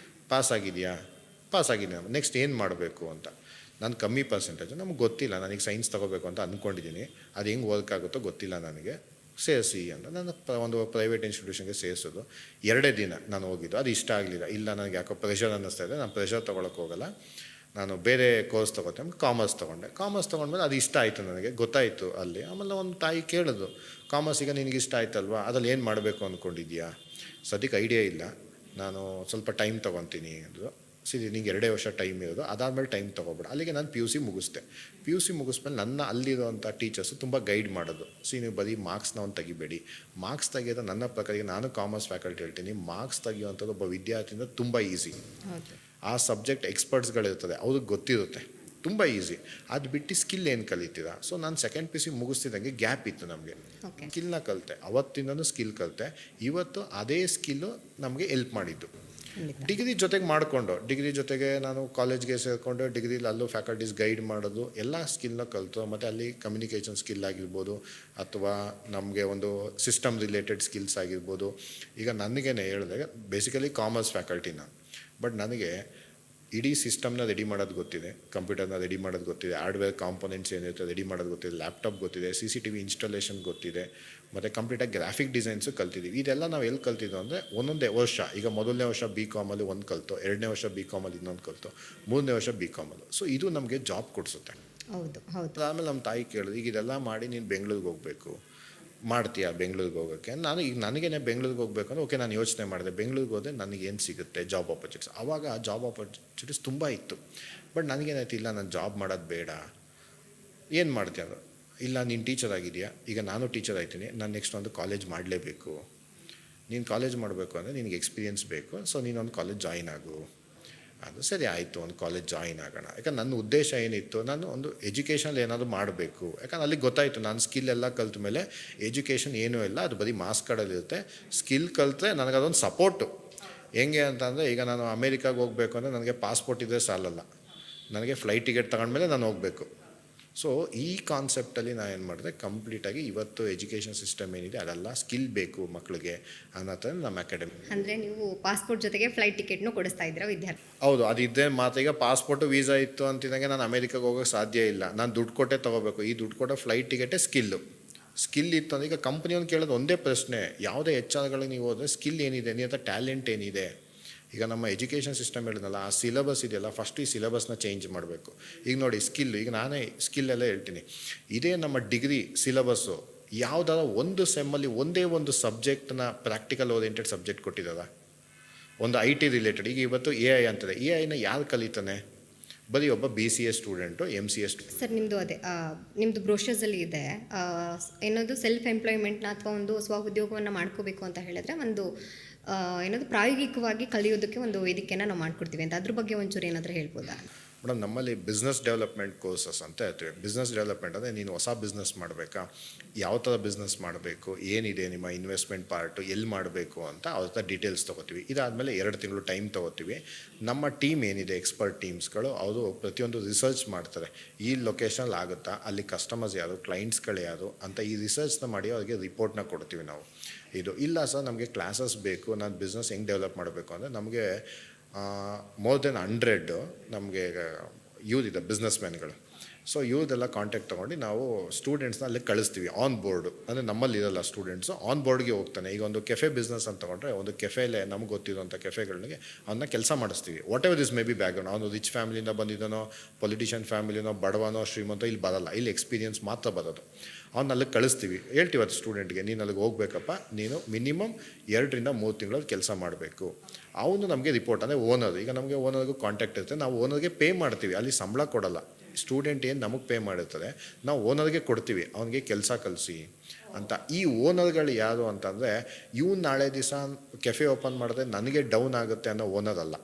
ಪಾಸ್ ಆಗಿದೆಯಾ ನೆಕ್ಸ್ಟ್ ಏನು ಮಾಡಬೇಕು ಅಂತ. ನಾನು ಕಮ್ಮಿ ಪರ್ಸೆಂಟೇಜು, ನಮ್ಗೆ ಗೊತ್ತಿಲ್ಲ, ನನಗೆ ಸೈನ್ಸ್ ತೊಗೋಬೇಕು ಅಂತ ಅಂದ್ಕೊಂಡಿದ್ದೀನಿ, ಅದು ಹೆಂಗೆ ವರ್ಕ್ ಆಗುತ್ತೋ ಗೊತ್ತಿಲ್ಲ ನನಗೆ, ಸೇರಿಸಿ ಅಂತ ನಾನು ಒಂದು ಪ್ರೈವೇಟ್ ಇನ್ಸ್ಟಿಟ್ಯೂಷನ್ಗೆ ಸೇರಿಸೋದು. 2 ದಿನ ನಾನು ಹೋಗಿದ್ದು, ಅದು ಇಷ್ಟ ಆಗಲಿಲ್ಲ. ಇಲ್ಲ, ನನಗೆ ಯಾಕೋ ಪ್ರೆಷರ್ ಅನ್ನಿಸ್ತಾ ಇದೆ, ನಾನು ಪ್ರೆಷರ್ ತೊಗೊಳಕ್ಕೆ ಹೋಗಲ್ಲ, ನಾನು ಬೇರೆ ಕೋರ್ಸ್ ತೊಗೋತೀನಿ. ಕಾಮರ್ಸ್ ತೊಗೊಂಡ್ಮೇಲೆ ಅದು ಇಷ್ಟ ಆಯಿತು, ನನಗೆ ಗೊತ್ತಾಯಿತು ಅಲ್ಲಿ. ಆಮೇಲೆ ಒಂದು ತಾಯಿ ಕೇಳಿದ್ರು, ಕಾಮರ್ಸ್ ಈಗ ನಿನಗೆ ಇಷ್ಟ ಆಯ್ತಲ್ವಾ, ಅದ್ರಲ್ಲಿ ಏನು ಮಾಡಬೇಕು ಅಂದ್ಕೊಂಡಿದ್ಯಾ? ಸದ್ಯಕ್ಕೆ ಐಡಿಯಾ ಇಲ್ಲ, ನಾನು ಸ್ವಲ್ಪ ಟೈಮ್ ತೊಗೊತೀನಿ ಅಂದರು. ಸರಿ, ನಿಂಗೆ 2 ವರ್ಷ ಟೈಮ್ ಇರೋದು, ಅದಾದಮೇಲೆ ಟೈಮ್ ತೊಗೊಬೇಡ. ಅಲ್ಲಿಗೆ ನಾನು PUC ಮುಗಿಸ್ದೆ. PUC ಮುಗಿಸ್ಮೇಲೆ ನನ್ನ ಅಲ್ಲಿರೋಂಥ ಟೀಚರ್ಸು ತುಂಬ ಗೈಡ್ ಮಾಡೋದು. ನೀವು ಬರೀ ಮಾರ್ಕ್ಸ್ನ ಒಂದು ತೆಗಿಬೇಡಿ, ಮಾರ್ಕ್ಸ್ ತೆಗೆಯೋದು ನನ್ನ ಪ್ರಕಾರ, ನಾನು ಕಾಮರ್ಸ್ ಫ್ಯಾಕಲ್ಟಿ ಹೇಳ್ತೀನಿ, ಮಾರ್ಕ್ಸ್ ತೆಗಿಯುವಂಥದ್ದು ಒಬ್ಬ ವಿದ್ಯಾರ್ಥಿಯಿಂದ ತುಂಬ ಈಸಿ. ಆ ಸಬ್ಜೆಕ್ಟ್ ಎಕ್ಸ್ಪರ್ಟ್ಸ್ಗಳಿರ್ತದೆ, ಅವ್ರಿಗೆ ಗೊತ್ತಿರುತ್ತೆ, ತುಂಬ ಈಸಿ. ಅದು ಬಿಟ್ಟು ಸ್ಕಿಲ್ ಏನು ಕಲಿತೀರಾ? ಸೊ ನಾನು 2nd PUC ಮುಗಿಸ್ತಿದ್ದಂಗೆ ಗ್ಯಾಪ್ ಇತ್ತು ನಮಗೆ, ಸ್ಕಿಲ್ನ ಕಲಿತೆ. ಅವತ್ತಿಂದನೂ ಸ್ಕಿಲ್ ಕಲಿತೆ. ಇವತ್ತು ಅದೇ ಸ್ಕಿಲ್ಲು ನಮಗೆ ಹೆಲ್ಪ್ ಮಾಡಿದ್ದು. ಡಿಗ್ರಿ ಜೊತೆಗೆ ನಾನು ಕಾಲೇಜ್ಗೆ ಸೇರಿಕೊಂಡು ಡಿಗ್ರಿಲಿ ಅಲ್ಲೂ ಫ್ಯಾಕಲ್ಟೀಸ್ ಗೈಡ್ ಮಾಡೋದು, ಎಲ್ಲ ಸ್ಕಿಲ್ನ ಕಲಿತು. ಮತ್ತು ಅಲ್ಲಿ ಕಮ್ಯುನಿಕೇಷನ್ ಸ್ಕಿಲ್ ಆಗಿರ್ಬೋದು, ಅಥವಾ ನಮಗೆ ಒಂದು ಸಿಸ್ಟಮ್ ರಿಲೇಟೆಡ್ ಸ್ಕಿಲ್ಸ್ ಆಗಿರ್ಬೋದು. ಈಗ ನನಗೇನೆ ಹೇಳಿದಾಗ ಬೇಸಿಕಲಿ ಕಾಮರ್ಸ್ ಫ್ಯಾಕಲ್ಟಿ ನಾನು, ಬಟ್ ನನಗೆ ಇಡೀ ಸಿಸ್ಟಮ್ನ ರೆಡಿ ಮಾಡೋದು ಗೊತ್ತಿದೆ, ಕಂಪ್ಯೂಟರ್ನ ರೆಡಿ ಮಾಡೋದು ಗೊತ್ತಿದೆ, ಹಾರ್ಡ್ವೇರ್ ಕಾಂಪೊನೆಂಟ್ಸ್ ಏನಿರುತ್ತೆ ರೆಡಿ ಮಾಡೋದು ಗೊತ್ತಿದೆ, ಲ್ಯಾಪ್ಟಾಪ್ ಗೊತ್ತಿದೆ, CCTV ಇನ್ಸ್ಟಾಲೇಷನ್ ಗೊತ್ತಿದೆ, ಮತ್ತು ಕಂಪ್ಲೀಟಾಗಿ ಗ್ರಾಫಿಕ್ ಡಿಸೈನ್ಸು ಕಲ್ತಿದ್ದೀವಿ. ಇದೆಲ್ಲ ನಾವು ಎಲ್ಲಿ ಕಲ್ತಿದ್ದು ಅಂದರೆ ಒಂದೊಂದೇ ವರ್ಷ. ಈಗ ಮೊದಲನೇ ವರ್ಷ BCom ಒಂದು ಕಲಿತು, 2ನೇ ವರ್ಷ BCom ಇನ್ನೊಂದು ಕಲಿತು, 3ನೇ ವರ್ಷ BCom. ಸೊ ಇದು ನಮಗೆ ಜಾಬ್ ಕೊಡಿಸುತ್ತೆ. ಹೌದು. ಆಮೇಲೆ ನಮ್ಮ ತಾಯಿ ಕೇಳಿದ್ರು, ಈಗ ಇದೆಲ್ಲ ಮಾಡಿ ನೀನು ಬೆಂಗಳೂರಿಗೆ ಹೋಗಬೇಕು, ಮಾಡ್ತೀಯಾ ಬೆಂಗಳೂರಿಗೆ ಹೋಗೋಕ್ಕೆ? ನಾನು ಈಗ ನನಗೇನೆ ಬೆಂಗಳೂರಿಗೆ ಹೋಗ್ಬೇಕು ಅಂದರೆ ಓಕೆ, ನಾನು ಯೋಚನೆ ಮಾಡಿದೆ ಬೆಂಗಳೂರಿಗೆ ಹೋದರೆ ನನಗೇನು ಸಿಗುತ್ತೆ ಜಾಬ್ ಆಪರ್ಚುನಿಟೀಸ್. ಆವಾಗ ಜಾಬ್ ಆಪರ್ಚುನಿಟೀಸ್ ತುಂಬ ಇತ್ತು. ಬಟ್ ನನಗೇನಾಯ್ತು, ಇಲ್ಲ ನಾನು ಜಾಬ್ ಮಾಡೋದು ಬೇಡ. ಏನು ಮಾಡ್ತೀಯ ಅದು? ಇಲ್ಲ ನೀನು ಟೀಚರ್ ಆಗಿದೆಯಾ, ಈಗ ನಾನು ಟೀಚರ್ ಆಯ್ತೀನಿ, ನಾನು ನೆಕ್ಸ್ಟ್ ಒಂದು ಕಾಲೇಜ್ ಮಾಡಲೇಬೇಕು. ನೀನು ಕಾಲೇಜ್ ಮಾಡಬೇಕು ಅಂದರೆ ನಿನಗೆ ಎಕ್ಸ್ಪೀರಿಯೆನ್ಸ್ ಬೇಕು, ಸೊ ನೀನೊಂದು ಕಾಲೇಜ್ ಜಾಯಿನ್ ಆಗು. ಅದು ಸರಿ ಆಯಿತು, ಒಂದು ಕಾಲೇಜ್ ಜಾಯಿನ್ ಆಗೋಣ. ಯಾಕಂದ್ರೆ ನನ್ನ ಉದ್ದೇಶ ಏನಿತ್ತು, ನಾನು ಒಂದು ಎಜುಕೇಷನಲ್ಲಿ ಏನಾದರೂ ಮಾಡಬೇಕು. ಯಾಕಂದ್ರೆ ಅಲ್ಲಿ ಗೊತ್ತಾಯಿತು ನಾನು ಸ್ಕಿಲ್ ಎಲ್ಲ ಕಲ್ತ ಮೇಲೆ ಎಜುಕೇಷನ್ ಏನೂ ಇಲ್ಲ, ಅದು ಬರೀ ಮಾರ್ಕ್ಸ್ ಕಾರ್ಡಲ್ಲಿರುತ್ತೆ. ಸ್ಕಿಲ್ ಕಲಿತ್ರೆ ನನಗದೊಂದು ಸಪೋರ್ಟು. ಹೆಂಗೆ ಅಂತಂದರೆ, ಈಗ ನಾನು ಅಮೇರಿಕಾಗೆ ಹೋಗಬೇಕು ಅಂದರೆ ನನಗೆ ಪಾಸ್ಪೋರ್ಟ್ ಇದ್ದರೆ ಸಾಲಲ್ಲ, ನನಗೆ ಫ್ಲೈಟ್ ಟಿಕೆಟ್ ತಗೊಂಡ್ಮೇಲೆ ನಾನು ಹೋಗಬೇಕು. ಸೊ ಈ ಕಾನ್ಸೆಪ್ಟಲ್ಲಿ ನಾನು ಏನು ಮಾಡಿದೆ, ಕಂಪ್ಲೀಟಾಗಿ ಇವತ್ತು ಎಜುಕೇಷನ್ ಸಿಸ್ಟಮ್ ಏನಿದೆ ಅದೆಲ್ಲ ಸ್ಕಿಲ್ ಬೇಕು ಮಕ್ಕಳಿಗೆ ಅನ್ನೋ ಥರ ನಮ್ಮ ಅಕಾಡೆಮಿ. ಅಂದರೆ ನೀವು ಪಾಸ್ಪೋರ್ಟ್ ಜೊತೆಗೆ ಫ್ಲೈಟ್ ಟಿಕೆಟ್ನು ಕೊಡಿಸ್ತಾ ಇದ್ದೀರಾ ವಿದ್ಯಾರ್ಥಿ? ಹೌದು, ಅದಿದ್ದೇ ಮಾತು. ಈಗ ಪಾಸ್ಪೋರ್ಟು ವೀಸಾ ಇತ್ತು ಅಂತಿದ್ದಂಗೆ ನಾನು ಅಮೇರಿಕಾಗೆ ಹೋಗೋಕ್ಕೆ ಸಾಧ್ಯ ಇಲ್ಲ, ನಾನು ದುಡ್ಡು ಕೊಟ್ಟೆ ತೊಗೋಬೇಕು. ಈ ದುಡ್ಡು ಕೊಟ್ಟೋ ಫ್ಲೈಟ್ ಟಿಕೆಟೇ ಸ್ಕಿಲ್ ಇತ್ತು ಅಂದರೆ, ಈಗ ಕಂಪ್ನಿಯವ್ನು ಕೇಳೋದು ಒಂದೇ ಪ್ರಶ್ನೆ, ಯಾವುದೇ HR ನೀವು ಹೋದರೆ ಸ್ಕಿಲ್ ಏನಿದೆ, ನೀ ಹತ್ರ ಟ್ಯಾಲೆಂಟ್ ಏನಿದೆ. ಈಗ ನಮ್ಮ ಎಜುಕೇಷನ್ ಸಿಸ್ಟಮ್ ಹೇಳಿದ್ನಲ್ಲ, ಆ ಸಿಲೆಬಸ್ ಇದೆಯಲ್ಲ, ಫಸ್ಟ್ ಈ ಸಿಲೆಬಸ್ನ ಚೇಂಜ್ ಮಾಡಬೇಕು. ಈಗ ನೋಡಿ ಸ್ಕಿಲ್, ಈಗ ನಾನೇ ಸ್ಕಿಲ್ಲೆಲ್ಲ ಹೇಳ್ತೀನಿ. ಇದೇ ನಮ್ಮ ಡಿಗ್ರಿ ಸಿಲೆಬಸ್ಸು ಯಾವುದಾರ ಒಂದು ಸೆಮ್ಮಲ್ಲಿ ಒಂದೇ ಒಂದು ಸಬ್ಜೆಕ್ಟ್ನ ಪ್ರಾಕ್ಟಿಕಲ್ ಓರಿಯೆಂಟೆಡ್ ಸಬ್ಜೆಕ್ಟ್ ಕೊಟ್ಟಿದ್ದಾರ, ಒಂದು IT ರಿಲೇಟೆಡ್. ಈಗ ಇವತ್ತು AI ಅಂತಾರೆ, AI ಯಾರು ಕಲಿತಾನೆ? ಬರೀ ಒಬ್ಬ BCA student, MCA student. Sir ನಿಮ್ಮದು ಅದೇ ನಿಮ್ಮದು ಬ್ರೋಷರ್ಸಲ್ಲಿ ಇದೆ ಏನದು ಸೆಲ್ಫ್ ಎಂಪ್ಲಾಯ್ಮೆಂಟ್ನ ಅಥವಾ ಒಂದು ಸ್ವಉದ್ಯೋಗವನ್ನು ಮಾಡ್ಕೋಬೇಕು ಅಂತ ಹೇಳಿದ್ರೆ ಒಂದು ಏನದು ಪ್ರಾಯೋಗಿಕವಾಗಿ ಕಲಿಯೋದಕ್ಕೆ ಒಂದು ವೇದಿಕೆನ ನಾವು ಮಾಡ್ಕೊಡ್ತೀವಿ ಅಂತ, ಅದ್ರ ಬಗ್ಗೆ ಒಂಚೂರು ಏನಾದರೂ ಹೇಳ್ಬೋದಾ? ಮೇಡಮ್, ನಮ್ಮಲ್ಲಿ ಬಿಸ್ನೆಸ್ ಡೆವಲಪ್ಮೆಂಟ್ ಕೋರ್ಸಸ್ ಅಂತ ಹೇಳ್ತೀವಿ. ಬಿಸ್ನೆಸ್ ಡೆವಲಪ್ಮೆಂಟ್ ಅಂದರೆ ನೀನು ಹೊಸ ಬಿಸ್ನೆಸ್ ಮಾಡಬೇಕಾ, ಯಾವ ಥರ ಬಿಸ್ನೆಸ್ ಮಾಡಬೇಕು, ಏನಿದೆ ನಿಮ್ಮ ಇನ್ವೆಸ್ಟ್ಮೆಂಟ್ ಪಾರ್ಟು, ಎಲ್ಲಿ ಮಾಡಬೇಕು ಅಂತ ಅವ್ರ ಹತ್ರ ಡೀಟೇಲ್ಸ್ ತೊಗೋತೀವಿ. ಇದಾದಮೇಲೆ 2 ತಿಂಗಳು ಟೈಮ್ ತೊಗೋತೀವಿ. ನಮ್ಮ ಟೀಮ್ ಏನಿದೆ, ಎಕ್ಸ್ಪರ್ಟ್ ಟೀಮ್ಸ್ಗಳು, ಅವರು ಪ್ರತಿಯೊಂದು ರಿಸರ್ಚ್ ಮಾಡ್ತಾರೆ. ಈ ಲೊಕೇಶನಲ್ಲಿ ಆಗುತ್ತಾ, ಅಲ್ಲಿ ಕಸ್ಟಮರ್ಸ್ ಯಾರು, ಕ್ಲೈಂಟ್ಸ್ಗಳು ಯಾರು ಅಂತ ಈ ರಿಸರ್ಚ್ನ ಮಾಡಿ ಅವ್ರಿಗೆ ರಿಪೋರ್ಟ್ನ ಕೊಡ್ತೀವಿ ನಾವು. ಇದು ಇಲ್ಲ ಸರ್ ನಮಗೆ ಕ್ಲಾಸಸ್ ಬೇಕು, ನಾನು ಬಿಸ್ನೆಸ್ ಹೆಂಗೆ ಡೆವಲಪ್ ಮಾಡಬೇಕು ಅಂದರೆ, ನಮಗೆ ಮೋರ್ ದೆನ್ 100 ನಮಗೆ ಇದೆ ಬಿಸ್ನೆಸ್ ಮ್ಯಾನ್ಗಳು. ಸೊ ಇವ್ರದೆಲ್ಲ ಕಾಂಟ್ಯಾಕ್ಟ್ ತೊಗೊಂಡು ನಾವು ಸ್ಟೂಡೆಂಟ್ಸ್ನ ಅಲ್ಲಿ ಕಳಿಸ್ತೀವಿ ಆನ್ ಬೋರ್ಡು. ಅಂದರೆ ನಮ್ಮಲ್ಲಿ ಇರೋಲ್ಲ ಸ್ಟೂಡೆಂಟ್ಸು, ಆನ್ ಬೋರ್ಡ್ಗೆ ಹೋಗ್ತಾನೆ. ಈಗ ಒಂದು ಕೆಫೆ ಬಿಸ್ನೆಸ್ ಅಂತ ತೊಗೊಂಡ್ರೆ, ಒಂದು ಕೆಫೆಲೇ ನಮ್ಗೆ ಗೊತ್ತಿರೋಂಥ ಕೆಫೆಗಳಿಗೆ ಅವನ್ನ ಕೆಲಸ ಮಾಡಿಸ್ತೀವಿ. What ever this may be background, ಅವನು ರಿಚ್ ಫ್ಯಾಮಿಲಿಯಿಂದ ಬಂದಿದ್ದಾನೋ, ಪೊಲಿಟಿಷಿಯನ್ ಫ್ಯಾಮಿಲಿನೋ, ಬಡವನೋ ಶ್ರೀಮಂತ, ಇಲ್ಲಿ ಬರಲ್ಲ, ಇಲ್ಲಿ ಎಕ್ಸ್ಪೀರಿಯನ್ಸ್ ಮಾತ್ರ ಬರೋದು. ಅವ್ನು ಅಲ್ಲಿಗೆ ಕಳಿಸ್ತೀವಿ. ಹೇಳ್ತೀವಿ ಅದು ಸ್ಟೂಡೆಂಟ್ಗೆ, ನೀನು ಅಲ್ಲಿಗೆ ಹೋಗ್ಬೇಕಪ್ಪ, ನೀನು ಮಿನಿಮಮ್ 2 ರಿಂದ 3 ತಿಂಗಳಲ್ಲಿ ಕೆಲಸ ಮಾಡಬೇಕು. ಅವನು ನಮಗೆ ರಿಪೋರ್ಟ್, ಅಂದರೆ ಓನರ್, ಈಗ ನಮಗೆ ಓನರ್ಗೂ ಕಾಂಟ್ಯಾಕ್ಟ್ ಇರುತ್ತೆ, ನಾವು ಓನರ್ಗೆ ಪೇ ಮಾಡ್ತೀವಿ, ಅಲ್ಲಿ ಸಂಬಳ ಕೊಡಲ್ಲ. ಸ್ಟೂಡೆಂಟ್ ಏನು ನಮಗೆ ಪೇ ಮಾಡಿರ್ತಾರೆ, ನಾವು ಓನರ್ಗೆ ಕೊಡ್ತೀವಿ, ಅವನಿಗೆ ಕೆಲಸ ಕಲಿಸಿ ಅಂತ. ಈ ಓನರ್ಗಳು ಯಾರು ಅಂತಂದರೆ, ಇವ್ನು ನಾಳೆ ದಿವಸ ಕೆಫೆ ಓಪನ್ ಮಾಡಿದ್ರೆ ನನಗೆ ಡೌನ್ ಆಗುತ್ತೆ ಅನ್ನೋ ಓನರ್ ಅಲ್ಲ.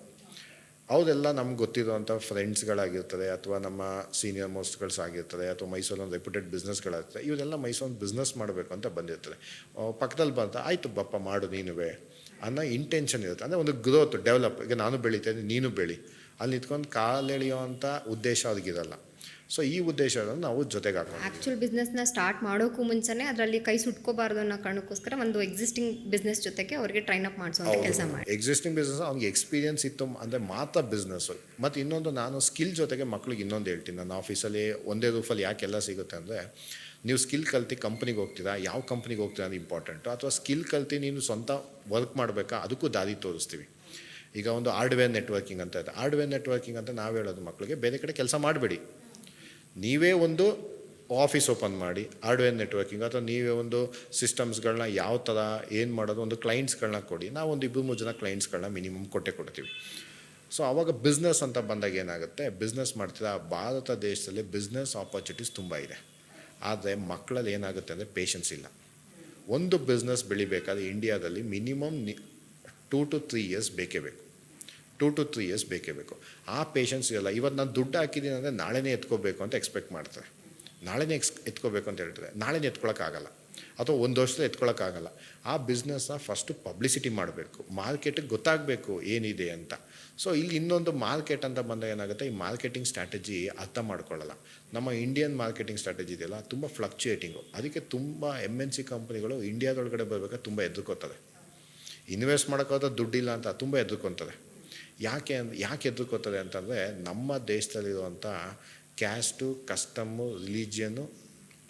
ಅವರೆಲ್ಲ ನಮ್ಗೆ ಗೊತ್ತಿರೋಂಥ ಫ್ರೆಂಡ್ಸ್ಗಳಾಗಿರ್ತದೆ, ಅಥವಾ ನಮ್ಮ ಸೀನಿಯರ್ ಮೋಸ್ಟ್ಗಳ್ಸ್ ಆಗಿರ್ತದೆ, ಅಥವಾ ಮೈಸೂರೊಂದು ರೆಪ್ಯೂಟೆಡ್ ಬಿಸ್ನೆಸ್ಗಳಾಗಿರ್ತದೆ. ಇವರೆಲ್ಲ ಮೈಸೂರೊಂದು ಬಿಸ್ನೆಸ್ ಮಾಡಬೇಕು ಅಂತ ಬಂದಿರ್ತಾರೆ. ಪಕ್ಕದಲ್ಲಿ ಬಂತ, ಆಯಿತು ಬಪ್ಪ ಮಾಡು ನೀನುವೇ ಅನ್ನೋ ಇಂಟೆನ್ಷನ್ ಇರುತ್ತೆ. ಅಂದರೆ ಒಂದು ಗ್ರೋತ್, ಡೆವಲಪ್. ಈಗ ನಾನು ಬೆಳೀತೇನೆ, ನೀನು ಬೆಳಿ, ಅಲ್ಲಿ ನಿಂತ್ಕೊಂಡು ಕಾಲೆಳೆಯೋ ಅಂಥ ಉದ್ದೇಶ ಅವ್ರಿಗಿರಲ್ಲ. ಸೊ ಈ ಉದ್ದೇಶವನ್ನು ನಾವು ಜೊತೆಗೆ ಹಾಕೋಣ. ಆ್ಯಕ್ಚುಲ್ ಬಿಸ್ನೆಸ್ನ ಸ್ಟಾರ್ಟ್ ಮಾಡೋಕ್ಕೂ ಮುಂಚೆನೇ ಅದರಲ್ಲಿ ಕೈ ಸುಟ್ಕೋಬಾರ್ದು ಅನ್ನೋ ಕಾರಣಕ್ಕೋಸ್ಕರ ಒಂದು ಎಕ್ಸಿಸ್ಟಿಂಗ್ ಬಿಸ್ನೆಸ್ ಜೊತೆಗೆ ಅವರಿಗೆ ಟ್ರೈನ್ ಅಪ್ ಮಾಡಿಸೋ ಕೆಲಸ ಮಾಡಿ. ಎಕ್ಸಿಸ್ಟಿಂಗ್ ಬಿಸ್ನೆಸ್ ಅವ್ನಿಗೆ ಎಕ್ಸ್ಪೀರಿಯನ್ಸ್ ಇತ್ತು ಅಂದರೆ ಮಾತ್ರ ಬಿಸ್ನೆಸ್ಸು. ಮತ್ತು ಇನ್ನೊಂದು, ನಾನು ಸ್ಕಿಲ್ ಜೊತೆಗೆ ಮಕ್ಳಿಗೆ ಇನ್ನೊಂದು ಹೇಳ್ತೀನಿ. ನನ್ನ ಆಫೀಸಲ್ಲಿ ಒಂದೇ ರೂಫಲ್ಲಿ ಯಾಕೆಲ್ಲ ಸಿಗುತ್ತೆ ಅಂದರೆ, ನೀವು ಸ್ಕಿಲ್ ಕಲ್ತು ಕಂಪ್ನಿಗೆ ಹೋಗ್ತೀರಾ, ಯಾವ ಕಂಪ್ನಿಗೆ ಹೋಗ್ತೀರಾ ಅದು ಇಂಪಾರ್ಟೆಂಟು, ಅಥವಾ ಸ್ಕಿಲ್ ಕಲ್ತು ನೀನು ಸ್ವಂತ ವರ್ಕ್ ಮಾಡಬೇಕಾ, ಅದಕ್ಕೂ ದಾರಿ ತೋರಿಸ್ತೀವಿ. ಈಗ ಒಂದು ಹಾರ್ಡ್ವೇರ್ ನೆಟ್ವರ್ಕಿಂಗ್ ಅಂತ ಇದೆ. ಹಾರ್ಡ್ವೇರ್ ನೆಟ್ವರ್ಕಿಂಗ್ ಅಂತ ನಾವು ಹೇಳೋದು ಮಕ್ಕಳಿಗೆ, ಬೇರೆ ಕಡೆ ಕೆಲಸ ಮಾಡಬೇಡಿ, ನೀವೇ ಒಂದು ಆಫೀಸ್ ಓಪನ್ ಮಾಡಿ ಹಾರ್ಡ್ವೇರ್ ನೆಟ್ವರ್ಕಿಂಗ್, ಅಥವಾ ನೀವೇ ಒಂದು ಸಿಸ್ಟಮ್ಸ್ಗಳನ್ನ ಯಾವ ಥರ ಏನು ಮಾಡೋದು, ಒಂದು ಕ್ಲೈಂಟ್ಸ್ಗಳನ್ನ ಕೊಡಿ. ನಾವು ಒಂದು 2-3 ಜನ ಕ್ಲೈಂಟ್ಸ್ಗಳನ್ನ ಮಿನಿಮಮ್ ಕೊಡ್ತೀವಿ. ಸೊ ಆವಾಗ ಬಿಸ್ನೆಸ್ ಅಂತ ಬಂದಾಗ ಏನಾಗುತ್ತೆ, ಬಿಸ್ನೆಸ್ ಮಾಡ್ತೀರಾ, ಭಾರತ ದೇಶದಲ್ಲಿ ಬಿಸ್ನೆಸ್ ಆಪರ್ಚುನಿಟೀಸ್ ತುಂಬ ಇದೆ. ಆದರೆ ಮಕ್ಕಳಲ್ಲಿ ಏನಾಗುತ್ತೆ ಅಂದರೆ ಪೇಷನ್ಸ್ ಇಲ್ಲ. ಒಂದು ಬಿಸ್ನೆಸ್ ಬೆಳಿಬೇಕಾದ್ರೆ ಇಂಡಿಯಾದಲ್ಲಿ ಮಿನಿಮಮ್ 2 to 3 years ಬೇಕೇ ಬೇಕು. 2 to 3 years ಬೇಕೇ ಬೇಕು. ಆ ಪೇಷನ್ಸ್ ಇರಲ್ಲ. ಇವತ್ತು ನಾನು ದುಡ್ಡು ಹಾಕಿದ್ದೀನಿ ಅಂದರೆ ನಾಳೆನೇ ಎತ್ಕೋಬೇಕು ಅಂತ ಎಕ್ಸ್ಪೆಕ್ಟ್ ಮಾಡ್ತಾರೆ, ನಾಳೆನೇ ಎತ್ಕೋಬೇಕು ಅಂತ ಹೇಳ್ತಾರೆ. ನಾಳೆನೇ ಎತ್ಕೊಳ್ಳೋಕ್ಕಾಗಲ್ಲ, ಅಥವಾ ಒಂದು ವರ್ಷದಲ್ಲಿ ಎತ್ಕೊಳ್ಳೋಕ್ಕಾಗಲ್ಲ. ಆ ಬಿಸ್ನೆಸ್ನ ಫಸ್ಟು ಪಬ್ಲಿಸಿಟಿ ಮಾಡಬೇಕು, ಮಾರ್ಕೆಟಿಗೆ ಗೊತ್ತಾಗಬೇಕು ಏನಿದೆ ಅಂತ. ಸೊ ಇಲ್ಲಿ ಇನ್ನೊಂದು ಮಾರ್ಕೆಟ್ ಅಂತ ಬಂದಾಗ ಏನಾಗುತ್ತೆ, ಈ ಮಾರ್ಕೆಟಿಂಗ್ ಸ್ಟ್ರಾಟಜಿ ಅರ್ಥ ಮಾಡ್ಕೊಳ್ಳಲ್ಲ. ನಮ್ಮ ಇಂಡಿಯನ್ ಮಾರ್ಕೆಟಿಂಗ್ ಸ್ಟ್ರಾಟಜಿ ಇದೆಯಲ್ಲ, ತುಂಬ ಫ್ಲಕ್ಚುಯೇಟಿಂಗು. ಅದಕ್ಕೆ ತುಂಬ MNC ಕಂಪ್ನಿಗಳು ಇಂಡಿಯಾದೊಳಗಡೆ ಬರಬೇಕಾದ್ರೆ ತುಂಬ ಎದುರ್ಕೋತಾರೆ. ಇನ್ವೆಸ್ಟ್ ಮಾಡೋಕ್ಕಾದ್ರೆ ದುಡ್ಡಿಲ್ಲ ಅಂತ ತುಂಬ ಎದುರ್ಕೊತಾರೆ. ಯಾಕೆ ಎದುರ್ಕೋತಾರೆ ಅಂತಂದರೆ, ನಮ್ಮ ದೇಶದಲ್ಲಿರುವಂಥ ಕ್ಯಾಸ್ಟು, ಕಸ್ಟಮ್ಮು, ರಿಲಿಜಿಯನ್ನು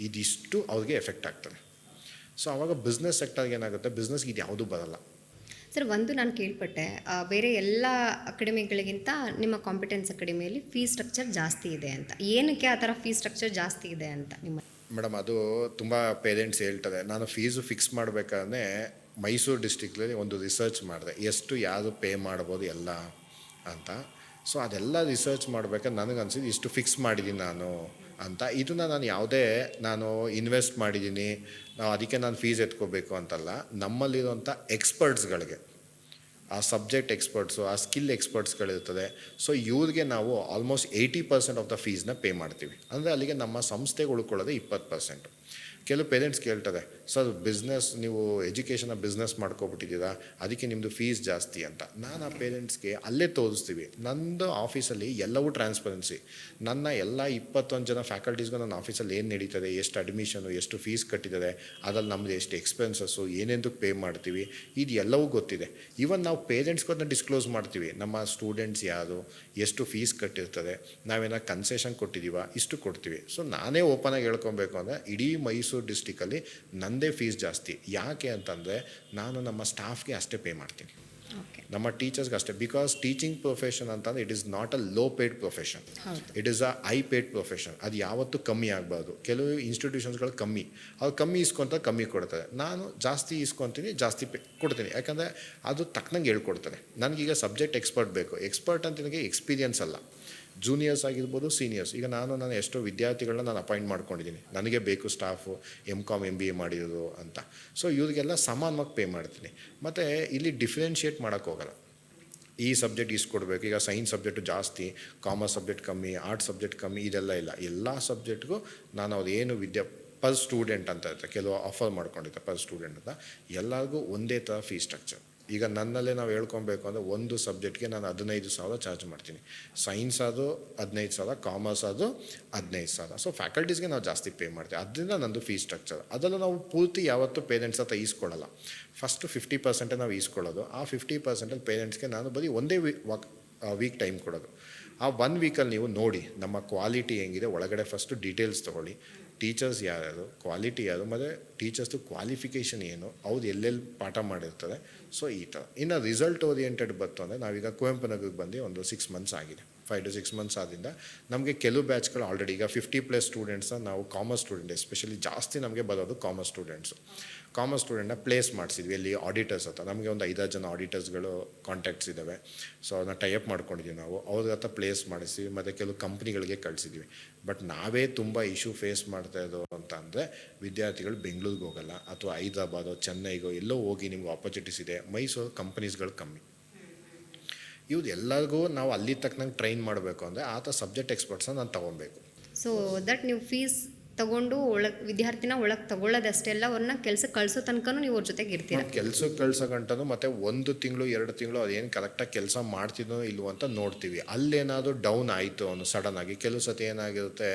ಇದಿಷ್ಟು ಅವ್ರಿಗೆ ಎಫೆಕ್ಟ್ ಆಗ್ತದೆ. ಸೊ ಆವಾಗ ಬಿಸ್ನೆಸ್ ಸೆಕ್ಟರ್ಗೆ ಏನಾಗುತ್ತೆ, ಬಿಸ್ನೆಸ್ಗೆ ಇದು ಯಾವುದೂ ಬರಲ್ಲ. ಸರ್, ಒಂದು ನಾನು ಕೇಳ್ಪಟ್ಟೆ, ಬೇರೆ ಎಲ್ಲ ಅಕಾಡೆಮಿಗಳಿಗಿಂತ ನಿಮ್ಮ ಕಾಂಪಿಟೆನ್ಸ್ ಅಕಾಡೆಮಿಯಲ್ಲಿ ಫೀಸ್ ಸ್ಟ್ರಕ್ಚರ್ ಜಾಸ್ತಿ ಇದೆ ಅಂತ. ಏನಕ್ಕೆ ಆ ಥರ ಫೀಸ್ ಸ್ಟ್ರಕ್ಚರ್ ಜಾಸ್ತಿ ಇದೆ ಅಂತ ನಿಮ್ಮ? ಮೇಡಮ್ ಅದು ತುಂಬ ಪೇರೆಂಟ್ಸ್ ಹೇಳ್ತಾರೆ. ನಾನು ಫೀಸು ಫಿಕ್ಸ್ ಮಾಡಬೇಕಾದ್ರೆ ಮೈಸೂರು ಡಿಸ್ಟಿಕ್ನಲ್ಲಿ ಒಂದು ರಿಸರ್ಚ್ ಮಾಡಿದೆ, ಎಷ್ಟು ಯಾರು ಪೇ ಮಾಡ್ಬೋದು ಎಲ್ಲ ಅಂತ. ಸೊ ಅದೆಲ್ಲ ರಿಸರ್ಚ್ ಮಾಡ್ಬೇಕಾದ್ರೆ ನನಗನ್ಸಿದ್ದು ಇಷ್ಟು ಫಿಕ್ಸ್ ಮಾಡಿದ್ದೀನಿ ನಾನು ಅಂತ. ಇದನ್ನು ನಾನು ಯಾವುದೇ ನಾನು ಇನ್ವೆಸ್ಟ್ ಮಾಡಿದ್ದೀನಿ, ಅದಕ್ಕೆ ನಾನು ಫೀಸ್ ಎತ್ಕೋಬೇಕು ಅಂತಲ್ಲ. ನಮ್ಮಲ್ಲಿರುವಂಥ ಎಕ್ಸ್ಪರ್ಟ್ಸ್ಗಳಿಗೆ, ಆ ಸಬ್ಜೆಕ್ಟ್ ಎಕ್ಸ್ಪರ್ಟ್ಸು, ಆ ಸ್ಕಿಲ್ ಎಕ್ಸ್ಪರ್ಟ್ಸ್ಗಳಿರ್ತದೆ. ಸೊ ಇವ್ರಿಗೆ ನಾವು ಆಲ್ಮೋಸ್ಟ್ 80% ಆಫ್ ದ ಫೀಸ್ನ ಪೇ ಮಾಡ್ತೀವಿ. ಅಂದರೆ ಅಲ್ಲಿಗೆ ನಮ್ಮ ಸಂಸ್ಥೆಗೆ ಉಳ್ಕೊಳ್ಳೋದೇ 20%. ಕೆಲವು ಪೇರೆಂಟ್ಸ್ ಕೇಳ್ತಾರೆ, ಸರ್ ಬಿಸ್ನೆಸ್ ನೀವು ಎಜುಕೇಷನ್ನ ಬಿಸ್ನೆಸ್ ಮಾಡ್ಕೊಬಿಟ್ಟಿದ್ದೀರಾ, ಅದಕ್ಕೆ ನಿಮ್ಮದು ಫೀಸ್ ಜಾಸ್ತಿ ಅಂತ. ನಾನು ಆ ಪೇರೆಂಟ್ಸ್ಗೆ ಅಲ್ಲೇ ತೋರಿಸ್ತೀವಿ, ನಂದು ಆಫೀಸಲ್ಲಿ ಎಲ್ಲವೂ ಟ್ರಾನ್ಸ್ಪರೆನ್ಸಿ. ನನ್ನ ಎಲ್ಲ 21 ಜನ ಫ್ಯಾಕಲ್ಟೀಸ್ಗೂ ನನ್ನ ಆಫೀಸಲ್ಲಿ ಏನು ನಡೀತದೆ, ಎಷ್ಟು ಅಡ್ಮಿಷನು, ಎಷ್ಟು ಫೀಸ್ ಕಟ್ಟಿದ್ದಾರೆ, ಅದ್ರಲ್ಲಿ ನಮ್ಮದು ಎಷ್ಟು ಎಕ್ಸ್ಪೆನ್ಸಸ್ಸು, ಏನೆಂದಕ್ಕೆ ಪೇ ಮಾಡ್ತೀವಿ, ಇದು ಎಲ್ಲವೂ ಗೊತ್ತಿದೆ. ಈವನ್ ನಾವು ಪೇರೆಂಟ್ಸ್ಗೂ ಅದನ್ನ ಡಿಸ್ಕ್ಲೋಸ್ ಮಾಡ್ತೀವಿ. ನಮ್ಮ ಸ್ಟೂಡೆಂಟ್ಸ್ ಯಾರು, ಎಷ್ಟು ಫೀಸ್ ಕಟ್ಟಿರ್ತದೆ, ನಾವೇನೋ ಕನ್ಸೆಷನ್ ಕೊಟ್ಟಿದ್ದೀವ, ಇಷ್ಟು ಕೊಡ್ತೀವಿ. ಸೊ ನಾನೇ ಓಪನಾಗಿ ಹೇಳ್ಕೊಬೇಕು ಅಂದರೆ ಇಡೀ ಮೈಸೂರು ಡಿಸ್ಟಿಕಲ್ಲಿ ನನ್ನದೇ ಫೀಸ್ ಜಾಸ್ತಿ. ಯಾಕೆ ಅಂತಂದರೆ ನಾನು ನಮ್ಮ ಸ್ಟಾಫ್ಗೆ ಅಷ್ಟೇ ಪೇ ಮಾಡ್ತೀನಿ, ನಮ್ಮ ಟೀಚರ್ಸ್ಗೆ ಅಷ್ಟೇ. ಬಿಕಾಸ್ ಟೀಚಿಂಗ್ ಪ್ರೊಫೆಷನ್ ಅಂತಂದರೆ it is not a low paid profession, it is a high paid profession. ಅದು ಯಾವತ್ತೂ ಕಮ್ಮಿ ಆಗಬಾರ್ದು. ಕೆಲವು ಇನ್ಸ್ಟಿಟ್ಯೂಷನ್ಸ್ಗಳು ಕಮ್ಮಿ, ಅವ್ರು ಕಮ್ಮಿ ಇಸ್ಕೊತ ಕಮ್ಮಿ ಕೊಡ್ತಾರೆ. ನಾನು ಜಾಸ್ತಿ ಇಸ್ಕೊತೀನಿ, ಜಾಸ್ತಿ ಕೊಡ್ತೀನಿ. ಯಾಕಂದರೆ ಅದು ತಕ್ಕನಂಗೆ ಹೇಳ್ಕೊಡ್ತಾರೆ. ನನಗೀಗ ಸಬ್ಜೆಕ್ಟ್ ಎಕ್ಸ್ಪರ್ಟ್ ಬೇಕು. ಎಕ್ಸ್ಪರ್ಟ್ ಅಂತ ನನಗೆ ಎಕ್ಸ್ಪೀರಿಯನ್ಸ್ ಅಲ್ಲ, ಜೂನಿಯರ್ಸ್ ಆಗಿರ್ಬೋದು, ಸೀನಿಯರ್ಸ್. ಈಗ ನಾನು ಎಷ್ಟೋ ವಿದ್ಯಾರ್ಥಿಗಳನ್ನ ನಾನು ಅಪಾಯಿಂಟ್ ಮಾಡ್ಕೊಂಡಿದ್ದೀನಿ, ನನಗೆ ಬೇಕು ಸ್ಟಾಫು MCOM MBA ಮಾಡಿರೋದು ಅಂತ. ಸೊ ಇವ್ರಿಗೆಲ್ಲ ಸಮಾನವಾಗಿ ಪೇ ಮಾಡ್ತೀನಿ. ಮತ್ತು ಇಲ್ಲಿ ಡಿಫ್ರೆನ್ಷಿಯೇಟ್ ಮಾಡೋಕ್ಕೋಗಲ್ಲ, ಈ ಸಬ್ಜೆಕ್ಟ್ ಇಷ್ಟು ಕೊಡಬೇಕು. ಈಗ ಸೈನ್ಸ್ ಸಬ್ಜೆಕ್ಟು ಜಾಸ್ತಿ, ಕಾಮರ್ಸ್ ಸಬ್ಜೆಕ್ಟ್ ಕಮ್ಮಿ, ಆರ್ಟ್ಸ್ ಸಬ್ಜೆಕ್ಟ್ ಕಮ್ಮಿ, ಇದೆಲ್ಲ ಇಲ್ಲ. ಎಲ್ಲ ಸಬ್ಜೆಕ್ಟ್ಗೂ ನಾನು ಅವ್ರು ಏನು ಪರ್ ಸ್ಟೂಡೆಂಟ್ ಅಂತ ಇರುತ್ತೆ, ಕೆಲವು ಆಫರ್ ಮಾಡ್ಕೊಂಡಿರ್ತಾರೆ ಪರ್ ಸ್ಟೂಡೆಂಟ್ ಅಂತ. ಎಲ್ಲರಿಗೂ ಒಂದೇ ಥರ ಫೀ ಸ್ಟ್ರಕ್ಚರ್. ಈಗ ನನ್ನಲ್ಲೇ ನಾವು ಹೇಳ್ಕೊಬೇಕು ಅಂದರೆ ಒಂದು ಸಬ್ಜೆಕ್ಟ್ಗೆ ನಾನು 15,000 ಚಾರ್ಜ್ ಮಾಡ್ತೀನಿ. ಸೈನ್ಸ್ ಅದು 15,000, ಕಾಮರ್ಸ್ ಅದು 15,000. ಸೊ ಫ್ಯಾಕಲ್ಟೀಸ್ಗೆ ನಾವು ಜಾಸ್ತಿ ಪೇ ಮಾಡ್ತೀವಿ. ಅದರಿಂದ ನಂದು ಫೀಸ್ ಸ್ಟ್ರಕ್ಚರ್. ಅದನ್ನು ನಾವು ಪೂರ್ತಿ ಯಾವತ್ತೂ ಪೇರೆಂಟ್ಸ್ ಹತ್ರ ಈಸ್ಕೊಳ್ಳಲ್ಲ. ಫಸ್ಟು 50% ನಾವು ಈಸ್ಕೊಳ್ಳೋದು. ಆ 50% ಪೇರೆಂಟ್ಸ್ಗೆ ನಾನು ಬರೀ ಒಂದೇ ವೀಕ್ ಟೈಮ್ ಕೊಡೋದು. ಆ 1 ವೀಕಲ್ಲಿ ನೀವು ನೋಡಿ ನಮ್ಮ ಕ್ವಾಲಿಟಿ ಹೆಂಗಿದೆ ಒಳಗಡೆ. ಫಸ್ಟು ಡೀಟೇಲ್ಸ್ ತೊಗೊಳ್ಳಿ, ಟೀಚರ್ಸ್ ಯಾರ್ಯಾರು, ಕ್ವಾಲಿಟಿ ಯಾರು, ಮತ್ತು ಟೀಚರ್ಸ್ದು ಕ್ವಾಲಿಫಿಕೇಷನ್ ಏನು, ಅವ್ರು ಎಲ್ಲೆಲ್ಲಿ ಪಾಠ ಮಾಡಿರ್ತಾರೆ. ಸೊ ಈ ಥರ. ಇನ್ನು ರಿಸಲ್ಟ್ ಓರಿಯೆಂಟೆಡ್ ಬಂತು ಅಂದರೆ ನಾವೀಗ ಕುವೆಂಪು ನಗರಕ್ಕೆ ಬಂದು ಒಂದು 6 ಮಂತ್ಸ್ ಆಗಿದೆ. 5 to 6 ಮಂತ್ಸ್ ಆದ್ದರಿಂದ ನಮಗೆ ಕೆಲವು ಬ್ಯಾಚ್ಗಳು ಆಲ್ರೆಡಿ ಈಗ 50+ ಸ್ಟೂಡೆಂಟ್ಸ್ನ ನಾವು ಕಾಮರ್ಸ್ ಸ್ಟೂಡೆಂಟ್, ಎಸ್ಪೆಷಲಿ ಜಾಸ್ತಿ ನಮಗೆ ಬರೋದು ಕಾಮರ್ಸ್ ಸ್ಟೂಡೆಂಟ್ಸು. ಕಾಮರ್ಸ್ ಸ್ಟೂಡೆಂಟ್ನ ಪ್ಲೇಸ್ ಮಾಡಿಸಿದ್ವಿ ಎಲ್ಲಿ, ಆಡಿಟರ್ಸ್ ಹತ್ರ. ನಮಗೆ ಒಂದು 5-6 ಜನ ಆಡಿಟರ್ಸ್ಗಳು ಕಾಂಟ್ಯಾಕ್ಟ್ಸ್ ಇದ್ದಾವೆ. ಸೊ ಅದನ್ನ ಟೈಅಪ್ ಮಾಡ್ಕೊಂಡಿದ್ದೀವಿ ನಾವು. ಅವ್ರ ಹತ್ರ ಪ್ಲೇಸ್ ಮಾಡಿಸಿ ಮತ್ತು ಕೆಲವು ಕಂಪ್ನಿಗಳಿಗೆ ಕಳಿಸಿದ್ವಿ. ಬಟ್ ನಾವೇ ತುಂಬ ಇಶ್ಯೂ ಫೇಸ್ ಮಾಡ್ತಾ ಇರೋದು ಅಂತ ಅಂದರೆ ವಿದ್ಯಾರ್ಥಿಗಳು ಬೆಂಗಳೂರಿಗೆ ಹೋಗಲ್ಲ, ಅಥವಾ ಹೈದ್ರಾಬಾದೋ ಚೆನ್ನೈಗೋ ಎಲ್ಲೋ ಹೋಗಿ ನಿಮ್ಗೆ ಆಪರ್ಚುನಿಟೀಸ್ ಇದೆ. ಮೈಸೂರು ಕಂಪನೀಸ್ಗಳು ಕಮ್ಮಿ. ಇವ್ದು ಎಲ್ಲರಿಗೂ ನಾವು ಅಲ್ಲಿ ತಕ್ಕನಂಗೆ ಟ್ರೈನ್ ಮಾಡಬೇಕು ಅಂದರೆ ಆ ಥರ ಸಬ್ಜೆಕ್ಟ್ ಎಕ್ಸ್ಪರ್ಟ್ಸನ್ನ ನಾನು ತೊಗೊಬೇಕು. ಸೊ ದಟ್ ನೀವು ಫೀಸ್ ತಗೊಂಡು ವಿದ್ಯಾರ್ಥಿನ ಒಳಗೆ ತಗೊಳ್ಳೋದಷ್ಟೇ ಅಲ್ಲ, ಅವ್ರನ್ನ ಕೆಲಸಕ್ಕೆ ಕಳಿಸೋ ತನಕ ನೀವು ಅವ್ರ ಜೊತೆಗೆ ಇರ್ತೀರ. ಕೆಲಸಕ್ಕೆ ಕಳ್ಸೋ ಗಂಟನು ಮತ್ತು 1 ತಿಂಗಳು 2 ತಿಂಗಳು ಅದೇನು ಕರೆಕ್ಟಾಗಿ ಕೆಲಸ ಮಾಡ್ತಿದ್ದೋ ಇಲ್ವೋ ಅಂತ ನೋಡ್ತೀವಿ. ಅಲ್ಲೇನಾದರೂ ಡೌನ್ ಆಯಿತು ಅವನು ಸಡನ್ನಾಗಿ. ಕೆಲವು ಸತಿ ಏನಾಗಿರುತ್ತೆ,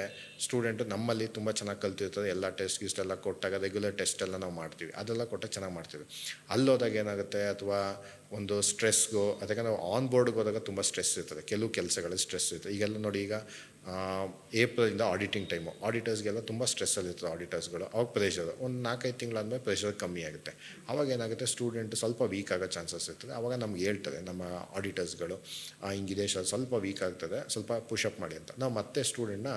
ಸ್ಟೂಡೆಂಟು ನಮ್ಮಲ್ಲಿ ತುಂಬ ಚೆನ್ನಾಗಿ ಕಲ್ತಿರ್ತದೆ, ಎಲ್ಲ ಟೆಸ್ಟ್ ಗಿಸ್ಟ್ ಎಲ್ಲ ಕೊಟ್ಟಾಗ ರೆಗ್ಯುಲರ್ ಟೆಸ್ಟ್ ಎಲ್ಲ ನಾವು ಮಾಡ್ತೀವಿ, ಅದೆಲ್ಲ ಕೊಟ್ಟಾಗ ಚೆನ್ನಾಗಿ ಮಾಡ್ತೀವಿ. ಅಲ್ಲೋದಾಗ ಏನಾಗುತ್ತೆ, ಅಥವಾ ಒಂದು ಸ್ಟ್ರೆಸ್ಗೋ, ಅದಕ್ಕೆ ನಾವು ಆನ್ ಬೋರ್ಡ್ಗೆ ಹೋದಾಗ ತುಂಬ ಸ್ಟ್ರೆಸ್ ಇರ್ತದೆ, ಕೆಲವು ಕೆಲಸಗಳಲ್ಲಿ ಸ್ಟ್ರೆಸ್ ಇರ್ತದೆ. ಈಗೆಲ್ಲ ನೋಡಿ, ಈಗ ಏಪ್ರಿಲಿಂದ ಆಡಿಟಿಂಗ್ ಟೈಮು, ಆಡಿಟರ್ಸ್ಗೆಲ್ಲ ತುಂಬ ಸ್ಟ್ರೆಸ್ಸಲ್ಲಿ ಇರ್ತದೆ ಆಡಿಟರ್ಸ್ಗಳು. ಅವಾಗ ಪ್ರೆಷರ್ ಒಂದು 4-5 ತಿಂಗಳಾದ್ಮೇಲೆ ಪ್ರೆಷರ್ ಕಮ್ಮಿ ಆಗುತ್ತೆ. ಆವಾಗ ಏನಾಗುತ್ತೆ, ಸ್ಟೂಡೆಂಟ್ ಸ್ವಲ್ಪ ವೀಕ್ ಆಗೋ ಚಾನ್ಸಸ್ ಇರ್ತದೆ. ಆವಾಗ ನಮ್ಗೆ ಹೇಳ್ತಾರೆ ನಮ್ಮ ಆಡಿಟರ್ಸ್ಗಳು, ಹಿಂಗಿದೆ ಸರ್, ಸ್ವಲ್ಪ ವೀಕ್ ಆಗ್ತದೆ, ಸ್ವಲ್ಪ ಪುಷಪ್ ಮಾಡಿ ಅಂತ. ನಾವು ಮತ್ತೆ ಸ್ಟೂಡೆಂಟ್ನ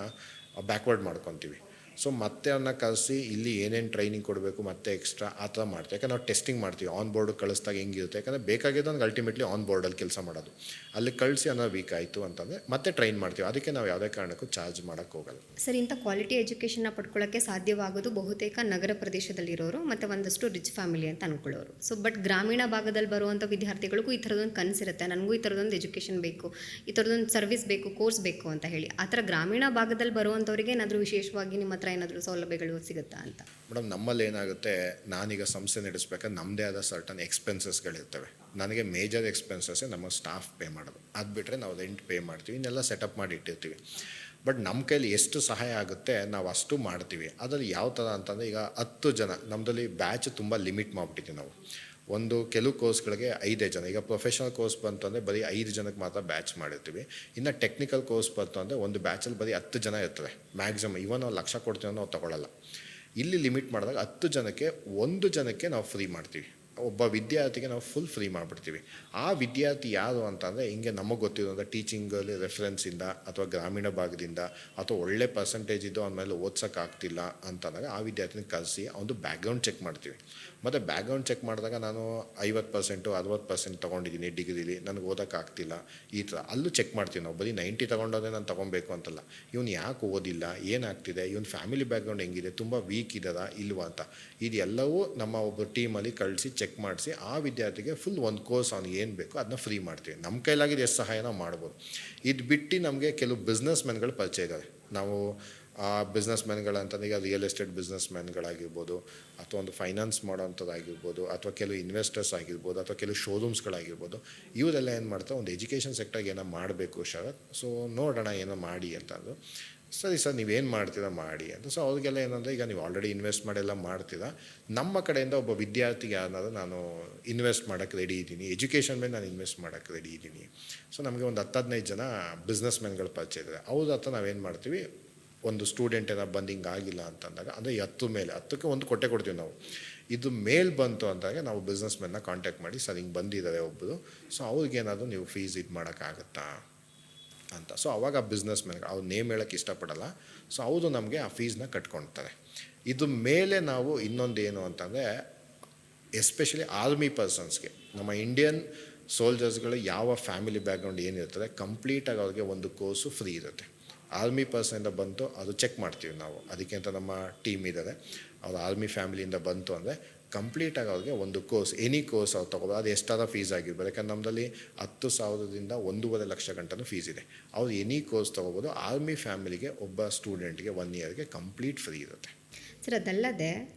ಬ್ಯಾಕ್ವರ್ಡ್ ಮಾಡ್ಕೊತೀವಿ. ಸೊ ಮತ್ತೆ ಅವನ್ನ ಕಳಿಸಿ ಇಲ್ಲಿ ಏನೇನು ಟ್ರೈನಿಂಗ್ ಕೊಡಬೇಕು ಮತ್ತೆ ಎಕ್ಸ್ಟ್ರಾ ಆ ಥರ ಮಾಡ್ತೀವಿ. ಯಾಕಂದ್ರೆ ನಾವು ಟೆಸ್ಟಿಂಗ್ ಮಾಡ್ತೀವಿ ಆನ್ ಬೋರ್ಡ್ ಕಳಿಸ್ದಾಗ ಹೆಂಗಿರುತ್ತೆ. ಯಾಕಂದರೆ ಬೇಕಾಗಿದ್ದು ನನಗೆ ಅಲ್ಟಿಮೇಟ್ಲಿ ಆನ್ ಬೋರ್ಡಲ್ಲಿ ಕೆಲಸ ಮಾಡೋದು. ಅಲ್ಲಿ ಕಳಿಸಿ ಅನ್ನೋ ವೀಕ್ ಆಯಿತು ಅಂತಂದರೆ ಮತ್ತೆ ಟ್ರೈನ್ ಮಾಡ್ತೀವಿ. ಅದಕ್ಕೆ ನಾವು ಯಾವುದೇ ಕಾರಣಕ್ಕೂ ಚಾರ್ಜ್ ಮಾಡೋಕ್ಕೆ ಹೋಗಲ್ಲ. ಸರ್, ಇಂಥ ಕ್ವಾಲಿಟಿ ಎಜುಕೇಷನ್ನ ಪಡ್ಕೊಳ್ಳೋಕ್ಕೆ ಸಾಧ್ಯವಾಗೋದು ಬಹುತೇಕ ನಗರ ಪ್ರದೇಶದಲ್ಲಿರೋರು ಮತ್ತು ಒಂದಷ್ಟು ರಿಚ್ ಫ್ಯಾಮಿಲಿ ಅಂತ ಅಂದ್ಕೊಳ್ಳೋರು. ಸೊ ಬಟ್ ಗ್ರಾಮೀಣ ಭಾಗದಲ್ಲಿ ಬರುವಂಥ ವಿದ್ಯಾರ್ಥಿಗಳಿಗೂ ಈ ಥರದೊಂದು ಕನಸಿರುತ್ತೆ, ನನಗೂ ಈ ಥರದೊಂದು ಎಜುಕೇಷನ್ ಬೇಕು, ಈ ಥರದೊಂದು ಸರ್ವಿಸ್ ಬೇಕು, ಕೋರ್ಸ್ ಬೇಕು ಅಂತ ಹೇಳಿ. ಆ ಥರ ಗ್ರಾಮೀಣ ಭಾಗದಲ್ಲಿ ಬರುವಂಥವ್ರಿಗೆ ಏನಾದರೂ ವಿಶೇಷವಾಗಿ ನಿಮ್ಮ ಹತ್ರ ಏನಾದರೂ ಸೌಲಭ್ಯಗಳು ಸಿಗುತ್ತಾ ಅಂತ? ಮೇಡಮ್, ನಮ್ಮಲ್ಲಿ ಏನಾಗುತ್ತೆ, ನಾನೀಗ ಸಂಸ್ಥೆ ನಡೆಸಬೇಕಾದ್ರೆ ನಮ್ಮದೇ ಆದ ಸರ್ಟನ್ ಎಕ್ಸ್ಪೆನ್ಸಸ್ಗಳಿರ್ತವೆ. ನನಗೆ ಮೇಜರ್ ಎಕ್ಸ್ಪೆನ್ಸಸ್ಸೇ ನಮ್ಮ ಸ್ಟಾಫ್ ಪೇ ಮಾಡೋದು. ಅದು ಬಿಟ್ಟರೆ ನಾವು ರೆಂಟ್ ಪೇ ಮಾಡ್ತೀವಿ, ಇನ್ನೆಲ್ಲ ಸೆಟಪ್ ಮಾಡಿ ಇಟ್ಟಿರ್ತೀವಿ. ಬಟ್ ನಮ್ಮ ಕೈಲಿ ಎಷ್ಟು ಸಹಾಯ ಆಗುತ್ತೆ ನಾವು ಅಷ್ಟು ಮಾಡ್ತೀವಿ. ಅದರಲ್ಲಿ ಯಾವ ಥರ ಅಂತಂದರೆ, ಈಗ 10 ಜನ ನಮ್ಮದಲ್ಲಿ ಬ್ಯಾಚ್ ತುಂಬ ಲಿಮಿಟ್ ಮಾಡಿಬಿಟ್ಟಿದ್ದೀವಿ ನಾವು. ಕೆಲವು ಕೋರ್ಸ್ಗಳಿಗೆ 5 ಜನ. ಈಗ ಪ್ರೊಫೆಷನಲ್ ಕೋರ್ಸ್ ಬಂತು ಅಂದರೆ ಬರೀ 5 ಜನಕ್ಕೆ ಮಾತ್ರ ಬ್ಯಾಚ್ ಮಾಡಿರ್ತೀವಿ. ಇನ್ನು ಟೆಕ್ನಿಕಲ್ ಕೋರ್ಸ್ ಬಂತು ಅಂದರೆ ಒಂದು ಬ್ಯಾಚಲ್ಲಿ ಬರೀ 10 ಜನ ಇರ್ತದೆ ಮ್ಯಾಕ್ಸಿಮಮ್. ಇವನ್ ನಾವು 1,00,000 ಕೊಡ್ತೀವಿ ನಾವು ತೊಗೊಳ್ಳಲ್ಲ. ಇಲ್ಲಿ ಲಿಮಿಟ್ ಮಾಡಿದಾಗ 10 ಜನಕ್ಕೆ 1 ಜನಕ್ಕೆ ನಾವು ಫ್ರೀ ಮಾಡ್ತೀವಿ. ಒಬ್ಬ ವಿದ್ಯಾರ್ಥಿಗೆ ನಾವು ಫುಲ್ ಫ್ರೀ ಮಾಡಿಬಿಡ್ತೀವಿ. ಆ ವಿದ್ಯಾರ್ಥಿ ಯಾರು ಅಂತಂದರೆ ಹಿಂಗೆ ನಮಗೆ ಗೊತ್ತಿರೋಂಥ ಟೀಚಿಂಗಲ್ಲಿ ರೆಫರೆನ್ಸಿಂದ ಅಥವಾ ಗ್ರಾಮೀಣ ಭಾಗದಿಂದ ಅಥವಾ ಒಳ್ಳೆ ಪರ್ಸೆಂಟೇಜ್ ಇದ್ದು ಆಮೇಲೆ ಓದ್ಸೋಕ್ಕಾಗ್ತಿಲ್ಲ ಅಂತಂದಾಗ ಆ ವಿದ್ಯಾರ್ಥಿನ ಕರೆಸಿ ಅವನು ಬ್ಯಾಕ್ಗ್ರೌಂಡ್ ಚೆಕ್ ಮಾಡ್ತೀವಿ. ಮತ್ತು ಬ್ಯಾಕ್ಗ್ರೌಂಡ್ ಚೆಕ್ ಮಾಡಿದಾಗ ನಾನು 50% 60% ತೊಗೊಂಡಿದ್ದೀನಿ ಡಿಗ್ರಿಲಿ, ನನಗೆ ಓದೋಕ್ಕಾಗ್ತಿಲ್ಲ, ಈ ಥರ ಅಲ್ಲೂ ಚೆಕ್ ಮಾಡ್ತೀವಿ ನಾವು. ಬರೀ 90 ತೊಗೊಂಡೋದ್ರೆ ನಾನು ತೊಗೊಬೇಕು ಅಂತಲ್ಲ, ಇವನು ಯಾಕೆ ಓದಿಲ್ಲ, ಏನಾಗ್ತಿದೆ, ಇವನು ಫ್ಯಾಮಿಲಿ ಬ್ಯಾಕ್ಗ್ರೌಂಡ್ ಹೆಂಗಿದೆ, ತುಂಬ ವೀಕ್ ಇದ್ದಾರಾ ಇಲ್ವಾ ಅಂತ ಇದೆಲ್ಲವೂ ನಮ್ಮ ಒಬ್ಬ ಟೀಮಲ್ಲಿ ಕಳಿಸಿ ಚೆಕ್ ಮಾಡಿಸಿ ಆ ವಿದ್ಯಾರ್ಥಿಗೆ ಫುಲ್ ಒಂದು ಕೋರ್ಸ್ ಅವ್ನಿಗೆ ಏನು ಬೇಕೋ ಅದನ್ನ ಫ್ರೀ ಮಾಡ್ತೀವಿ. ನಮ್ಮ ಕೈಲಾಗಿದ್ದು ಎಷ್ಟು ಸಹಾಯ ನಾವು ಮಾಡ್ಬೋದು. ಇದು ಬಿಟ್ಟು ನಮಗೆ ಕೆಲವು ಬಿಸ್ನೆಸ್ ಮೆನ್ಗಳು ಪರಿಚಯ ಇದ್ದಾರೆ. ನಾವು ಆ ಬಿಸ್ನೆಸ್ ಮ್ಯಾನ್ಗಳಂತಂದ್ರೆ ಈಗ ರಿಯಲ್ ಎಸ್ಟೇಟ್ ಬಿಸ್ನೆಸ್ ಮ್ಯಾನ್ಗಳಾಗಿರ್ಬೋದು, ಅಥವಾ ಒಂದು ಫೈನಾನ್ಸ್ ಮಾಡೋವಂಥದ್ದಾಗಿರ್ಬೋದು, ಅಥವಾ ಕೆಲವು ಇನ್ವೆಸ್ಟರ್ಸ್ ಆಗಿರ್ಬೋದು, ಅಥವಾ ಕೆಲವು ಶೋರೂಮ್ಸ್ಗಳಾಗಿರ್ಬೋದು. ಇವರೆಲ್ಲ ಏನು ಮಾಡ್ತಾರೆ, ಒಂದು ಎಜುಕೇಷನ್ ಸೆಕ್ಟರ್ಗೆ ಏನೋ ಮಾಡಬೇಕು ಶರತ್, ಸೊ ನೋಡೋಣ ಏನೋ ಮಾಡಿ ಅಂತಂದು. ಸರಿ ಸರ್ ನೀವೇನು ಮಾಡ್ತೀರಾ ಮಾಡಿ ಅಂತ. ಸೊ ಅವ್ರಿಗೆಲ್ಲ ಏನಂದರೆ, ಈಗ ನೀವು ಆಲ್ರೆಡಿ ಇನ್ವೆಸ್ಟ್ ಮಾಡೆಲ್ಲ ಮಾಡ್ತೀರಾ, ನಮ್ಮ ಕಡೆಯಿಂದ ಒಬ್ಬ ವಿದ್ಯಾರ್ಥಿಗೆ ಏನಾದರೂ ನಾನು ಇನ್ವೆಸ್ಟ್ ಮಾಡೋಕ್ಕೆ ರೆಡಿ ಇದ್ದೀನಿ, ಎಜುಕೇಷನ್ ಮೇಲೆ ನಾನು ಇನ್ವೆಸ್ಟ್ ಮಾಡೋಕ್ಕೆ ರೆಡಿ ಇದ್ದೀನಿ. ಸೊ ನಮಗೆ ಒಂದು 10-15 ಜನ ಬಿಸ್ನೆಸ್ ಮ್ಯಾನ್ಗಳು ಪರಿಚಯ ಇದ್ದಾರೆ. ಅವ್ರ ಹತ್ರ ನಾವೇನು ಮಾಡ್ತೀವಿ, ಒಂದು ಸ್ಟೂಡೆಂಟ್ ಏನಾರು ಬಂದು ಹಿಂಗೆ ಆಗಿಲ್ಲ ಅಂತಂದಾಗ, ಅಂದರೆ 10ಕ್ಕೆ ಒಂದು ಕೊಡ್ತೀವಿ ನಾವು. ಇದು ಮೇಲ್ ಬಂತು ಅಂದಾಗ ನಾವು ಬಿಸ್ನೆಸ್ ಮ್ಯಾನ್ನ ಕಾಂಟ್ಯಾಕ್ಟ್ ಮಾಡಿ, ಸರ್ ಹಿಂಗೆ ಬಂದಿದ್ದಾರೆ ಒಬ್ಬರು, ಸೊ ಅವ್ರಿಗೇನಾದರೂ ನೀವು ಫೀಸ್ ಇದು ಮಾಡೋಕ್ಕಾಗತ್ತಾ ಅಂತ. ಸೊ ಅವಾಗ ಬಿಸ್ನೆಸ್ ಮ್ಯಾನ್ಗೆ ಅವ್ರು ನೇಮ್ ಹೇಳೋಕ್ಕೆ ಇಷ್ಟಪಡಲ್ಲ, ಸೊ ಅವರು ನಮಗೆ ಆ ಫೀಸ್ನ ಕಟ್ಕೊಳ್ತಾರೆ. ಇದು ಮೇಲೆ ನಾವು ಇನ್ನೊಂದು ಏನು ಅಂತಂದರೆ, ಎಸ್ಪೆಷಲಿ ಆರ್ಮಿ ಪರ್ಸನ್ಸ್ಗೆ, ನಮ್ಮ ಇಂಡಿಯನ್ ಸೋಲ್ಜರ್ಸ್ಗಳು ಯಾವ ಫ್ಯಾಮಿಲಿ ಬ್ಯಾಕ್ಗ್ರೌಂಡ್ ಏನಿರ್ತದೆ ಕಂಪ್ಲೀಟಾಗಿ ಅವ್ರಿಗೆ ಒಂದು ಕೋರ್ಸು ಫ್ರೀ ಇರುತ್ತೆ. ಆರ್ಮಿ ಪರ್ಸನಿಂದ ಬಂತು ಅದು ಚೆಕ್ ಮಾಡ್ತೀವಿ ನಾವು, ಅದಕ್ಕೆ ಅಂತ ನಮ್ಮ ಟೀಮ್ ಇದ್ದಾರೆ. ಅವ್ರು ಆರ್ಮಿ ಫ್ಯಾಮಿಲಿಯಿಂದ ಬಂತು ಅಂದರೆ ಕಂಪ್ಲೀಟಾಗಿ ಅವ್ರಿಗೆ ಒಂದು ಕೋರ್ಸ್, ಎನಿ ಕೋರ್ಸ್ ಅವ್ರು ತೊಗೊಬೋದು. ಅದು ಎಷ್ಟಾದ ಫೀಸ್ ಆಗಿರ್ಬೋದು, ಯಾಕಂದ್ರೆ ನಮ್ಮದಲ್ಲಿ 10,000ದಿಂದ 1.5 ಲಕ್ಷ ಗಂಟನೂ ಫೀಸ್ ಇದೆ. ಅವ್ರು ಎನಿ ಕೋರ್ಸ್ ತೊಗೋಬೋದು. ಆರ್ಮಿ ಫ್ಯಾಮಿಲಿಗೆ ಒಬ್ಬ ಸ್ಟೂಡೆಂಟ್ಗೆ 1 ಇಯರ್ಗೆ ಕಂಪ್ಲೀಟ್ ಫ್ರೀ ಇರುತ್ತೆ. ಸರ್, ಅದಲ್ಲದೆ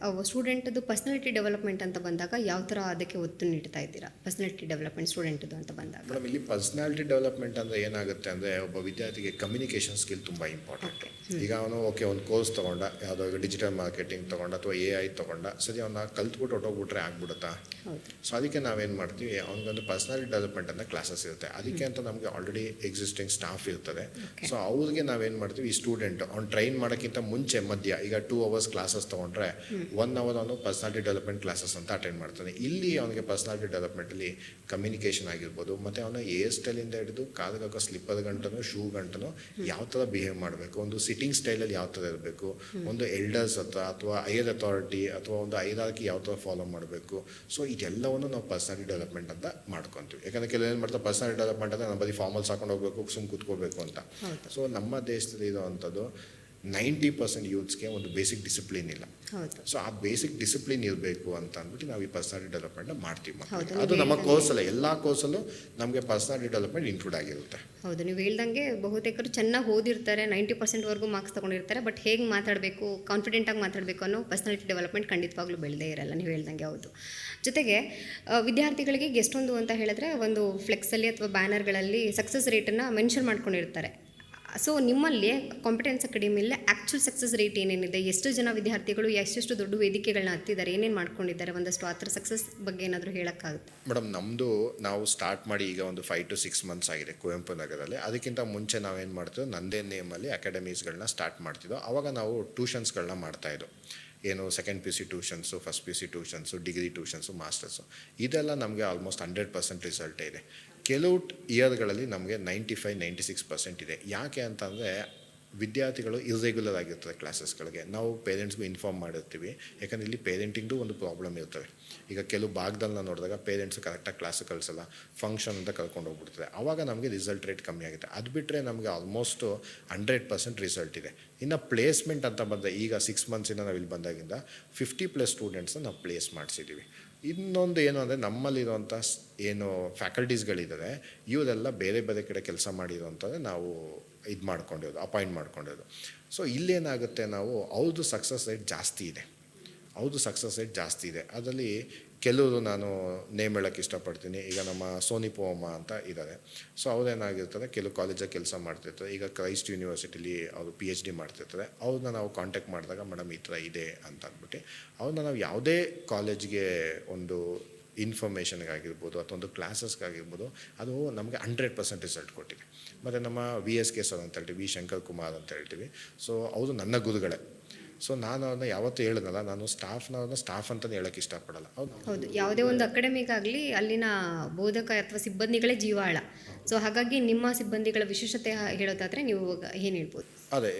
ಸ್ಟೂಡೆಂಟದು ಪರ್ಸ್ನಾಲಿಟಿ ಡೆವಲಪ್ಮೆಂಟ್ ಅಂತ ಬಂದಾಗ ಯಾವ ಥರ ಅದಕ್ಕೆ ಒತ್ತು ನೀಡ್ತಾ ಇದ್ದೀರಾ? ಪರ್ಸ್ನಾಲಿಟಿ ಡೆವಲಪ್ಮೆಂಟ್ ಸ್ಟೂಡೆಂಟದು ಅಂತ ಬಂದಾಗ ಮೇಡಮ್, ಇಲ್ಲಿ ಪರ್ಸ್ನಾಲಿಟಿ ಡೆವಲಪ್ಮೆಂಟ್ ಅಂದರೆ ಏನಾಗುತ್ತೆ ಅಂದರೆ, ಒಬ್ಬ ವಿದ್ಯಾರ್ಥಿಗೆ ಕಮ್ಯುನಿಕೇಷನ್ ಸ್ಕಿಲ್ ತುಂಬ ಇಂಪಾರ್ಟೆಂಟ್. ಈಗ ಅವನು ಒಂದು ಕೋರ್ಸ್ ತೊಗೊಂಡ, ಯಾವುದೋ ಈಗ ಡಿಜಿಟಲ್ ಮಾರ್ಕೆಟಿಂಗ್ ತೊಗೊಂಡ ಅಥವಾ AI ತೊಗೊಂಡ, ಸರಿ ಅವನ್ನ ಕಲ್ತ್ಬಿಟ್ಟು ಹೊಟ್ಟೋಗ್ಬಿಟ್ರೆ ಆಗ್ಬಿಡುತ್ತಾ? ಸೊ ಅದಕ್ಕೆ ನಾವೇನು ಮಾಡ್ತೀವಿ, ಅವ್ನಿಗೊಂದು ಪರ್ಸ್ನಾಲಿಟಿ ಡೆವಲಪ್ಮೆಂಟ್ ಅಂತ ಕ್ಲಾಸಸ್ ಇರುತ್ತೆ. ಅದಕ್ಕೆ ಅಂತ ನಮಗೆ ಆಲ್ರೆಡಿ ಎಕ್ಸಿಸ್ಟಿಂಗ್ ಸ್ಟಾಫ್ ಇರ್ತದೆ. ಸೊ ಅವ್ರಿಗೆ ನಾವೇನು ಮಾಡ್ತೀವಿ, ಈ ಸ್ಟೂಡೆಂಟ್ ಅವ್ನು ಟ್ರೈನ್ ಮಾಡೋಕ್ಕಿಂತ ಮುಂಚೆ ಮಧ್ಯ ಈಗ 2 ಅವರ್ಸ್ ಕ್ಲಾಸಸ್ ತೊಗೊಂಡ್ರೆ 1 ಅವರ್ ಅವನು ಪರ್ಸ್ನಾಲಿಟಿ ಡೆವಲಪ್ಮೆಂಟ್ ಕ್ಲಾಸಸ್ ಅಂತ ಅಟೆಂಡ್ ಮಾಡ್ತಾನೆ. ಇಲ್ಲಿ ಅವನಿಗೆ ಪರ್ಸ್ನಾಲಿಟಿ ಡೆವಲಪ್ಮೆಂಟಲ್ಲಿ ಕಮ್ಯುನಿಕೇಷನ್ ಆಗಿರ್ಬೋದು, ಮತ್ತು ಅವನ ಹೇರ್ ಸ್ಟೈಲಿಂದ ಹಿಡಿದು ಕಾಲಿಗೆ ಸ್ಲಿಪ್ಪರ್ ಗಂಟನೋ ಶೂ ಗಂಟನೋ ಯಾವ ಥರ ಬಿಹೇವ್ ಮಾಡಬೇಕು, ಒಂದು ಸಿಟ್ಟಿಂಗ್ ಸ್ಟೈಲಲ್ಲಿ ಯಾವ ಥರ ಇರಬೇಕು, ಒಂದು ಎಲ್ಡರ್ಸ್ ಹತ್ರ ಅಥವಾ ಹೈಯರ್ ಅಥಾರಿಟಿ ಅಥವಾ ಒಂದು ಹೈರಾರ್ಕಿ ಯಾವ ಥರ ಫಾಲೋ ಮಾಡಬೇಕು. ಸೊ ಇದೆಲ್ಲವನ್ನು ನಾವು ಪರ್ಸ್ನಾಲಿಟಿ ಡೆವಲಪ್ಮೆಂಟ್ ಅಂತ ಮಾಡ್ಕೊತೀವಿ. ಯಾಕಂದರೆ ಕೆಲವು ಏನು ಮಾಡ್ತಾರೆ, ಪರ್ಸ್ನಾಲಿಟಿ ಡೆವಲಪ್ಮೆಂಟ್ ಅಂದರೆ ನಾವು ಬರೀ ಫಾರ್ಮಲ್ಸ್ ಹಾಕೊಂಡು ಹೋಗ್ಬೇಕು, ಸುಮ್ಮನೆ ಕೂತ್ಕೋಬೇಕು ಅಂತ. ಸೊ ನಮ್ಮ ದೇಶದಲ್ಲಿ ಇರೋವಂಥದ್ದು 90% ಯೂತ್ಸ್ಗೆ ಒಂದು ಬೇಸಿಕ್ ಡಿಸಿಪ್ಲಿನ್ ಇಲ್ಲ. ಸೊ ಆ ಬೇಸಿಕ್ ಡಿಸಿಪ್ಲಿನ್ ಇರಬೇಕು ಅಂತ ಅಂದ್ಬಿಟ್ಟು ನಾವು ಈ ಪರ್ಸ್ನಾಲಿಟಿ ಡೆವಲಪ್ಮೆಂಟ್ ಮಾಡ್ತೀವಿ. ಅದು ನಮ್ಮ ಕೋರ್ಸಲ್ಲ, ಎಲ್ಲ ಕೋರ್ಸಲ್ಲೂ ನಮಗೆ ಪರ್ಸ್ನಾಲಿಟಿ ಡೆವಲಪ್ಮೆಂಟ್ ಇನ್ಕ್ಲೂಡ್ ಆಗಿರುತ್ತೆ. ಹೌದು, ನೀವು ಹೇಳ್ದಂಗೆ ಬಹುತೇಕರು ಚೆನ್ನಾಗಿ ಓದಿರ್ತಾರೆ, 90%ವರೆಗೂ ಮಾರ್ಕ್ಸ್ ತೊಗೊಂಡಿರ್ತಾರೆ, ಬಟ್ ಹೇಗೆ ಮಾತಾಡಬೇಕು, ಕಾನ್ಫಿಡೆಂಟಾಗಿ ಮಾತಾಡಬೇಕು ಅನ್ನೋ ಪರ್ಸ್ನಾಲಿಟಿ ಡೆವಲಪ್ಮೆಂಟ್ ಖಂಡಿತವಾಗ್ಲೂ ಬೆಳೆದೇ ಇರಲ್ಲ, ನೀವು ಹೇಳ್ದಂಗೆ. ಹೌದು. ಜೊತೆಗೆ ವಿದ್ಯಾರ್ಥಿಗಳಿಗೆ ಎಷ್ಟೊಂದು ಅಂತ ಹೇಳಿದ್ರೆ, ಒಂದು ಫ್ಲೆಕ್ಸಲ್ಲಿ ಅಥವಾ ಬ್ಯಾನರ್ಗಳಲ್ಲಿ ಸಕ್ಸಸ್ ರೇಟನ್ನು ಮೆನ್ಷನ್ ಮಾಡ್ಕೊಂಡಿರ್ತಾರೆ. ಸೊ ನಿಮ್ಮಲ್ಲಿ ಕಾಂಪಿಟೆನ್ಸ್ ಅಕಾಡೆಮಿಯಲ್ಲಿ ಆ್ಯಕ್ಚುಲ್ ಸಕ್ಸಸ್ ರೇಟ್ ಏನೇನಿದೆ, ಎಷ್ಟು ಜನ ವಿದ್ಯಾರ್ಥಿಗಳು ಎಷ್ಟೆಷ್ಟು ದೊಡ್ಡ ವೇದಿಕೆಗಳನ್ನ ಹತ್ತಿದ್ದಾರೆ, ಏನೇನು ಮಾಡ್ಕೊಂಡಿದ್ದಾರೆ, ಒಂದಷ್ಟು ಆ ಥರ ಸಕ್ಸಸ್ ಬಗ್ಗೆ ಏನಾದರೂ ಹೇಳೋಕ್ಕಾಗುತ್ತೆ? ಮೇಡಮ್, ನಮ್ಮದು ನಾವು ಸ್ಟಾರ್ಟ್ ಮಾಡಿ ಈಗ ಒಂದು 5 to 6 months ಆಗಿದೆ ಕುವೆಂಪು ನಗರದಲ್ಲಿ. ಅದಕ್ಕಿಂತ ಮುಂಚೆ ನಾವೇನು ಮಾಡ್ತೀವಿ, ನಂದೇ ನೇಮಲ್ಲಿ ಅಕಾಡೆಮೀಸ್ಗಳನ್ನ ಸ್ಟಾರ್ಟ್ ಮಾಡ್ತಿದ್ದೋ. ಆವಾಗ ನಾವು ಟ್ಯೂಷನ್ಸ್ಗಳನ್ನ ಮಾಡ್ತಾಯಿದ್ದೋ. ಏನು second PUC tuitions, first PUC tuitions, degree tuitions, masters, ಇದೆಲ್ಲ ನಮಗೆ ಆಲ್ಮೋಸ್ಟ್ 100% ರಿಸಲ್ಟೇ ಇದೆ. ಕೆಲವು ಇಯರ್ಗಳಲ್ಲಿ ನಮಗೆ 95-96% ಇದೆ. ಯಾಕೆ ಅಂತಂದರೆ ವಿದ್ಯಾರ್ಥಿಗಳು ಇರ್ರೆಗ್ಯುಲರ್ ಆಗಿರ್ತದೆ ಕ್ಲಾಸಸ್ಗಳಿಗೆ. ನಾವು ಪೇರೆಂಟ್ಸ್ಗೂ ಇನ್ಫಾರ್ಮ್ ಮಾಡಿರ್ತೀವಿ, ಯಾಕಂದರೆ ಇಲ್ಲಿ ಪೇರೆಂಟಿಂಗ್ದು ಒಂದು ಪ್ರಾಬ್ಲಮ್ ಇರ್ತವೆ. ಈಗ ಕೆಲವು ಭಾಗದಲ್ಲಿ ನಾವು ನೋಡಿದಾಗ ಪೇರೆಂಟ್ಸು ಕರೆಕ್ಟಾಗಿ ಕ್ಲಾಸ್ ಕಳಿಸಲ್ಲ, ಫಂಕ್ಷನ್ ಅಂತ ಕರ್ಕೊಂಡು ಹೋಗ್ಬಿಡ್ತಾರೆ. ಆವಾಗ ನಮಗೆ ರಿಸಲ್ಟ್ ರೇಟ್ ಕಮ್ಮಿ ಆಗುತ್ತೆ. ಅದು ಬಿಟ್ಟರೆ ನಮಗೆ ಆಲ್ಮೋಸ್ಟು 100% ರಿಸಲ್ಟ್ ಇದೆ. ಇನ್ನು ಪ್ಲೇಸ್ಮೆಂಟ್ ಅಂತ ಬಂದರೆ ಈಗ 6 months ನಾವು ಇಲ್ಲಿ ಬಂದಾಗಿಂದ 50+ ಸ್ಟೂಡೆಂಟ್ಸ್ನ ನಾವು ಪ್ಲೇಸ್ ಮಾಡಿಸಿದ್ದೀವಿ. ಇನ್ನೊಂದು ಏನು ಅಂದರೆ, ನಮ್ಮಲ್ಲಿರುವಂಥ ಏನು ಫ್ಯಾಕಲ್ಟೀಸ್ಗಳಿದ್ದಾರೆ ಇವರೆಲ್ಲ ಬೇರೆ ಬೇರೆ ಕಡೆ ಕೆಲಸ ಮಾಡಿರೋಂಥದ್ದು ನಾವು ಇದು ಮಾಡ್ಕೊಂಡಿರೋದು, ಅಪಾಯಿಂಟ್ ಮಾಡ್ಕೊಂಡಿರೋದು. ಸೊ ಇಲ್ಲೇನಾಗುತ್ತೆ, ನಾವು ಅವ್ರದ್ದು ಸಕ್ಸಸ್ ರೇಟ್ ಜಾಸ್ತಿ ಇದೆ. ಅದರಲ್ಲಿ ಕೆಲವರು ನಾನು ನೇಮ್ ಹೇಳೋಕ್ಕೆ ಇಷ್ಟಪಡ್ತೀನಿ. ಈಗ ನಮ್ಮ ಸೋನಿ ಪೋಮ ಅಂತ ಇದ್ದಾರೆ. ಸೊ ಅವ್ರೇನಾಗಿರ್ತಾರೆ, ಕೆಲವು ಕಾಲೇಜಲ್ಲಿ ಕೆಲಸ ಮಾಡ್ತಿರ್ತಾರೆ. ಈಗ ಕ್ರೈಸ್ಟ್ ಯೂನಿವರ್ಸಿಟಿಲಿ ಅವರು PhD ಮಾಡ್ತಿರ್ತಾರೆ. ಅವ್ರನ್ನ ನಾವು ಕಾಂಟ್ಯಾಕ್ಟ್ ಮಾಡಿದಾಗ, ಮೇಡಮ್ ಈ ಥರ ಇದೆ ಅಂತ ಅಂದ್ಬಿಟ್ಟು ಅವ್ರನ್ನ ನಾವು ಯಾವುದೇ ಕಾಲೇಜ್ಗೆ ಒಂದು ಇನ್ಫಾರ್ಮೇಷನ್ಗಾಗಿರ್ಬೋದು ಅಥವಾ ಒಂದು ಕ್ಲಾಸಸ್ಗಾಗಿರ್ಬೋದು, ಅದು ನಮಗೆ 100% ರಿಸಲ್ಟ್ ಕೊಟ್ಟಿದೆ. ಮತ್ತು ನಮ್ಮ VSK ಸರ್ ಅಂತ ಹೇಳ್ತೀವಿ, ವಿ ಶಂಕರ್ ಕುಮಾರ್ ಅಂತ ಹೇಳ್ತೀವಿ. ಸೊ ಅವರು ನನ್ನ ಗುರುಗಳೇ. ಸೊ ನಾನು ಅವ್ರನ್ನ ಯಾವತ್ತೂ ಹೇಳಿದ್ನಲ್ಲ, ನಾನು ಸ್ಟಾಫ್ ಅಂತಲೇ ಹೇಳೋಕ್ಕೆ ಇಷ್ಟಪಡಲ್ಲ. ಹೌದು, ಯಾವುದೇ ಒಂದು ಅಕಾಡೆಮಿಗಾಗಲಿ ಅಲ್ಲಿನ ಬೋಧಕ ಅಥವಾ ಸಿಬ್ಬಂದಿಗಳೇ ಜೀವಾಳ. ಸೊ ಹಾಗಾಗಿ ನಿಮ್ಮ ಸಿಬ್ಬಂದಿಗಳ ವಿಶೇಷತೆ ಹೇಳೋದಾದರೆ ನೀವು ಏನು ಹೇಳ್ಬೋದು? ಅದೇ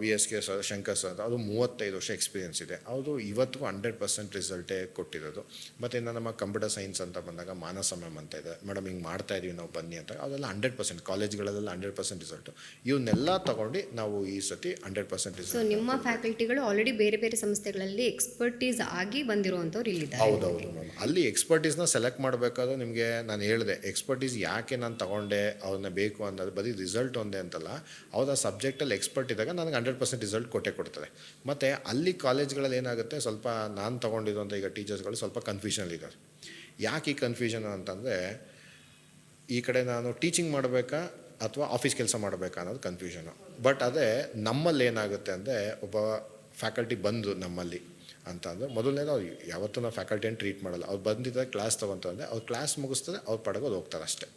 V S K sir, Shankar sir, ಅದು 35 ವರ್ಷ ಎಕ್ಸ್ಪೀರಿಯೆನ್ಸ್ ಇದೆ. ಅದು ಇವತ್ತಿಗೂ 100% ರಿಸಲ್ಟೇ ಕೊಟ್ಟಿರೋದು. ಮತ್ತು ಇನ್ನು ನಮ್ಮ ಕಂಪ್ಯೂಟರ್ ಸೈನ್ಸ್ ಅಂತ ಬಂದಾಗ ಮಾನಸ ಮ್ಯಾಮ್ ಅಂತ ಇದೆ, ಮೇಡಮ್ ಹಿಂಗೆ ಮಾಡ್ತಾ ಇದೀವಿ ನಾವು ಬನ್ನಿ ಅಂತ, ಅದೆಲ್ಲ 100% ಕಾಲೇಜ್ಗಳಲ್ಲೆಲ್ಲ 100% ರಿಸಲ್ಟು. ಇವನ್ನೆಲ್ಲ ತೊಗೊಂಡು ನಾವು ಈ ಸತಿ 100% ರಿಸಲ್ಟ್. ಸೊ ನಿಮ್ಮ ಫ್ಯಾಕಲ್ಟಿಗಳು ಆಲ್ರೆಡಿ ಬೇರೆ ಬೇರೆ ಸಂಸ್ಥೆಗಳಲ್ಲಿ ಎಕ್ಸ್ಪರ್ಟೀಸ್ ಆಗಿ ಬಂದಿರುವಂಥವ್ರು ಇಲ್ಲಿದ್ದಾರೆ. ಹೌದೌದು ಮ್ಯಾಮ್. ಅಲ್ಲಿ ಎಕ್ಸ್ಪರ್ಟೀಸ್ನ ಸೆಲೆಕ್ಟ್ ಮಾಡಬೇಕಾದ್ರೆ ನಿಮಗೆ ನಾನು ಹೇಳಿದೆ, ಎಕ್ಸ್ಪರ್ಟೀಸ್ ಯಾಕೆ ನಾನು ತೊಗೊಂಡೆ ಅವ್ರನ್ನ ಬೇಕು ಅನ್ನೋದು ಬರೀ ರಿಸಲ್ಟ್ ಒಂದೇ ಅಂತಲ್ಲ, ಅವರ ಸಬ್ಜೆಕ್ಟಲ್ಲಿ ಎಕ್ಸ್ಪರ್ಟ್ ಇದ್ದಾಗ ನನಗೆ 100% ರಿಸಲ್ಟ್ ಕೊಡ್ತದೆ. ಮತ್ತು ಅಲ್ಲಿ ಕಾಲೇಜ್ಗಳಲ್ಲಿ ಏನಾಗುತ್ತೆ, ಸ್ವಲ್ಪ ನಾನು ತೊಗೊಂಡಿರುವಂಥ ಈಗ ಟೀಚರ್ಸ್ಗಳು ಸ್ವಲ್ಪ ಕನ್ಫ್ಯೂಷನಲ್ಲಿದ್ದಾರೆ. ಯಾಕೆ ಈ ಕನ್ಫ್ಯೂಷನ್ ಅಂತಂದರೆ, ಈ ಕಡೆ ನಾನು ಟೀಚಿಂಗ್ ಮಾಡಬೇಕಾ ಅಥವಾ ಆಫೀಸ್ ಕೆಲಸ ಮಾಡಬೇಕಾ ಅನ್ನೋದು ಕನ್ಫ್ಯೂಷನು. ಬಟ್ ಅದೇ ನಮ್ಮಲ್ಲಿ ಏನಾಗುತ್ತೆ ಅಂದರೆ, ಒಬ್ಬ ಫ್ಯಾಕಲ್ಟಿ ಬಂದು ನಮ್ಮಲ್ಲಿ ಅಂತ ಅಂದರೆ, ಮೊದಲನೇದು ಅವ್ರು ಯಾವತ್ತೂ ನಾವು ಫ್ಯಾಕಲ್ಟಿಯನ್ನು ಟ್ರೀಟ್ ಮಾಡಲ್ಲ. ಅವ್ರು ಬಂದಿದ್ದರೆ ಕ್ಲಾಸ್ ತೊಗೊತಾರೆ, ಅವ್ರು ಕ್ಲಾಸ್ ಮುಗಿಸ್ತದೆ, ಅವ್ರ ಪಡೆಗೋದು ಹೋಗ್ತಾರೆ ಅಷ್ಟೇ.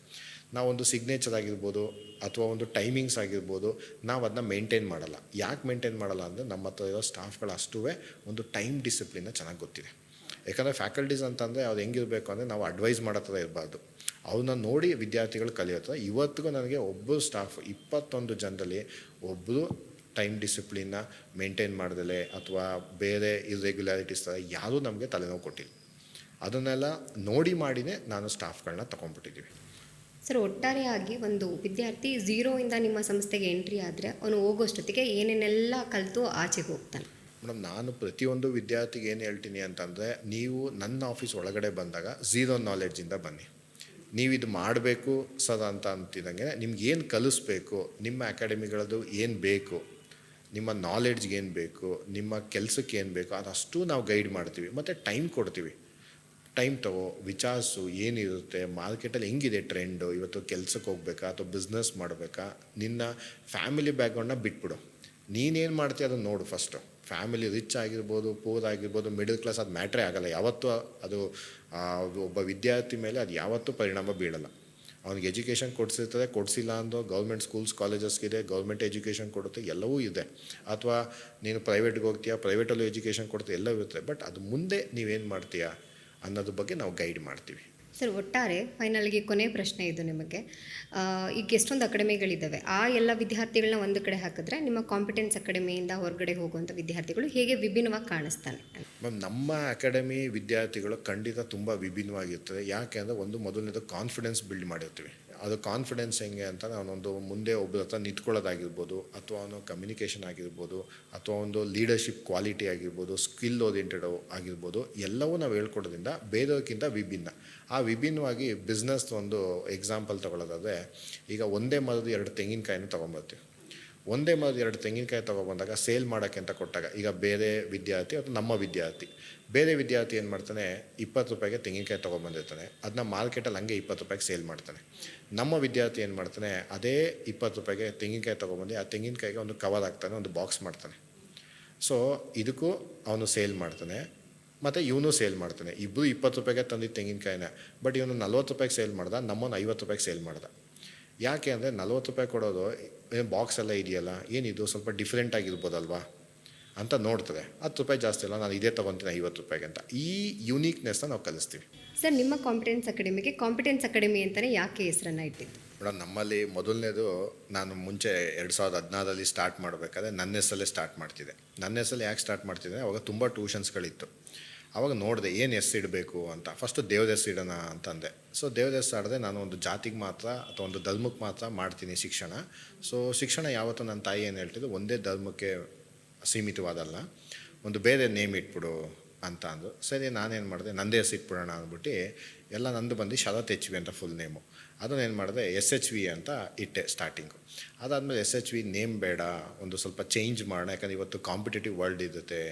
ನಾವೊಂದು ಸಿಗ್ನೇಚರ್ ಆಗಿರ್ಬೋದು ಅಥವಾ ಒಂದು ಟೈಮಿಂಗ್ಸ್ ಆಗಿರ್ಬೋದು, ನಾವು ಅದನ್ನ ಮೇಂಟೈನ್ ಮಾಡಲ್ಲ. ಯಾಕೆ ಮೇಂಟೈನ್ ಮಾಡಲ್ಲ ಅಂದರೆ, ನಮ್ಮ ಹತ್ರ ಇರೋ ಸ್ಟಾಫ್ಗಳು ಅಷ್ಟೂ ಒಂದು ಟೈಮ್ ಡಿಸಿಪ್ಲಿನ್ನ ಚೆನ್ನಾಗಿ ಗೊತ್ತಿದೆ. ಯಾಕಂದರೆ ಫ್ಯಾಕಲ್ಟೀಸ್ ಅಂತಂದರೆ ಅವ್ರು ಹೆಂಗಿರಬೇಕು ಅಂದರೆ, ನಾವು ಅಡ್ವೈಸ್ ಮಾಡೋ ಥರ ಇರಬಾರ್ದು, ಅವನ್ನ ನೋಡಿ ವಿದ್ಯಾರ್ಥಿಗಳು ಕಲಿಯೋದು. ಇವತ್ತಿಗೂ ನನಗೆ ಒಬ್ಬರು ಸ್ಟಾಫ್ 21 ಜನರಲ್ಲಿ ಒಬ್ಬರು ಟೈಮ್ ಡಿಸಿಪ್ಲಿನ್ನ ಮೇಂಟೈನ್ ಮಾಡ್ದಲೆ ಅಥವಾ ಬೇರೆ ಇರ್ರೆಗ್ಯುಲಾರಿಟೀಸ್ ಥರ ಯಾರೂ ನಮಗೆ ತಲೆನೋವು ಕೊಟ್ಟಿಲ್ಲ. ಅದನ್ನೆಲ್ಲ ನೋಡಿ ಮಾಡಿನೇ ನಾನು ಸ್ಟಾಫ್ಗಳನ್ನ ತೊಗೊಂಡ್ಬಿಟ್ಟಿದ್ದೀವಿ. ಸರ್, ಒಟ್ಟಾರೆಯಾಗಿ ಒಂದು ವಿದ್ಯಾರ್ಥಿ ಝೀರೋಯಿಂದ ನಿಮ್ಮ ಸಂಸ್ಥೆಗೆ ಎಂಟ್ರಿ ಆದರೆ ಅವನು ಹೋಗೋಷ್ಟೊತ್ತಿಗೆ ಏನೇನೆಲ್ಲ ಕಲಿತು ಆಚೆಗೆ ಹೋಗ್ತಾನೆ? ಮೇಡಮ್, ನಾನು ಪ್ರತಿಯೊಂದು ವಿದ್ಯಾರ್ಥಿಗೆ ಏನು ಹೇಳ್ತೀನಿ ಅಂತಂದರೆ, ನೀವು ನನ್ನ ಆಫೀಸ್ ಒಳಗಡೆ ಬಂದಾಗ ಝೀರೋ ನಾಲೆಡ್ಜಿಂದ ಬನ್ನಿ. ನೀವು ಇದು ಮಾಡಬೇಕು ಸರ್ ಅಂತ ಅಂತಿದ್ದಂಗೆ, ನಿಮ್ಗೆ ಏನು ಕಲಿಸ್ಬೇಕು, ನಿಮ್ಮ ಅಕಾಡೆಮಿಗಳದ್ದು ಏನು ಬೇಕು, ನಿಮ್ಮ ನಾಲೆಡ್ಜ್ಗೆ ಏನು ಬೇಕು, ನಿಮ್ಮ ಕೆಲಸಕ್ಕೆ ಏನು ಬೇಕು, ಅದಷ್ಟು ನಾವು ಗೈಡ್ ಮಾಡ್ತೀವಿ ಮತ್ತು ಟೈಮ್ ಕೊಡ್ತೀವಿ. ಟೈಮ್ ತಗೋ, ವಿಚಾರಿಸು, ಏನಿರುತ್ತೆ ಮಾರ್ಕೆಟಲ್ಲಿ, ಹೆಂಗಿದೆ ಟ್ರೆಂಡು, ಇವತ್ತು ಕೆಲಸಕ್ಕೆ ಹೋಗ್ಬೇಕಾ ಅಥವಾ ಬಿಸ್ನೆಸ್ ಮಾಡಬೇಕಾ, ನಿನ್ನ ಫ್ಯಾಮಿಲಿ ಬ್ಯಾಕ್ಗ್ರೌಂಡನ್ನ ಬಿಟ್ಬಿಡು. ನೀನೇನು ಮಾಡ್ತೀಯ ಅದನ್ನು ನೋಡು ಫಸ್ಟು. ಫ್ಯಾಮಿಲಿ ರಿಚ್ ಆಗಿರ್ಬೋದು, ಪೂರ್ ಆಗಿರ್ಬೋದು, ಮಿಡಲ್ ಕ್ಲಾಸ್, ಅದು ಮ್ಯಾಟ್ರೇ ಆಗಲ್ಲ ಯಾವತ್ತೂ. ಅದು ಒಬ್ಬ ವಿದ್ಯಾರ್ಥಿ ಮೇಲೆ ಅದು ಯಾವತ್ತೂ ಪರಿಣಾಮ ಬೀಳಲ್ಲ. ಅವ್ನಿಗೆ ಎಜುಕೇಷನ್ ಕೊಡಿಸಿರ್ತದೆ, ಕೊಡಿಸಿಲ್ಲ ಅಂದು ಗೌರ್ಮೆಂಟ್ ಸ್ಕೂಲ್ಸ್ ಕಾಲೇಜಸ್ಗಿದೆ, ಗೌರ್ಮೆಂಟ್ ಎಜುಕೇಷನ್ ಕೊಡುತ್ತೆ, ಎಲ್ಲವೂ ಇದೆ. ಅಥವಾ ನೀನು ಪ್ರೈವೇಟ್ಗೆ ಹೋಗ್ತೀಯಾ, ಪ್ರೈವೇಟಲ್ಲೂ ಎಜುಕೇಷನ್ ಕೊಡುತ್ತೆ, ಎಲ್ಲವೂ ಇರುತ್ತೆ. ಬಟ್ ಅದು ಮುಂದೆ ನೀವೇನು ಮಾಡ್ತೀಯಾ ಅನ್ನೋದ್ರ ಬಗ್ಗೆ ನಾವು ಗೈಡ್ ಮಾಡ್ತೀವಿ. ಸರ್, ಒಟ್ಟಾರೆ ಫೈನಲ್ಗೆ ಕೊನೆ ಪ್ರಶ್ನೆ ಇದು ನಿಮಗೆ. ಈಗ ಎಷ್ಟೊಂದು ಅಕಾಡೆಮಿಗಳಿದ್ದಾವೆ, ಆ ಎಲ್ಲ ವಿದ್ಯಾರ್ಥಿಗಳನ್ನ ಒಂದು ಕಡೆ ಹಾಕಿದ್ರೆ ನಿಮ್ಮ ಕಾಂಪಿಟೆನ್ಸ್ ಅಕಾಡೆಮಿಯಿಂದ ಹೊರಗಡೆ ಹೋಗುವಂಥ ವಿದ್ಯಾರ್ಥಿಗಳು ಹೇಗೆ ವಿಭಿನ್ನವಾಗಿ ಕಾಣಿಸ್ತಾನೆ? ಮ್ಯಾಮ್, ನಮ್ಮ ಅಕಾಡೆಮಿ ವಿದ್ಯಾರ್ಥಿಗಳು ಖಂಡಿತ ತುಂಬ ವಿಭಿನ್ನವಾಗಿರ್ತದೆ. ಯಾಕೆ ಅಂದರೆ, ಮೊದಲನೇದು ಕಾನ್ಫಿಡೆನ್ಸ್ ಬಿಲ್ಡ್ ಮಾಡಿರ್ತೀವಿ. ಅದು ಕಾನ್ಫಿಡೆನ್ಸ್ ಹೆಂಗೆ ಅಂತ, ನಾನೊಂದು ಮುಂದೆ ಒಬ್ಬರ ಹತ್ರ ನಿಂತ್ಕೊಳ್ಳೋದಾಗಿರ್ಬೋದು, ಅಥವಾ ಅವನು ಕಮ್ಯುನಿಕೇಷನ್ ಆಗಿರ್ಬೋದು, ಅಥವಾ ಒಂದು ಲೀಡರ್ಶಿಪ್ ಕ್ವಾಲಿಟಿ ಆಗಿರ್ಬೋದು, ಸ್ಕಿಲ್ ಓರಿಯೆಂಟೆಡ್ ಆಗಿರ್ಬೋದು, ಎಲ್ಲವೂ ನಾವು ಹೇಳ್ಕೊಡೋದ್ರಿಂದ ಬೇರೆಯವ್ರಿಗಿಂತ ವಿಭಿನ್ನ. ಆ ವಿಭಿನ್ನವಾಗಿ ಬಿಸ್ನೆಸ್ ಒಂದು ಎಕ್ಸಾಂಪಲ್ ತೊಗೊಳ್ಳೋದಾದರೆ, ಈಗ ಒಂದೇ ಮರದ 2 ತೆಂಗಿನಕಾಯಿನ ತೊಗೊಂಬರ್ತೀವಿ. ಒಂದೇ ಮರದ 2 ತೆಂಗಿನಕಾಯಿ ತೊಗೊಬಂದಾಗ ಸೇಲ್ ಮಾಡೋಕ್ಕೆ ಅಂತ ಕೊಟ್ಟಾಗ, ಈಗ ಬೇರೆ ವಿದ್ಯಾರ್ಥಿ ಅಥವಾ ನಮ್ಮ ವಿದ್ಯಾರ್ಥಿ, ಬೇರೆ ವಿದ್ಯಾರ್ಥಿ ಏನು ಮಾಡ್ತಾನೆ, 20 ರೂಪಾಯಿಗೆ ತೆಂಗಿನಕಾಯಿ ತೊಗೊಬಂದಿರ್ತಾನೆ, ಅದನ್ನ ಮಾರ್ಕೆಟಲ್ಲಿ ಹಂಗೆ 20 ರೂಪಾಯಿಗೆ ಸೇಲ್ ಮಾಡ್ತಾನೆ. ನಮ್ಮ ವಿದ್ಯಾರ್ಥಿ ಏನು ಮಾಡ್ತಾನೆ, ಅದೇ 20 ರೂಪಾಯಿಗೆ ತೆಂಗಿನಕಾಯಿ ತೊಗೊಬಂದು ಆ ತೆಂಗಿನಕಾಯಿಗೆ ಒಂದು ಕವರ್ ಹಾಕ್ತಾನೆ, ಒಂದು ಬಾಕ್ಸ್ ಮಾಡ್ತಾನೆ. ಸೊ ಇದಕ್ಕೂ ಅವನು ಸೇಲ್ ಮಾಡ್ತಾನೆ ಮತ್ತು ಇವನು ಸೇಲ್ ಮಾಡ್ತಾನೆ. ಇಬ್ಬರು 20 ರೂಪಾಯಿಗೆ ತಂದಿದ್ದು ತೆಂಗಿನಕಾಯಿನ, ಬಟ್ ಇವನು 40 ರೂಪಾಯಿಗೆ ಸೇಲ್ ಮಾಡ್ದ, ನಮ್ಮನ್ನು 50 ರೂಪಾಯಿಗೆ ಸೇಲ್ ಮಾಡ್ದ. ಯಾಕೆ ಅಂದರೆ, 40 ರೂಪಾಯಿ ಕೊಡೋದು ಬಾಕ್ಸ್ ಎಲ್ಲ ಇದೆಯಲ್ಲ, ಏನಿದು ಸ್ವಲ್ಪ ಡಿಫ್ರೆಂಟ್ ಆಗಿರ್ಬೋದಲ್ವಾ ಅಂತ ನೋಡ್ತಾರೆ. 10 ರೂಪಾಯಿ ಜಾಸ್ತಿ ಅಲ್ಲ, ನಾನು ಇದೇ ತೊಗೊತೀನಿ 50 ರೂಪಾಯಿಗೆ ಅಂತ. ಈ ಯೂನಿಕ್ನೆಸ್ನ ನಾವು ಕಲಿಸ್ತೀವಿ. ಸರ್, ನಿಮ್ಮ ಕಾಂಪಿಟೆನ್ಸ್ ಅಕಾಡೆಮಿಗೆ ಕಾಂಪಿಟೆನ್ಸ್ ಅಕಾಡೆಮಿ ಅಂತಲೇ ಯಾಕೆ ಹೆಸರನ್ನು ಇಟ್ಟಿದ್ದು? ಮೇಡಮ್, ನಮ್ಮಲ್ಲಿ ಮೊದಲನೇದು, ನಾನು ಮುಂಚೆ 2016ರಲ್ಲಿ ಸ್ಟಾರ್ಟ್ ಮಾಡಬೇಕಾದ್ರೆ ನನ್ನ ಹೆಸರಲ್ಲೇ ಸ್ಟಾರ್ಟ್ ಮಾಡ್ತಿದ್ದೆ. ನನ್ನ ಹೆಸರಲ್ಲಿ ಯಾಕೆ ಸ್ಟಾರ್ಟ್ ಮಾಡ್ತಿದ್ದೆ, ಅವಾಗ ತುಂಬ ಟ್ಯೂಷನ್ಸ್ಗಳಿತ್ತು. ಆವಾಗ ನೋಡಿದೆ ಏನು ಹೆಸರು ಇಡಬೇಕು ಅಂತ. ಫಸ್ಟು ದೇವ್ರ ಹೆಸರು ಇಡೋಣ ಅಂತಂದೆ. ಸೊ ದೇವ್ರ ಹೆಸರು ಆಡದೆ, ನಾನು ಒಂದು ಜಾತಿಗೆ ಮಾತ್ರ ಅಥವಾ ಒಂದು ಧರ್ಮಕ್ಕೆ ಮಾತ್ರ ಮಾಡ್ತೀನಿ ಶಿಕ್ಷಣ. ಸೊ ಶಿಕ್ಷಣ ಯಾವತ್ತೂ ನನ್ನ ತಾಯಿ ಏನು ಹೇಳ್ತಿದ್ದು, ಒಂದೇ ಧರ್ಮಕ್ಕೆ ಸೀಮಿತವಾದಲ್ಲ, ಒಂದು ಬೇರೆ ನೇಮ್ ಇಟ್ಬಿಡು ಅಂತ ಅಂದು. ಸರಿ, ನಾನೇನು ಮಾಡಿದೆ, ನಂದೇ ಹೆಸರು ಇಟ್ಬಿಡೋಣ ಅಂದ್ಬಿಟ್ಟು ಎಲ್ಲ ನಂದು ಬಂದು ಶರತ್ ಎಚ್ ವಿ ಅಂತ ಫುಲ್ ನೇಮು. ಅದನ್ನೇನು ಮಾಡಿದೆ, SHV ಅಂತ ಇಟ್ಟೆ ಸ್ಟಾರ್ಟಿಂಗು. ಅದಾದಮೇಲೆ SHV ನೇಮ್ ಬೇಡ, ಒಂದು ಸ್ವಲ್ಪ ಚೇಂಜ್ ಮಾಡೋಣ, ಯಾಕಂದರೆ ಇವತ್ತು ಕಾಂಪಿಟೇಟಿವ್ ವರ್ಲ್ಡ್ ಇರುತ್ತೆ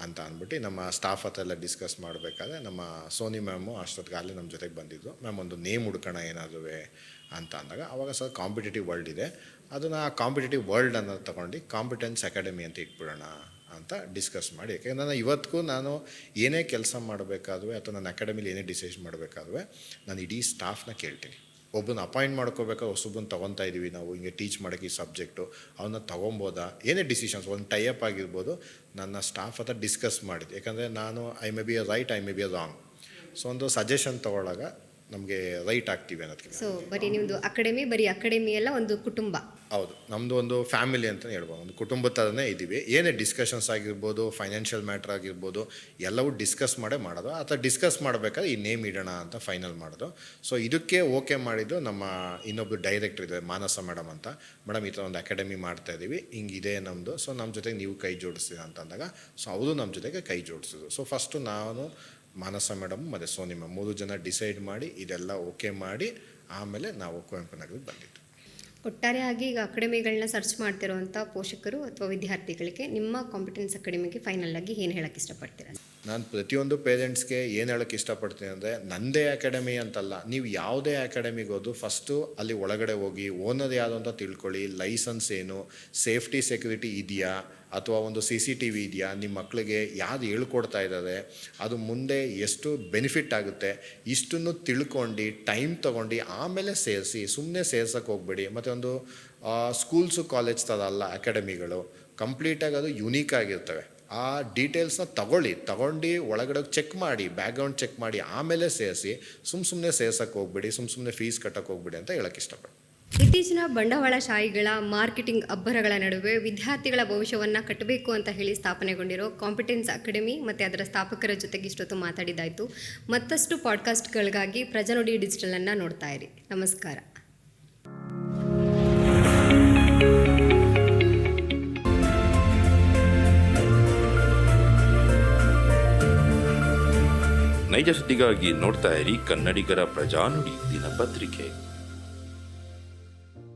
ಅಂತ ಅಂದ್ಬಿಟ್ಟು ನಮ್ಮ ಸ್ಟಾಫ್ ಹತ್ರ ಎಲ್ಲ ಡಿಸ್ಕಸ್ ಮಾಡಬೇಕಾದ್ರೆ ನಮ್ಮ ಸೋನಿ ಮ್ಯಾಮು ಅಷ್ಟೊತ್ತಿಗಾಗಲೇ ನಮ್ಮ ಜೊತೆಗೆ ಬಂದಿದ್ದು. ಮ್ಯಾಮ್, ಒಂದು ನೇಮ್ ಹುಡ್ಕೋಣ ಏನಾದರೂ ಅಂತ ಅಂದಾಗ, ಆವಾಗ ಸರ್ ಕಾಂಪಿಟೇಟಿವ್ ವರ್ಲ್ಡ್ ಇದೆ, ಅದನ್ನು ಆ ಕಾಂಪಿಟೇಟಿವ್ ವರ್ಲ್ಡ್ ಅನ್ನೋದು ತೊಗೊಂಡು ಕಾಂಪಿಟೆನ್ಸ್ ಅಕಾಡೆಮಿ ಅಂತ ಇಟ್ಬಿಡೋಣ ಅಂತ ಡಿಸ್ಕಸ್ ಮಾಡಿ. ಯಾಕೆಂದರೆ ಇವತ್ತಿಗೂ ನಾನು ಏನೇ ಕೆಲಸ ಮಾಡಬೇಕಾದ್ರೂ ಅಥವಾ ನನ್ನ ಅಕಾಡೆಮಿಲಿ ಏನೇ ಡಿಸಿಷನ್ ಮಾಡಬೇಕಾದ್ರೂ ನಾನು ಇಡೀ ಸ್ಟಾಫ್ನ ಕೇಳ್ತೀನಿ. ಒಬ್ಬನ ಅಪಾಯಿಂಟ್ ಮಾಡ್ಕೋಬೇಕಾದ್ರೆ ಹೊಸೊಬ್ಬನ ತೊಗೊತಾ ಇದ್ದೀವಿ ನಾವು ಹಿಂಗೆ ಟೀಚ್ ಮಾಡೋಕ್ಕೆ ಈ ಸಬ್ಜೆಕ್ಟು ಅವನ್ನ ತೊಗೊಬೋದಾ, ಏನೇ ಡಿಸಿಷನ್ಸ್ ಒಂದು ಟೈಅಪ್ ಆಗಿರ್ಬೋದು, ನನ್ನ ಸ್ಟಾಫ್ ಹತ್ರ ಡಿಸ್ಕಸ್ ಮಾಡಿದ್ದು. ಯಾಕಂದರೆ ನಾನು I may be a right, I may be a wrong. So ಒಂದು ಸಜೆಷನ್ ತೊಗೊಳಾಗ ನಮಗೆ ರೈಟ್ ಆಗ್ತೀವಿ ಅನ್ನೋದಕ್ಕೆ. ಸೊ ಬರೀ ನಿಮ್ಮದು ಬರೀ ಅಕಾಡೆಮಿ ಎಲ್ಲ ಒಂದು ಕುಟುಂಬ. ಹೌದು, ನಮ್ಮದು ಒಂದು ಫ್ಯಾಮಿಲಿ ಅಂತಲೇ ಹೇಳ್ಬೋದು, ಒಂದು ಕುಟುಂಬದ ಥರನೇ ಇದ್ದೀವಿ. ಏನೇ ಡಿಸ್ಕಷನ್ಸ್ ಆಗಿರ್ಬೋದು, ಫೈನಾನ್ಷಿಯಲ್ ಮ್ಯಾಟ್ರ್ ಆಗಿರ್ಬೋದು, ಎಲ್ಲವೂ ಡಿಸ್ಕಸ್ ಮಾಡೋದು. ಆ ಥರ ಡಿಸ್ಕಸ್ ಮಾಡಬೇಕಾದ್ರೆ ಈ ನೇಮ್ ಇಡೋಣ ಅಂತ ಫೈನಲ್ ಮಾಡೋದು. ಸೊ ಇದಕ್ಕೆ ಓಕೆ ಮಾಡಿದ್ದು ನಮ್ಮ ಇನ್ನೊಬ್ಬರು ಡೈರೆಕ್ಟರ್ ಇದೆ, ಮಾನಸ ಮೇಡಮ್ ಅಂತ. ಮೇಡಮ್ ಈ ಥರ ಒಂದು ಅಕಾಡೆಮಿ ಮಾಡ್ತಾಯಿದ್ದೀವಿ, ಹಿಂಗಿದೆ ನಮ್ಮದು, ಸೊ ನಮ್ಮ ಜೊತೆಗೆ ನೀವು ಕೈ ಜೋಡಿಸ್ತೀರ ಅಂತಂದಾಗ ಸೊ ಅವರು ನಮ್ಮ ಜೊತೆಗೆ ಕೈ ಜೋಡಿಸಿದ್ರು. ಸೊ ಫಸ್ಟು ನಾನು, ಮಾನಸ ಮೇಡಮ್ ಮತ್ತು ಸೋನಿಮಾ 3 ಜನ ಡಿಸೈಡ್ ಮಾಡಿ ಇದೆಲ್ಲ ಓಕೆ ಮಾಡಿ ಆಮೇಲೆ ನಾವು ಕುವೆಂಪು ನಗರಕ್ಕೆ ಬಂದಿದ್ದು. ಒಟ್ಟಾರೆಯಾಗಿ ಈಗ ಅಕಾಡೆಮಿಗಳನ್ನ ಸರ್ಚ್ ಮಾಡ್ತಿರೋವಂಥ ಪೋಷಕರು ಅಥವಾ ವಿದ್ಯಾರ್ಥಿಗಳಿಗೆ ನಿಮ್ಮ ಕಾಂಪಿಟೆನ್ಸ್ ಅಕಾಡೆಮಿಗೆ ಫೈನಲ್ ಆಗಿ ಏನು ಹೇಳೋಕ್ಕೆ ಇಷ್ಟಪಡ್ತೀರಾ? ನಾನು ಪ್ರತಿಯೊಂದು ಪೇರೆಂಟ್ಸ್ಗೆ ಏನು ಹೇಳೋಕ್ಕೆ ಇಷ್ಟಪಡ್ತೀನಿ ಅಂದರೆ, ನನ್ನದೇ ಅಕಾಡೆಮಿ ಅಂತಲ್ಲ, ನೀವು ಯಾವುದೇ ಅಕಾಡೆಮಿಗೆ ಹೋದು ಫಸ್ಟು ಅಲ್ಲಿ ಒಳಗಡೆ ಹೋಗಿ ಓನರ್ ಯಾರು ಅಂತ ತಿಳ್ಕೊಳ್ಳಿ, ಲೈಸೆನ್ಸ್ ಏನು, ಸೇಫ್ಟಿ ಸೆಕ್ಯೂರಿಟಿ ಇದೆಯಾ, ಅಥವಾ ಒಂದು CCTV ಇದೆಯಾ, ನಿಮ್ಮ ಮಕ್ಕಳಿಗೆ ಯಾರು ಹೇಳ್ಕೊಡ್ತಾ ಇದ್ದಾರೆ, ಅದು ಮುಂದೆ ಎಷ್ಟು ಬೆನಿಫಿಟ್ ಆಗುತ್ತೆ, ಇಷ್ಟನ್ನು ತಿಳ್ಕೊಂಡು ಟೈಮ್ ತೊಗೊಂಡು ಆಮೇಲೆ ಸೇರಿಸಿ. ಸುಮ್ಮನೆ ಸೇರ್ಸೋಕ್ಕೆ ಹೋಗಬೇಡಿ. ಮತ್ತು ಒಂದು ಸ್ಕೂಲ್ಸು ಕಾಲೇಜ್ ಥರ ಅಲ್ಲ ಅಕಾಡೆಮಿಗಳು, ಕಂಪ್ಲೀಟಾಗಿ ಅದು ಯುನೀಕ್ ಆಗಿರ್ತವೆ. ಆ ಡೀಟೇಲ್ಸ್ನ ತಗೊಂಡು ಒಳಗಡೆ ಚೆಕ್ ಮಾಡಿ, ಬ್ಯಾಕ್ಗ್ರೌಂಡ್ ಚೆಕ್ ಮಾಡಿ ಆಮೇಲೆ ಸೇರಿಸಿ. ಸುಮ್ಮನೆ ಸೇರ್ಸೋಕ್ಕೆ ಹೋಗ್ಬೇಡಿ, ಸುಮ್ಮನೆ ಫೀಸ್ ಕಟ್ಟೋಕ್ಕೆ ಹೋಗ್ಬೇಡಿ ಅಂತ ಹೇಳೋಕ್ಕೆ ಇಷ್ಟಪಡ್ತೀನಿ. ಇತ್ತೀಚಿನ ಬಂಡವಾಳಶಾಹಿಗಳ ಮಾರ್ಕೆಟಿಂಗ್ ಅಬ್ಬರಗಳ ನಡುವೆ ವಿದ್ಯಾರ್ಥಿಗಳ ಭವಿಷ್ಯವನ್ನು ಕಟ್ಟಬೇಕು ಅಂತ ಹೇಳಿ ಸ್ಥಾಪನೆಗೊಂಡಿರೋ ಕಾಂಪಿಟೆನ್ಸ್ ಅಕಾಡೆಮಿ ಮತ್ತು ಅದರ ಸ್ಥಾಪಕರ ಜೊತೆಗೆ ಇಷ್ಟೊತ್ತು ಮಾತಾಡಿದ್ದಾಯಿತು. ಮತ್ತಷ್ಟು ಪಾಡ್ಕಾಸ್ಟ್ಗಳಿಗಾಗಿ ಪ್ರಜಾನುಡಿ ಡಿಜಿಟಲನ್ನು ನೋಡ್ತಾ ಇರಿ. ನಮಸ್ಕಾರ. ನೈಜ ಸುದ್ದಿಗಾಗಿ ನೋಡ್ತಾ ಇರಿ ಕನ್ನಡಿಗರ ಪ್ರಜಾನುಡಿ ದಿನಪತ್ರಿಕೆ.